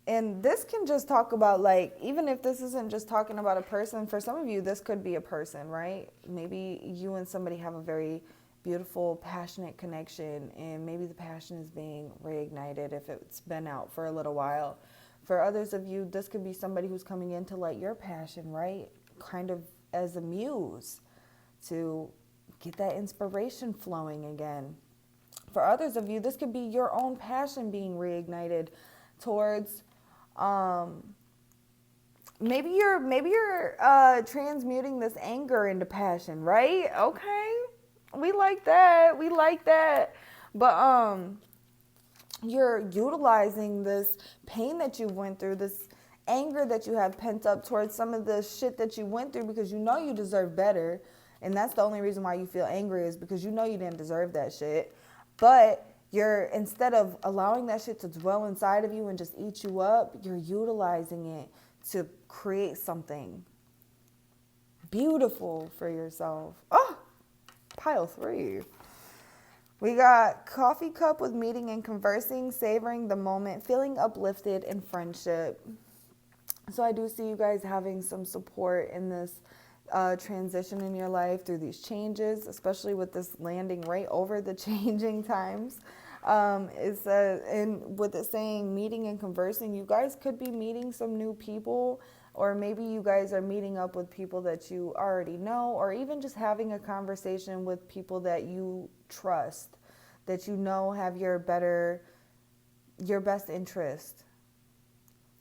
A: And this can just talk about, like, even if this isn't just talking about a person, for some of you, this could be a person, right? Maybe you and somebody have a very beautiful, passionate connection, and maybe the passion is being reignited if it's been out for a little while. For others of you, this could be somebody who's coming in to light your passion, right? Kind of as a muse to get that inspiration flowing again. For others of you, this could be your own passion being reignited towards, maybe you're transmuting this anger into passion, right? Okay, we like that. But you're utilizing this pain that you went through, this anger that you have pent up towards some of the shit that you went through, because you know you deserve better. And that's the only reason why you feel angry, is because you know you didn't deserve that shit. But instead of allowing that shit to dwell inside of you and just eat you up, you're utilizing it to create something beautiful for yourself. Oh, pile 3. We got coffee cup with meeting and conversing, savoring the moment, feeling uplifted in friendship. So I do see you guys having some support in this transition in your life through these changes, especially with this landing right over the changing times. And with it saying meeting and conversing, you guys could be meeting some new people, or maybe you guys are meeting up with people that you already know, or even just having a conversation with people that you trust, that you know have your best interest.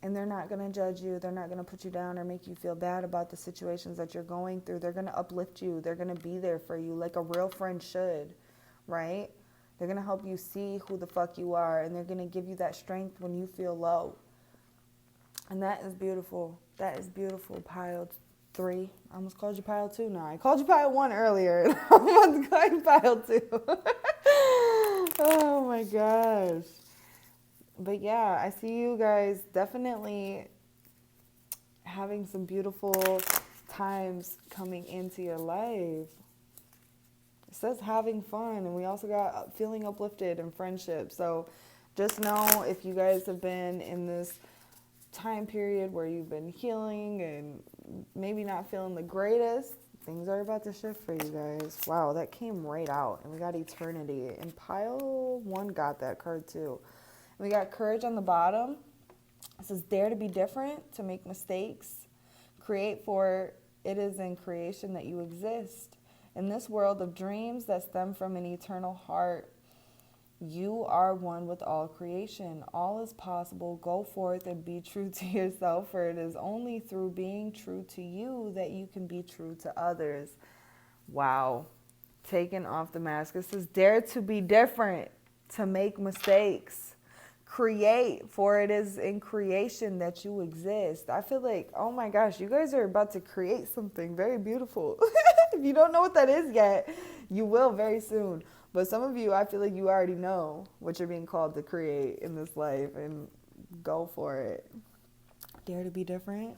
A: And they're not going to judge you. They're not going to put you down or make you feel bad about the situations that you're going through. They're going to uplift you. They're going to be there for you like a real friend should, right? They're going to help you see who the fuck you are, and they're going to give you that strength when you feel low. And that is beautiful. That is beautiful, pile 3. I almost called you pile 2 now. I called you pile 1 earlier. I'm about to call you pile 2. Oh my gosh. But yeah, I see you guys definitely having some beautiful times coming into your life. It says having fun, and we also got feeling uplifted and friendship. So just know, if you guys have been in this time period where you've been healing and maybe not feeling the greatest, things are about to shift for you guys. Wow, that came right out. And we got eternity. And pile 1 got that card too. And we got courage on the bottom. It says, dare to be different, to make mistakes. Create, for it is in creation that you exist. In this world of dreams that stem from an eternal heart, you are one with all creation. All is possible. Go forth and be true to yourself, for it is only through being true to you that you can be true to others. Wow. Taking off the mask. It says, dare to be different, to make mistakes. Create, for it is in creation that you exist. I feel like, oh my gosh, you guys are about to create something very beautiful. If you don't know what that is yet, you will very soon. But some of you, I feel like you already know what you're being called to create in this life, and go for it. Dare to be different.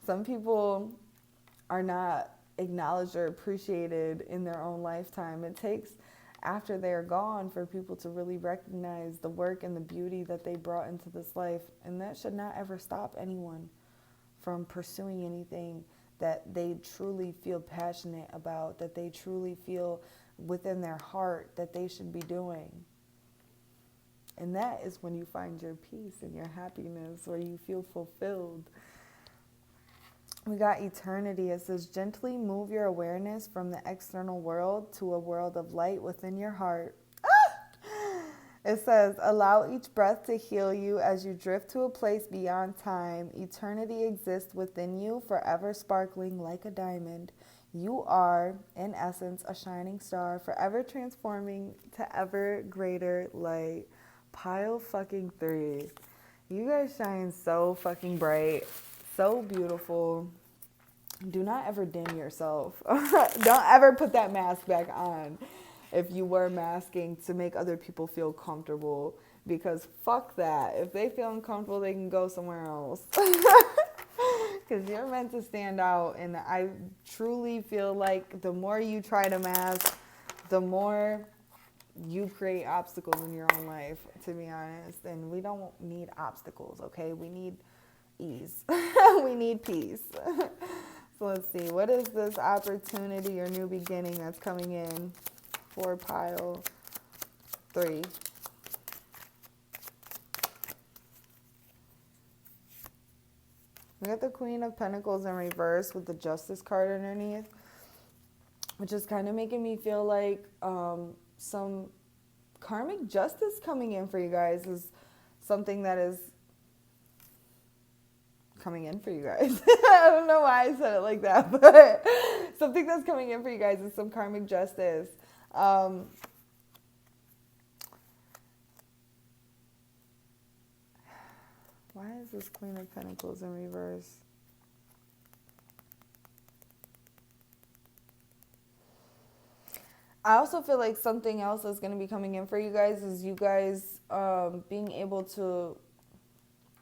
A: Some people are not acknowledged or appreciated in their own lifetime. It takes after they're gone for people to really recognize the work and the beauty that they brought into this life. And that should not ever stop anyone from pursuing anything that they truly feel passionate about, that they truly feel within their heart that they should be doing. And that is when you find your peace and your happiness, where you feel fulfilled. We got eternity. It says, gently move your awareness from the external world to a world of light within your heart. It says, allow each breath to heal you as you drift to a place beyond time. Eternity exists within you, forever sparkling like a diamond. You are, in essence, a shining star, forever transforming to ever greater light. Pile fucking 3. You guys shine so fucking bright, so beautiful. Do not ever dim yourself. Don't ever put that mask back on if you were masking to make other people feel comfortable, because fuck that. If they feel uncomfortable, they can go somewhere else. Because you're meant to stand out. And I truly feel like the more you try to mask, the more you create obstacles in your own life, to be honest. And we don't need obstacles, okay? We need ease. We need peace. So let's see. What is this opportunity or new beginning that's coming in for pile 3? We got the Queen of Pentacles in reverse with the Justice card underneath, which is kind of making me feel like some karmic justice coming in for you guys is something that is coming in for you guys. I don't know why I said it like that, but something that's coming in for you guys is some karmic justice. Why is this Queen of Pentacles in reverse? I also feel like something else that's going to be coming in for you guys is you guys being able to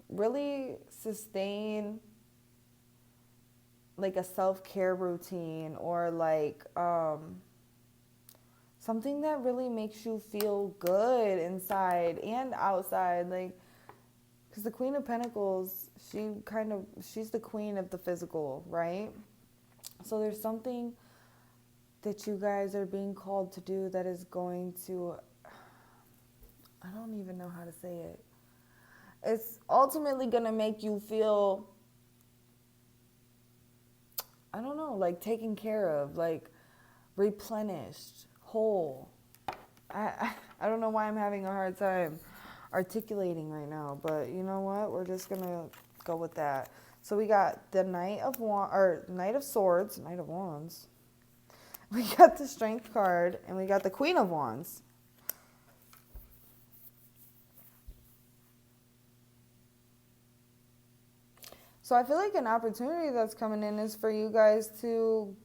A: really sustain like a self-care routine, or like something that really makes you feel good inside and outside. Like, because the Queen of Pentacles, she's the queen of the physical, right? So there's something that you guys are being called to do that is going to, I don't even know how to say it. It's ultimately going to make you feel, I don't know, like taken care of, like replenished, whole. I don't know why I'm having a hard time articulating right now, but you know what? We're just going to go with that. So we got the Knight of Swords, Knight of Wands. We got the Strength card, and we got the Queen of Wands. So I feel like an opportunity that's coming in is for you guys to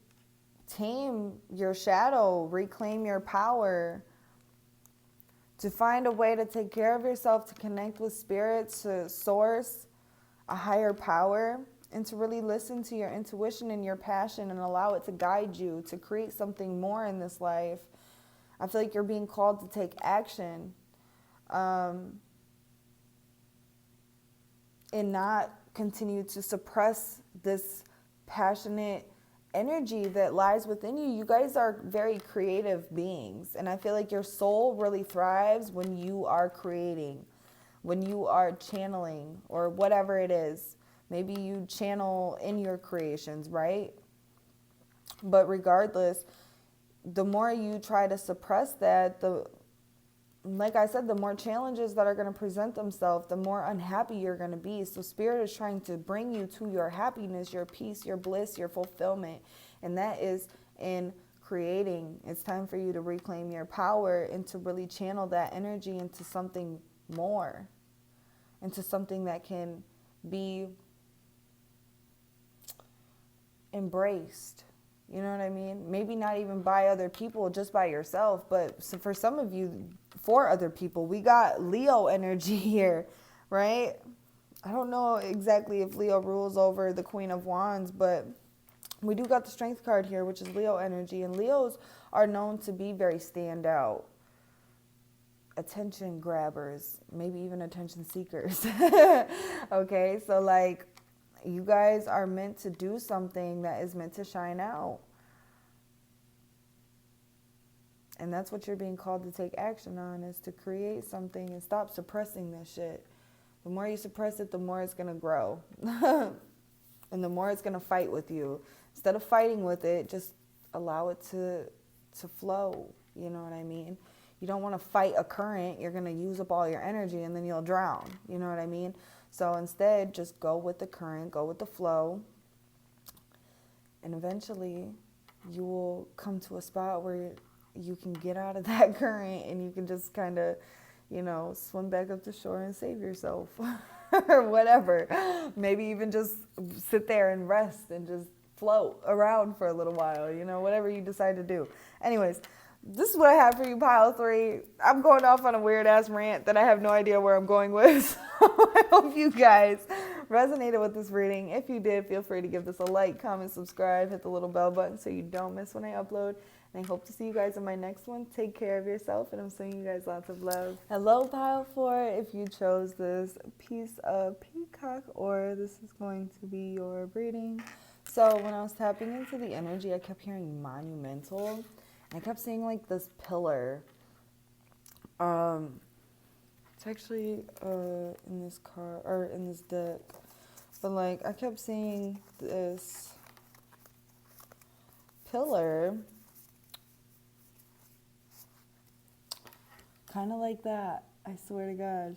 A: tame your shadow, reclaim your power, to find a way to take care of yourself, to connect with spirit, to source a higher power, and to really listen to your intuition and your passion and allow it to guide you to create something more in this life. I feel like you're being called to take action, and not continue to suppress this passionate energy that lies within you. You guys are very creative beings, and I feel like your soul really thrives when you are creating, when you are channeling, or whatever it is. Maybe you channel in your creations, right? But regardless, the more you try to suppress that, like I said, the more challenges that are going to present themselves, the more unhappy you're going to be. So Spirit is trying to bring you to your happiness, your peace, your bliss, your fulfillment. And that is in creating. It's time for you to reclaim your power and to really channel that energy into something more, into something that can be embraced. You know what I mean? Maybe not even by other people, just by yourself. But for some of you, for other people. We got Leo energy here, right? I don't know exactly if Leo rules over the Queen of Wands, but we do got the Strength card here, which is Leo energy. And Leos are known to be very standout, attention grabbers, maybe even attention seekers. Okay, so like, you guys are meant to do something that is meant to shine out. And that's what you're being called to take action on, is to create something and stop suppressing this shit. The more you suppress it, the more it's going to grow. And the more it's going to fight with you. Instead of fighting with it, just allow it to flow. You know what I mean? You don't want to fight a current. You're going to use up all your energy and then you'll drown. You know what I mean? So instead, just go with the current, go with the flow. And eventually, you will come to a spot where you can get out of that current and you can just kind of, you know, swim back up to shore and save yourself or whatever. Maybe even just sit there and rest and just float around for a little while, you know, whatever you decide to do. Anyways, this is what I have for you, pile 3. I'm going off on a weird ass rant that I have no idea where I'm going with. I hope you guys resonated with this reading. If you did, feel free to give this a like, comment, subscribe, hit the little bell button so you don't miss when I upload. And I hope to see you guys in my next one. Take care of yourself, and I'm sending you guys lots of love. Hello, pile 4. If you chose this piece of peacock, or this is going to be your reading. So when I was tapping into the energy, I kept hearing monumental. I kept seeing like this pillar. It's actually in this card, or in this deck. But like, I kept seeing this pillar, kind of like that. I swear to gosh.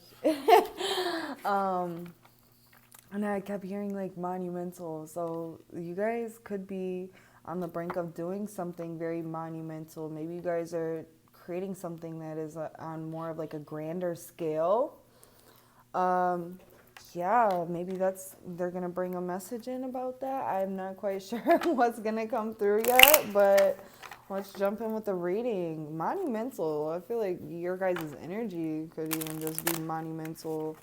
A: And I kept hearing like monumental. So you guys could be on the brink of doing something very monumental. Maybe you guys are creating something that is on more of like a grander scale. Yeah, maybe they're going to bring a message in about that. I'm not quite sure what's going to come through yet, but let's jump in with the reading. Monumental. I feel like your guys' energy could even just be monumental.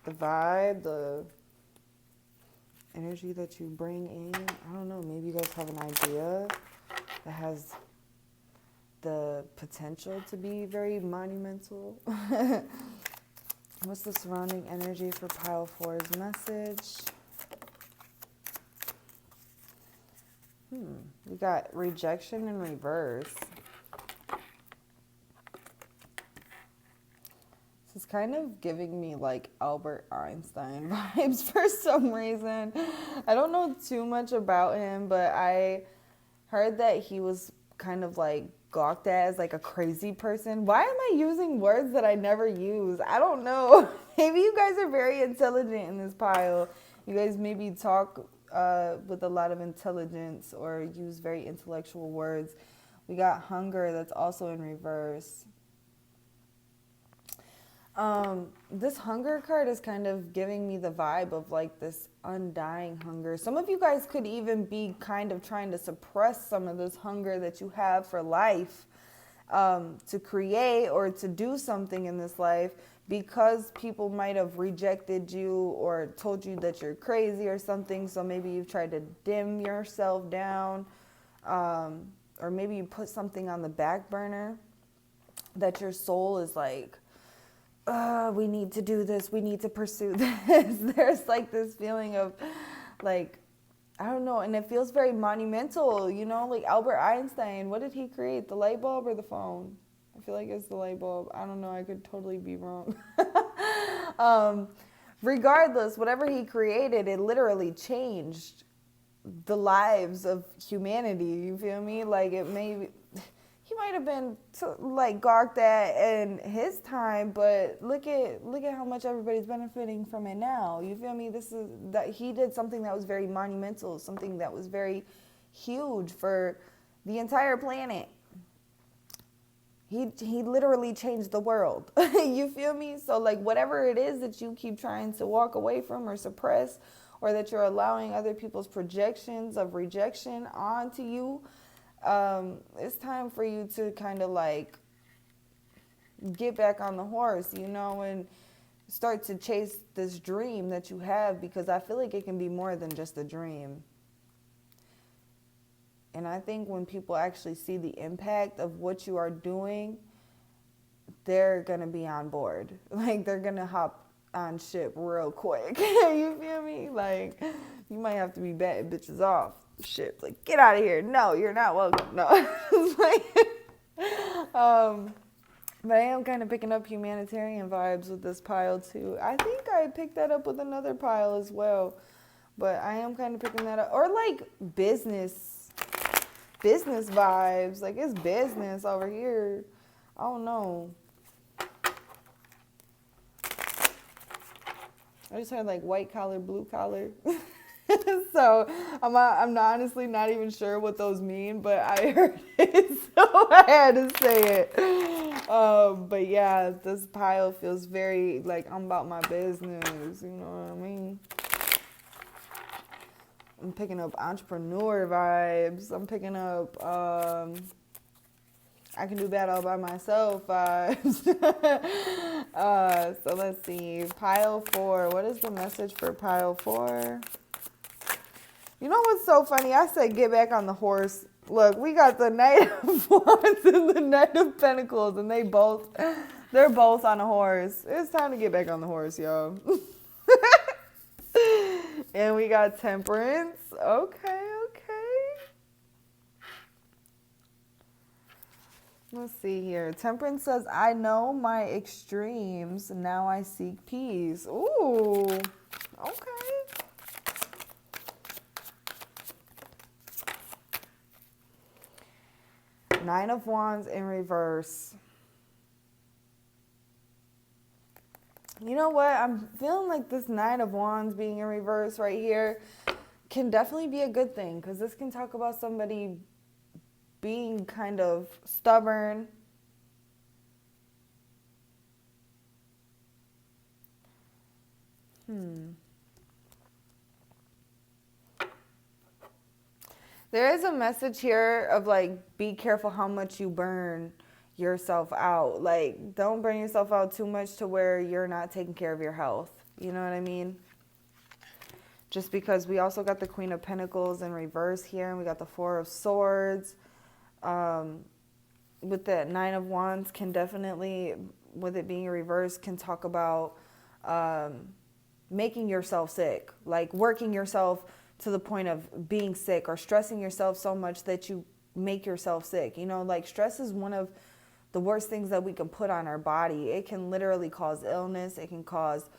A: The vibe, the energy that you bring in. I don't know, maybe you guys have an idea that has the potential to be very monumental. What's the surrounding energy for pile 4's message? We got rejection in reverse. This is kind of giving me like Albert Einstein vibes for some reason. I don't know too much about him, but I heard that he was kind of like gawked at as like a crazy person. Why am I using words that I never use? I don't know. Maybe you guys are very intelligent in this pile. You guys maybe talk with a lot of intelligence or use very intellectual words. We got hunger, that's also in reverse. This hunger card is kind of giving me the vibe of like this undying hunger. Some of you guys could even be kind of trying to suppress some of this hunger that you have for life, to create or to do something in this life, because people might have rejected you or told you that you're crazy or something. So maybe you've tried to dim yourself down, or maybe you put something on the back burner that your soul is like, we need to do this, we need to pursue this. There's like this feeling of like, I don't know, and it feels very monumental, you know, like Albert Einstein. What did he create? The light bulb or the phone? I feel like it's the light bulb. I don't know, I could totally be wrong. Regardless, whatever he created, it literally changed the lives of humanity. You feel me? Like it may, he might have been like gawked at in his time, but look at how much everybody's benefiting from it now. You feel me? This is that he did something that was very monumental, something that was very huge for the entire planet. He literally changed the world. You feel me? So like whatever it is that you keep trying to walk away from or suppress, or that you're allowing other people's projections of rejection onto you, it's time for you to kind of like get back on the horse, you know, and start to chase this dream that you have, because I feel like it can be more than just a dream. And I think when people actually see the impact of what you are doing, they're going to be on board. Like, they're going to hop on ship real quick. You feel me? Like, you might have to be batting bitches off ship. Like, get out of here. No, you're not welcome. No. But I am kind of picking up humanitarian vibes with this pile, too. I think I picked that up with another pile as well. But I am kind of picking that up. Or, like, business vibes. Like, it's business over here. I don't know. I just heard like white collar, blue collar. So I'm honestly not even sure what those mean, but I heard it, so I had to say it. But yeah, this pile feels very like I'm about my business. You know what I mean? I'm picking up entrepreneur vibes. I'm picking up I can do that all by myself vibes. So let's see. Pile 4. What is the message for pile 4? You know what's so funny? I said get back on the horse. Look, we got the Knight of Wands and the Knight of Pentacles, and they're both on a horse. It's time to get back on the horse, y'all. And we got Temperance. Okay. Let's see here. Temperance says, I know my extremes. Now I seek peace. Ooh, okay. Nine of Wands in reverse. You know what? I'm feeling like this Nine of Wands being in reverse right here can definitely be a good thing, because this can talk about somebody being kind of stubborn. There is a message here of like, be careful how much you burn yourself out. Like, don't burn yourself out too much to where you're not taking care of your health. You know what I mean? Just because we also got the Queen of Pentacles in reverse here, and we got the Four of Swords. With the Nine of Wands can definitely, with it being reversed, can talk about making yourself sick, like working yourself to the point of being sick, or stressing yourself so much that you make yourself sick. You know, like stress is one of the worst things that we can put on our body. It can literally cause illness. It can cause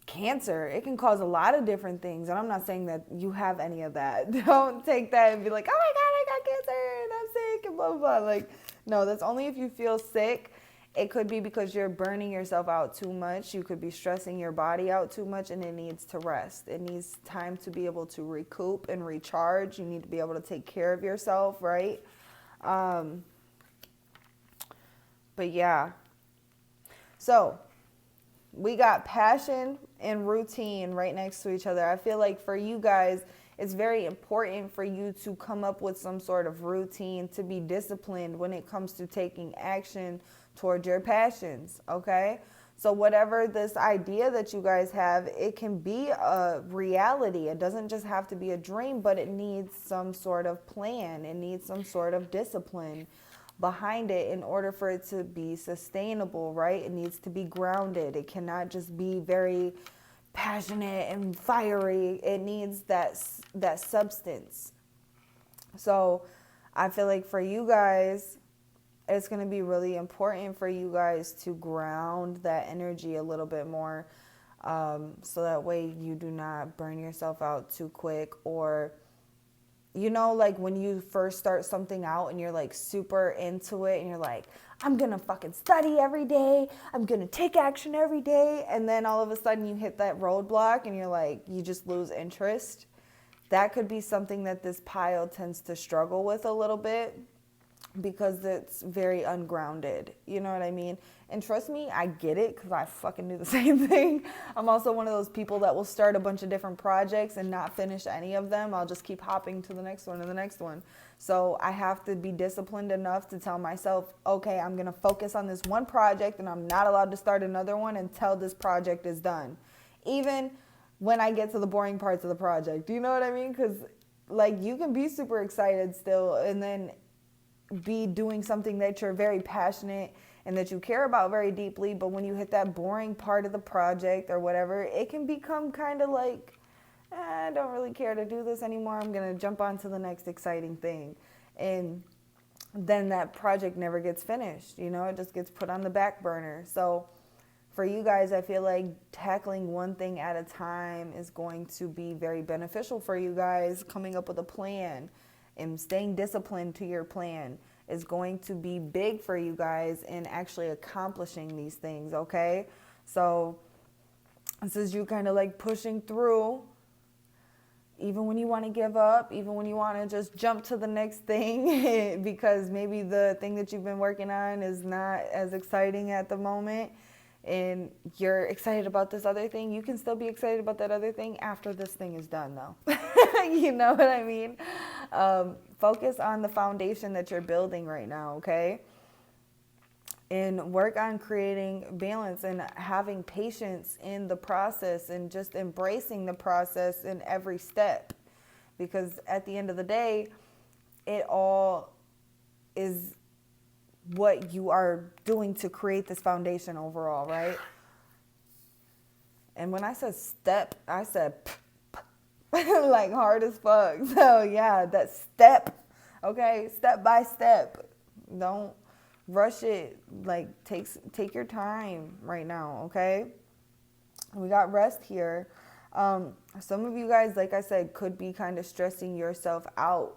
A: cancer. It can cause a lot of different things. And I'm not saying that you have any of that. Don't take that and be like, oh my God, I got cancer and I'm sick and blah, blah, blah. Like, no, that's only if you feel sick. It could be because you're burning yourself out too much. You could be stressing your body out too much, and it needs to rest. It needs time to be able to recoup and recharge. You need to be able to take care of yourself, right? But yeah, So we got passion and routine right next to each other. I feel like for you guys, it's very important for you to come up with some sort of routine, to be disciplined when it comes to taking action towards your passions, okay? So whatever this idea that you guys have, it can be a reality. It doesn't just have to be a dream, but it needs some sort of plan. It needs some sort of discipline behind it in order for it to be sustainable, right? It needs to be grounded. It cannot just be very passionate and fiery. It needs that substance. So I feel like for you guys, it's going to be really important for you guys to ground that energy a little bit more, so that way you do not burn yourself out too quick. Or, you know, like when you first start something out and you're like super into it and you're like, I'm going to fucking study every day. I'm going to take action every day. And then all of a sudden you hit that roadblock and you're like, you just lose interest. That could be something that this pile tends to struggle with a little bit, because it's very ungrounded. You know what I mean? And trust me, I get it, because I fucking do the same thing. I'm also one of those people that will start a bunch of different projects and not finish any of them. I'll just keep hopping to the next one and the next one. So I have to be disciplined enough to tell myself, okay, I'm going to focus on this one project and I'm not allowed to start another one until this project is done. Even when I get to the boring parts of the project. You know what I mean? Because like you can be super excited still and then be doing something that you're very passionate and that you care about very deeply, but when you hit that boring part of the project or whatever, it can become kind of like, I don't really care to do this anymore. I'm going to jump on to the next exciting thing. And then that project never gets finished. You know, it just gets put on the back burner. So for you guys, I feel like tackling one thing at a time is going to be very beneficial for you guys. Coming up with a plan and staying disciplined to your plan is going to be big for you guys in actually accomplishing these things, okay? So this is you kind of like pushing through, even when you want to give up, even when you want to just jump to the next thing because maybe the thing that you've been working on is not as exciting at the moment and you're excited about this other thing. You can still be excited about that other thing after this thing is done, though. You know what I mean? Focus on the foundation that you're building right now, okay? And work on creating balance and having patience in the process and just embracing the process in every step. Because at the end of the day, it all is what you are doing to create this foundation overall, right? And when I said step, I said like hard as fuck. So yeah, that step, okay? Step by step. Don't rush it. Like take your time right now, okay? We got rest here. Some of you guys, like I said, could be kind of stressing yourself out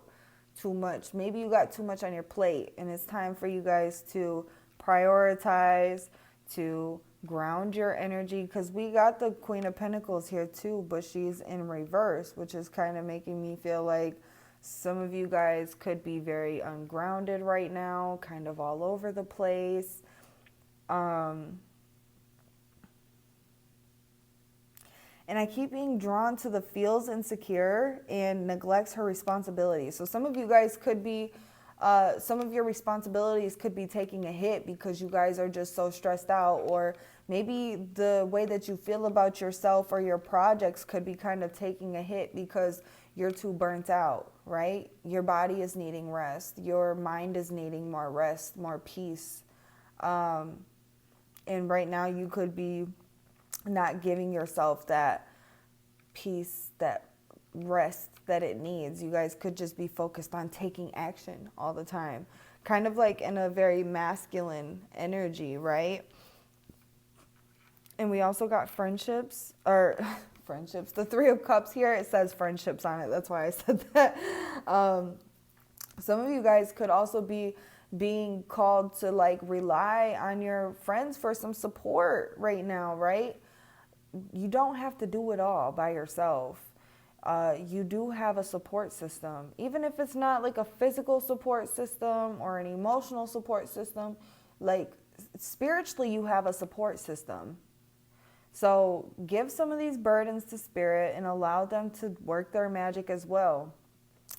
A: too much. Maybe you got too much on your plate and it's time for you guys to prioritize, to ground your energy, because we got the Queen of Pentacles here too, but she's in reverse, which is kind of making me feel like some of you guys could be very ungrounded right now, kind of all over the place. And I keep being drawn to the feels insecure and neglects her responsibilities. So some of you guys could be, some of your responsibilities could be taking a hit because you guys are just so stressed out. Or maybe the way that you feel about yourself or your projects could be kind of taking a hit because you're too burnt out, right? Your body is needing rest. Your mind is needing more rest, more peace. And right now you could be not giving yourself that peace, that rest that it needs. You guys could just be focused on taking action all the time, kind of like in a very masculine energy, right? And we also got friendships, or friendships, the Three of Cups here, it says friendships on it, that's why I said that. Some of you guys could also be being called to like rely on your friends for some support right now, right? You don't have to do it all by yourself. You do have a support system. Even if it's not like a physical support system or an emotional support system, like spiritually, you have a support system. So give some of these burdens to spirit and allow them to work their magic as well.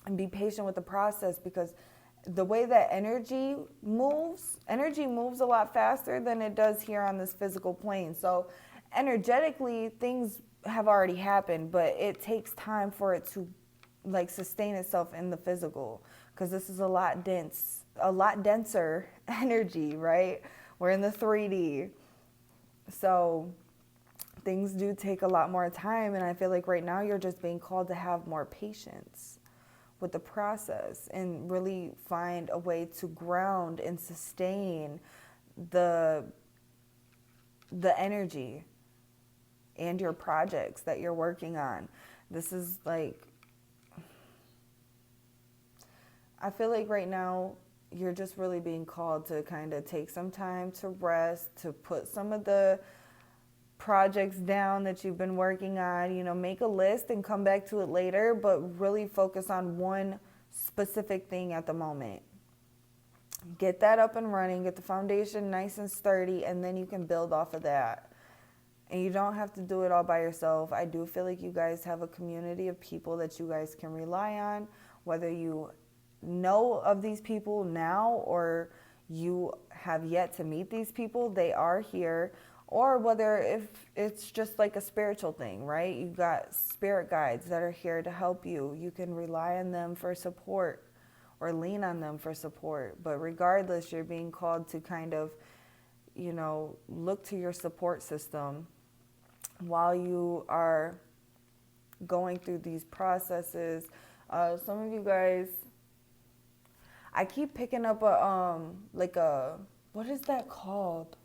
A: And be patient with the process, because the way that energy moves a lot faster than it does here on this physical plane. So energetically, things have already happened, but it takes time for it to like sustain itself in the physical, because this is a lot denser energy, right? We're in the 3D. So things do take a lot more time, and I feel like right now you're just being called to have more patience with the process and really find a way to ground and sustain the energy and your projects that you're working on. This is like, I feel like right now you're just really being called to kind of take some time to rest, to put some of the projects down that you've been working on, you know, make a list and come back to it later, but really focus on one specific thing at the moment. Get that up and running, get the foundation nice and sturdy, and then you can build off of that. And you don't have to do it all by yourself. I do feel like you guys have a community of people that you guys can rely on, whether you know of these people now or you have yet to meet these people, they are here. Or whether if it's just like a spiritual thing, right? You've got spirit guides that are here to help you. You can rely on them for support or lean on them for support. But regardless, you're being called to kind of, you know, look to your support system while you are going through these processes. Some of you guys, I keep picking up what is that called?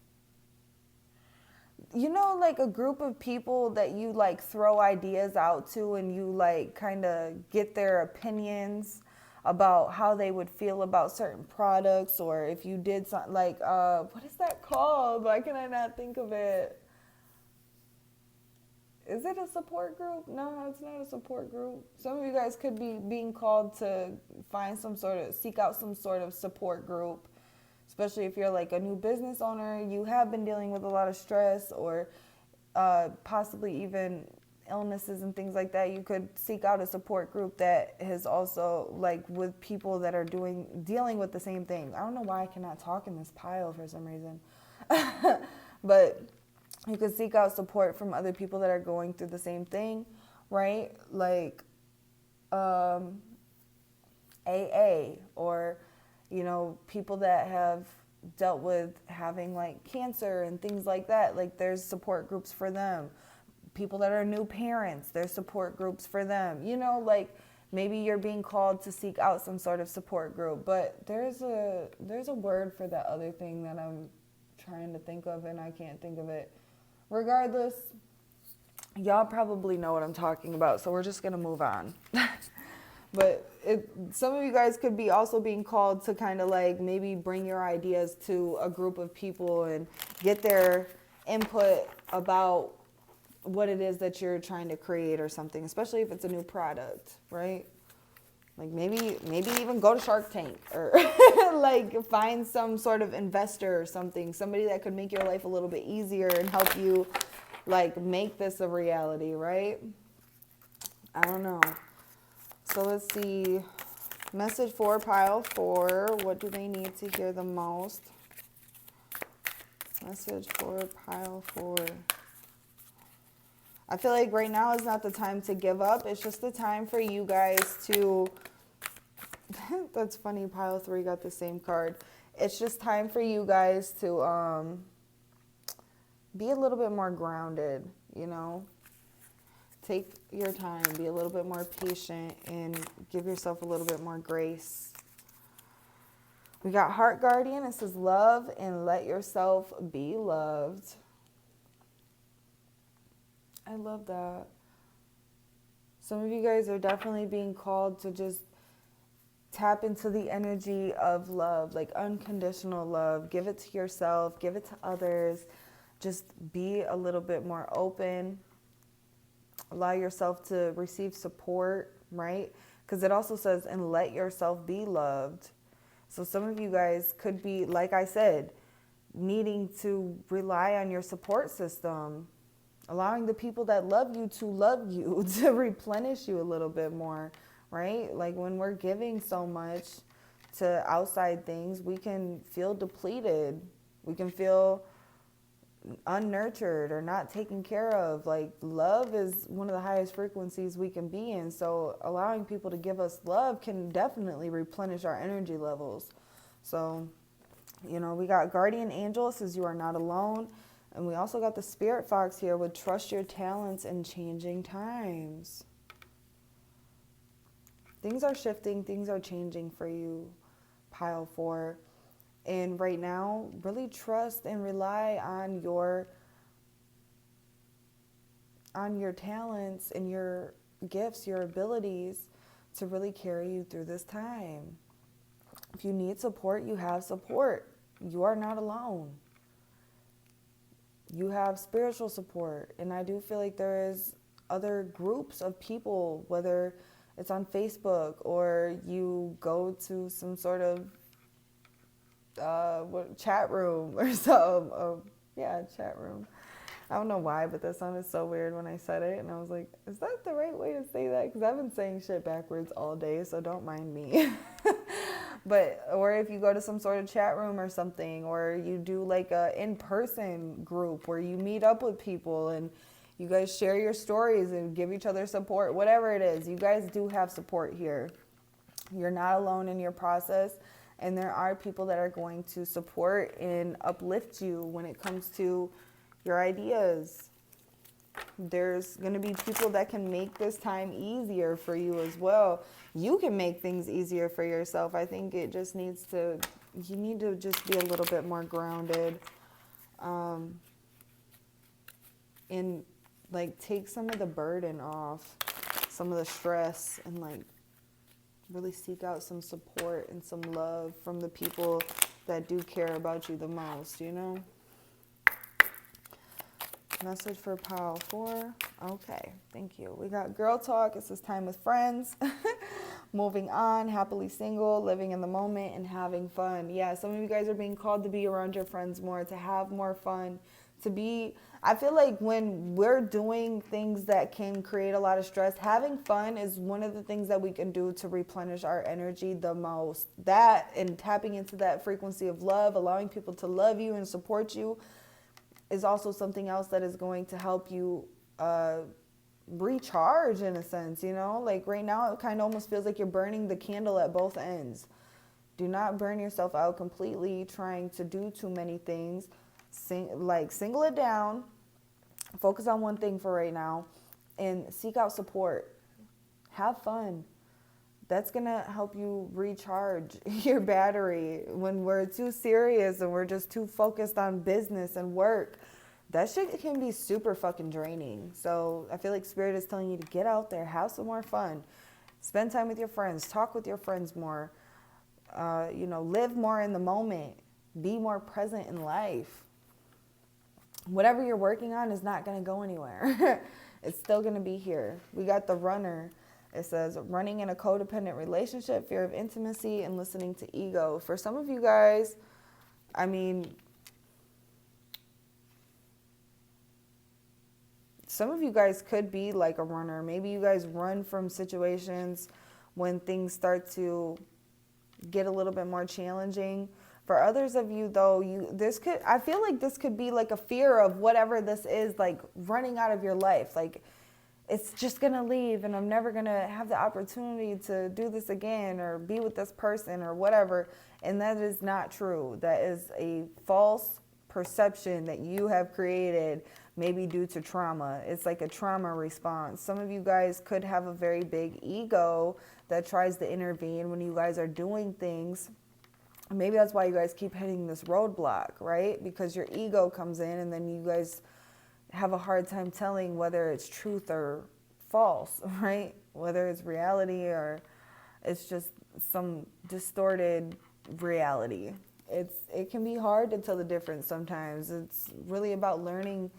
A: You know, like a group of people that you like throw ideas out to, and you like kind of get their opinions about how they would feel about certain products, or if you did something like, what is that called? Why can I not think of it? Is it a support group? No, it's not a support group. Some of you guys could be being called to seek out some sort of support group. Especially if you're like a new business owner, you have been dealing with a lot of stress, or possibly even illnesses and things like that. You could seek out a support group that is also like with people that are dealing with the same thing. I don't know why I cannot talk in this pile for some reason. But you could seek out support from other people that are going through the same thing, right? Like AA, or, you know, people that have dealt with having like cancer and things like that. Like there's support groups for them. People that are new parents, there's support groups for them. You know, like maybe you're being called to seek out some sort of support group. But there's a word for that other thing that I'm trying to think of, and I can't think of it. Regardless, y'all probably know what I'm talking about, so we're just going to move on. But some of you guys could be also being called to kind of like maybe bring your ideas to a group of people and get their input about what it is that you're trying to create or something, especially if it's a new product, right? Like maybe even go to Shark Tank, or like find some sort of investor or something, somebody that could make your life a little bit easier and help you like make this a reality, right? I don't know. So let's see. Message for pile 4. What do they need to hear the most? Message for pile 4. I feel like right now is not the time to give up. It's just the time for you guys to... That's funny, pile 3 got the same card. It's just time for you guys to be a little bit more grounded, you know? Take your time, be a little bit more patient, and give yourself a little bit more grace. We got Heart Guardian. It says love and let yourself be loved. I love that. Some of you guys are definitely being called to just tap into the energy of love, like unconditional love. Give it to yourself, give it to others. Just be a little bit more open. Allow yourself to receive support, right? Because it also says, and let yourself be loved. So some of you guys could be, like I said, needing to rely on your support system, allowing the people that love you to replenish you a little bit more, right? Like when we're giving so much to outside things, we can feel depleted. We can feel unnurtured or not taken care of. Like love is one of the highest frequencies we can be in. So allowing people to give us love can definitely replenish our energy levels. So, you know, we got guardian angel says you are not alone. And we also got the spirit fox here with trust your talents in changing times. Things are shifting, things are changing for you, pile 4. And right now, really trust and rely on your talents and your gifts, your abilities to really carry you through this time. If you need support, you have support. You are not alone. You have spiritual support. And I do feel like there is other groups of people, whether it's on Facebook or you go to some sort of chat room or something. Yeah, chat room. I don't know why, but that sounded so weird when I said it. And I was like, is that the right way to say that? Because I've been saying shit backwards all day, so don't mind me. But, or if you go to some sort of chat room or something, or you do like a in-person group where you meet up with people and you guys share your stories and give each other support, whatever it is, you guys do have support here. You're not alone in your process. And there are people that are going to support and uplift you when it comes to your ideas. There's going to be people that can make this time easier for you as well. You can make things easier for yourself. I think it just needs to, you need to just be a little bit more grounded. And like take some of the burden off, some of the stress, and like really seek out some support and some love from the people that do care about you the most, you know? Message for pile 4. Okay, thank you. We got girl talk. It says time with friends. Moving on, happily single, living in the moment, and having fun. Yeah, some of you guys are being called to be around your friends more, to have more fun, to be... I feel like when we're doing things that can create a lot of stress, having fun is one of the things that we can do to replenish our energy the most. That and tapping into that frequency of love, allowing people to love you and support you is also something else that is going to help you recharge in a sense, you know? Like right now, it kind of almost feels like you're burning the candle at both ends. Do not burn yourself out completely trying to do too many things. Single it down, focus on one thing for right now, and seek out support. Have fun. That's going to help you recharge your battery. When we're too serious and we're just too focused on business and work, that shit can be super fucking draining. So I feel like Spirit is telling you to get out there, have some more fun, spend time with your friends, talk with your friends more, live more in the moment, be more present in life. Whatever you're working on is not going to go anywhere. It's still going to be here. We got the runner. It says running in a codependent relationship, fear of intimacy, and listening to ego. For some of you guys, I mean, some of you guys could be like a runner. Maybe you guys run from situations when things start to get a little bit more challenging. For others of you, though, I feel like this could be like a fear of whatever this is, like running out of your life. Like, it's just going to leave and I'm never going to have the opportunity to do this again or be with this person or whatever. And that is not true. That is a false perception that you have created, maybe due to trauma. It's like a trauma response. Some of you guys could have a very big ego that tries to intervene when you guys are doing things. Maybe that's why you guys keep hitting this roadblock, right? Because your ego comes in and then you guys have a hard time telling whether it's truth or false, right? Whether it's reality or it's just some distorted reality. It can be hard to tell the difference sometimes. It's really about learning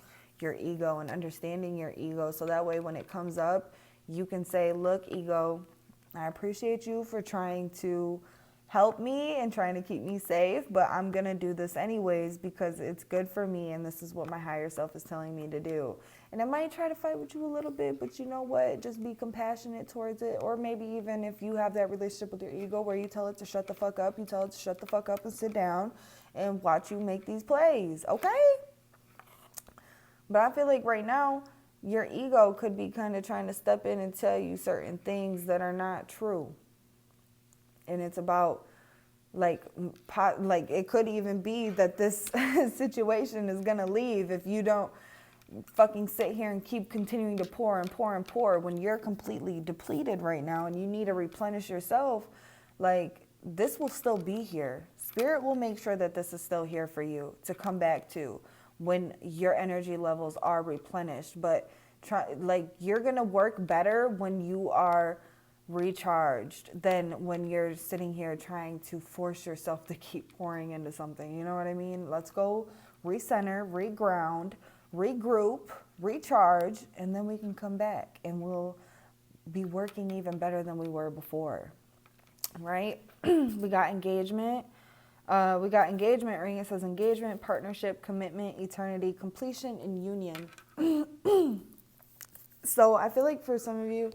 A: your ego and understanding your ego. So that way when it comes up, you can say, look, ego, I appreciate you for trying to help me and trying to keep me safe, but I'm going to do this anyways because it's good for me and this is what my higher self is telling me to do. And I might try to fight with you a little bit, but you know what? Just be compassionate towards it. Or maybe even if you have that relationship with your ego where you tell it to shut the fuck up, you tell it to shut the fuck up and sit down and watch you make these plays, okay? But I feel like right now, your ego could be kind of trying to step in and tell you certain things that are not true. And it's about, like it could even be that this situation is going to leave if you don't fucking sit here and keep continuing to pour and pour and pour when you're completely depleted right now and you need to replenish yourself. Like, this will still be here. Spirit will make sure that this is still here for you to come back to when your energy levels are replenished. But you're going to work better when you are recharged than when you're sitting here trying to force yourself to keep pouring into something. You know what I mean? Let's go recenter, reground, regroup, recharge, and then we can come back and we'll be working even better than we were before. Right? We got engagement. We got engagement ring. It says engagement, partnership, commitment, eternity, completion, and union. So I feel like for some of you,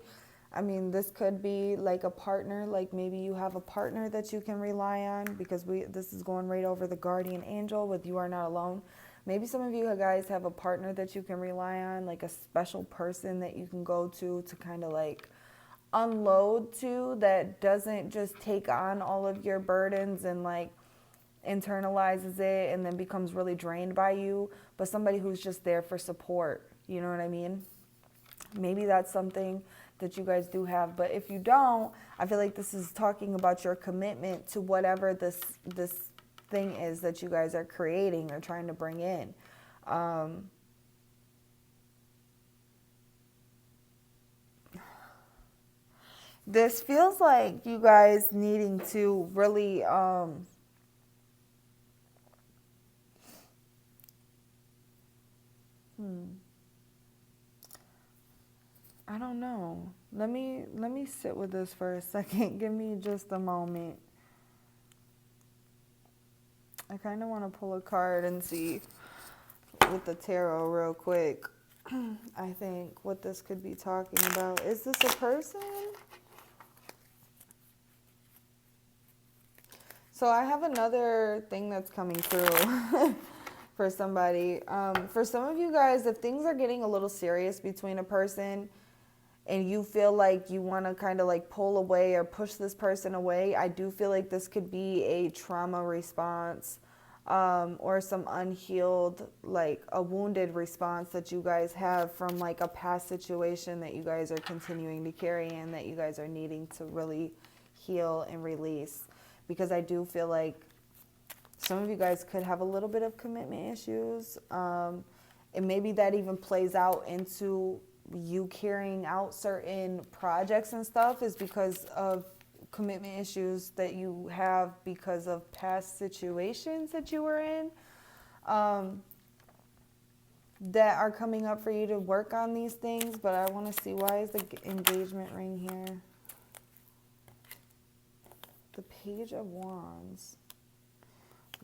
A: I mean, this could be like a partner, like maybe you have a partner that you can rely on because this is going right over the guardian angel with you are not alone. Maybe some of you guys have a partner that you can rely on, like a special person that you can go to kind of like unload to, that doesn't just take on all of your burdens and like internalizes it and then becomes really drained by you, but somebody who's just there for support. You know what I mean? Maybe that's something that you guys do have. But if you don't, I feel like this is talking about your commitment to whatever this thing is that you guys are creating or trying to bring in. This feels like you guys needing to really I don't know. Let me sit with this for a second. Give me just a moment. I kind of want to pull a card and see with the tarot real quick. I think what this could be talking about. Is this a person? So I have another thing that's coming through for somebody. For some of you guys, if things are getting a little serious between a person and you feel like you want to kind of like pull away or push this person away, I do feel like this could be a trauma response or some unhealed, like a wounded response that you guys have from like a past situation that you guys are continuing to carry in, that you guys are needing to really heal and release. Because I do feel like some of you guys could have a little bit of commitment issues. And maybe that even plays out into you carrying out certain projects and stuff is because of commitment issues that you have because of past situations that you were in that are coming up for you to work on these things. But I want to see, why is the engagement ring here? The Page of Wands.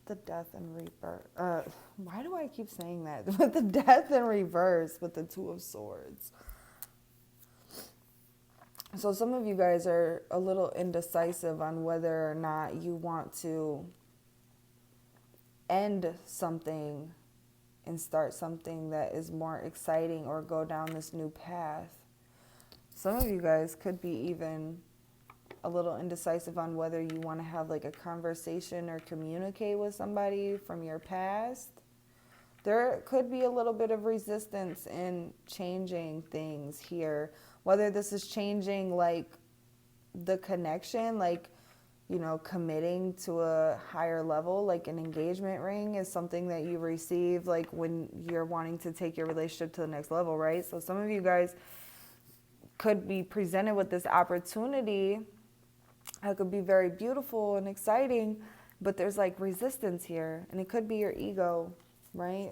A: The Death and Rebirth. Why do I keep saying that? With the Death in reverse, with the Two of Swords. So some of you guys are a little indecisive on whether or not you want to end something and start something that is more exciting or go down this new path. Some of you guys could be even a little indecisive on whether you want to have like a conversation or communicate with somebody from your past. There could be a little bit of resistance in changing things here. Whether this is changing like the connection, like, you know, committing to a higher level, like an engagement ring is something that you receive like when you're wanting to take your relationship to the next level, right? So some of you guys could be presented with this opportunity. It could be very beautiful and exciting, but there's like resistance here, and it could be your ego, right?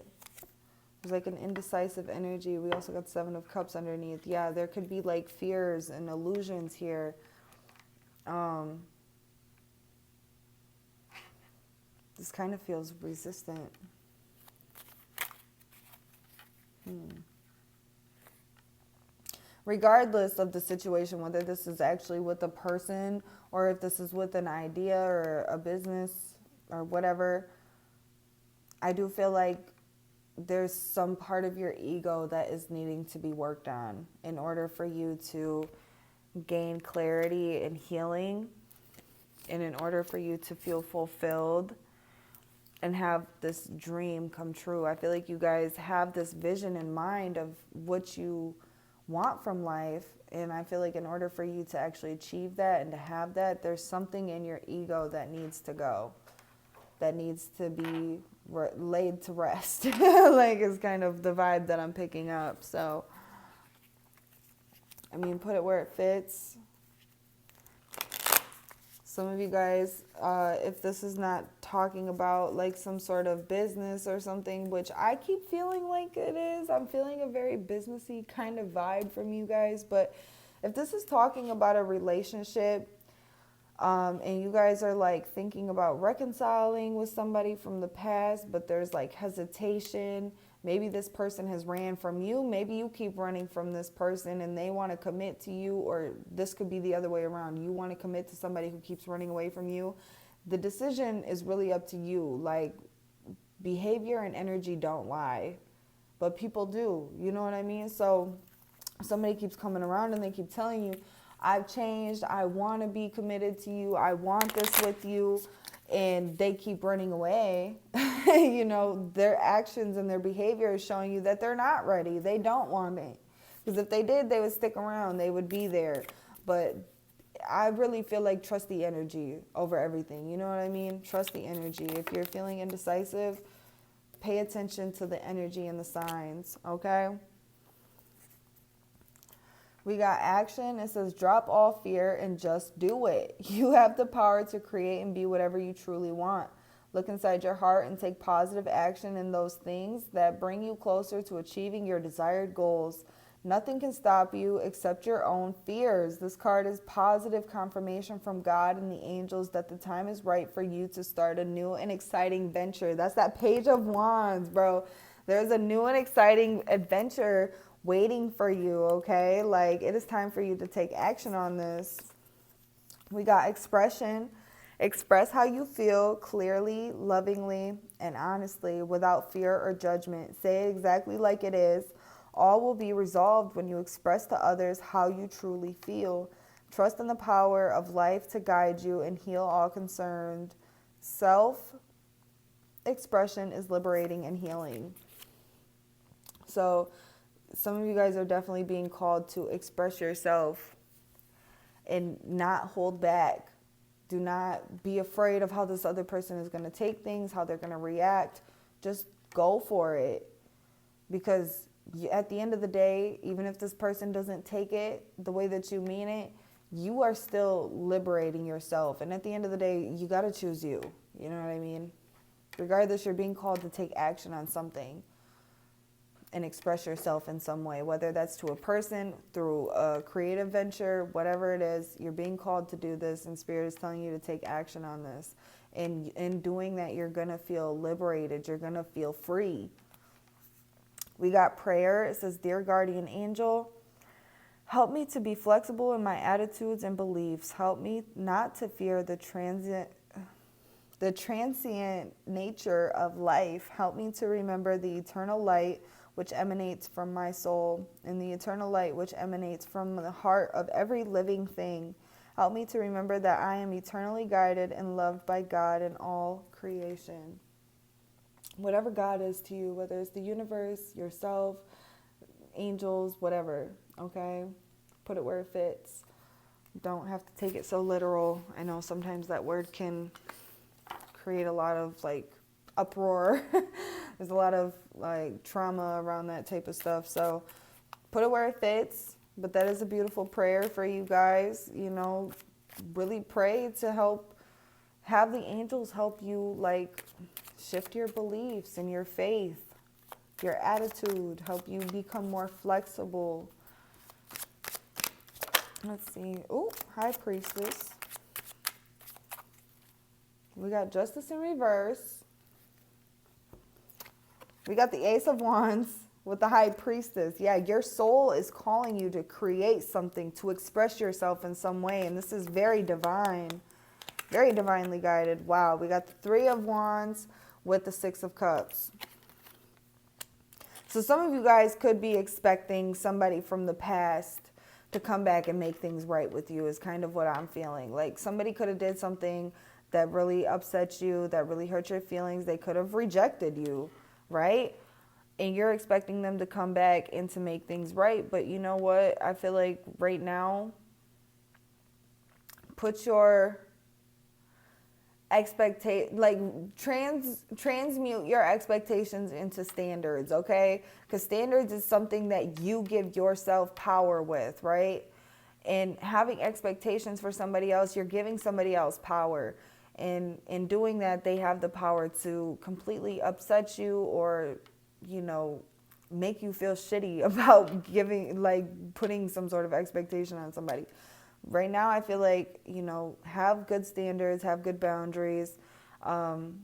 A: There's like an indecisive energy. We also got Seven of Cups underneath. Yeah, there could be like fears and illusions here. This kind of feels resistant. Regardless of the situation, whether this is actually with a person or if this is with an idea or a business or whatever, I do feel like there's some part of your ego that is needing to be worked on in order for you to gain clarity and healing, and in order for you to feel fulfilled and have this dream come true. I feel like you guys have this vision in mind of what you want from life, and I feel like in order for you to actually achieve that and to have that, there's something in your ego that needs to go, that needs to be laid to rest. Like, is kind of the vibe that I'm picking up. So, I mean, put it where it fits. Some of you guys, if this is not talking about like some sort of business or something, which I keep feeling like it is, I'm feeling a very businessy kind of vibe from you guys. But if this is talking about a relationship, and you guys are like thinking about reconciling with somebody from the past, but there's like hesitation. Maybe this person has ran from you. Maybe you keep running from this person and they want to commit to you, or this could be the other way around. You want to commit to somebody who keeps running away from you. The decision is really up to you. Like, behavior and energy don't lie, but people do. You know what I mean? So somebody keeps coming around and they keep telling you, I've changed, I want to be committed to you, I want this with you, and they keep running away. You know, their actions and their behavior is showing you that they're not ready. They don't want it. Because if they did, they would stick around, they would be there. But I really feel like trust the energy over everything. You know what I mean? Trust the energy. If you're feeling indecisive, pay attention to the energy and the signs, okay? We got action. It says drop all fear and just do it. You have the power to create and be whatever you truly want. Look inside your heart and take positive action in those things that bring you closer to achieving your desired goals. Nothing can stop you except your own fears. This card is positive confirmation from God and the angels that the time is right for you to start a new and exciting venture. That's that Page of Wands, bro. There's a new and exciting adventure waiting for you, okay? Like, it is time for you to take action on this. We got expression. Express how you feel clearly, lovingly, and honestly without fear or judgment. Say it exactly like it is. All will be resolved when you express to others how you truly feel. Trust in the power of life to guide you and heal all concerned. Self-expression is liberating and healing. So some of you guys are definitely being called to express yourself and not hold back. Do not be afraid of how this other person is going to take things, how they're going to react. Just go for it. Because at the end of the day, even if this person doesn't take it the way that you mean it, you are still liberating yourself. And at the end of the day, you got to choose you. You know what I mean? Regardless, you're being called to take action on something and express yourself in some way, whether that's to a person, through a creative venture, whatever it is, you're being called to do this, and Spirit is telling you to take action on this. And in doing that, you're going to feel liberated. You're going to feel free. We got prayer. It says, Dear Guardian Angel, help me to be flexible in my attitudes and beliefs. Help me not to fear the transient nature of life. Help me to remember the eternal light which emanates from my soul, and the eternal light which emanates from the heart of every living thing. Help me to remember that I am eternally guided and loved by God and all creation. Whatever God is to you, whether it's the universe, yourself, angels, whatever, okay? Put it where it fits. Don't have to take it so literal. I know sometimes that word can create a lot of like uproar. There's a lot of like trauma around that type of stuff. So put it where it fits. But that is a beautiful prayer for you guys. You know, really pray to help, have the angels help you like shift your beliefs and your faith, your attitude, help you become more flexible. Let's see. Oh, High Priestess. We got Justice in reverse. We got the Ace of Wands with the High Priestess. Yeah, your soul is calling you to create something, to express yourself in some way. And this is very divine, very divinely guided. Wow, we got the Three of Wands with the Six of Cups. So some of you guys could be expecting somebody from the past to come back and make things right with you, is kind of what I'm feeling. Like somebody could have did something that really upset you, that really hurt your feelings. They could have rejected you, right? And you're expecting them to come back and to make things right. But you know what? I feel like right now, put your transmute your expectations into standards, okay? Because standards is something that you give yourself power with, right? And having expectations for somebody else, you're giving somebody else power. And in doing that, they have the power to completely upset you or, you know, make you feel shitty about putting some sort of expectation on somebody. Right now, I feel like, you know, have good standards, have good boundaries, and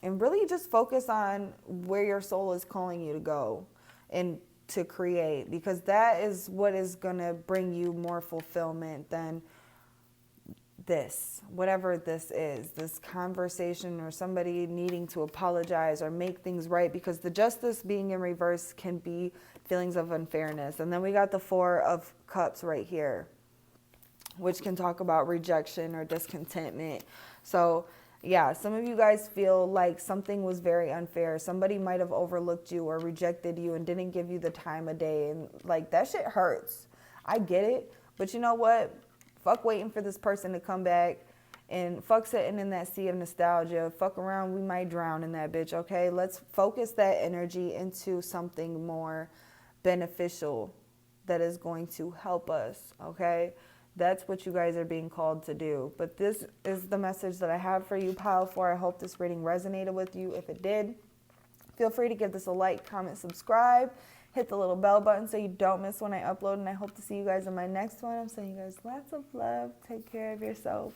A: really just focus on where your soul is calling you to go and to create, because that is what is going to bring you more fulfillment than this, whatever this is, this conversation or somebody needing to apologize or make things right, because the Justice being in reverse can be feelings of unfairness. And then we got the Four of Cups right here, which can talk about rejection or discontentment. So yeah, some of you guys feel like something was very unfair. Somebody might have overlooked you or rejected you and didn't give you the time of day. And like, that shit hurts. I get it. But you know what? Fuck waiting for this person to come back, and fuck sitting in that sea of nostalgia. Fuck around, we might drown in that bitch, okay? Let's focus that energy into something more beneficial that is going to help us, okay? That's what you guys are being called to do. But this is the message that I have for you, Pile 4. I hope this reading resonated with you. If it did, feel free to give this a like, comment, subscribe. Hit the little bell button so you don't miss when I upload. And I hope to see you guys in my next one. I'm sending you guys lots of love. Take care of yourself.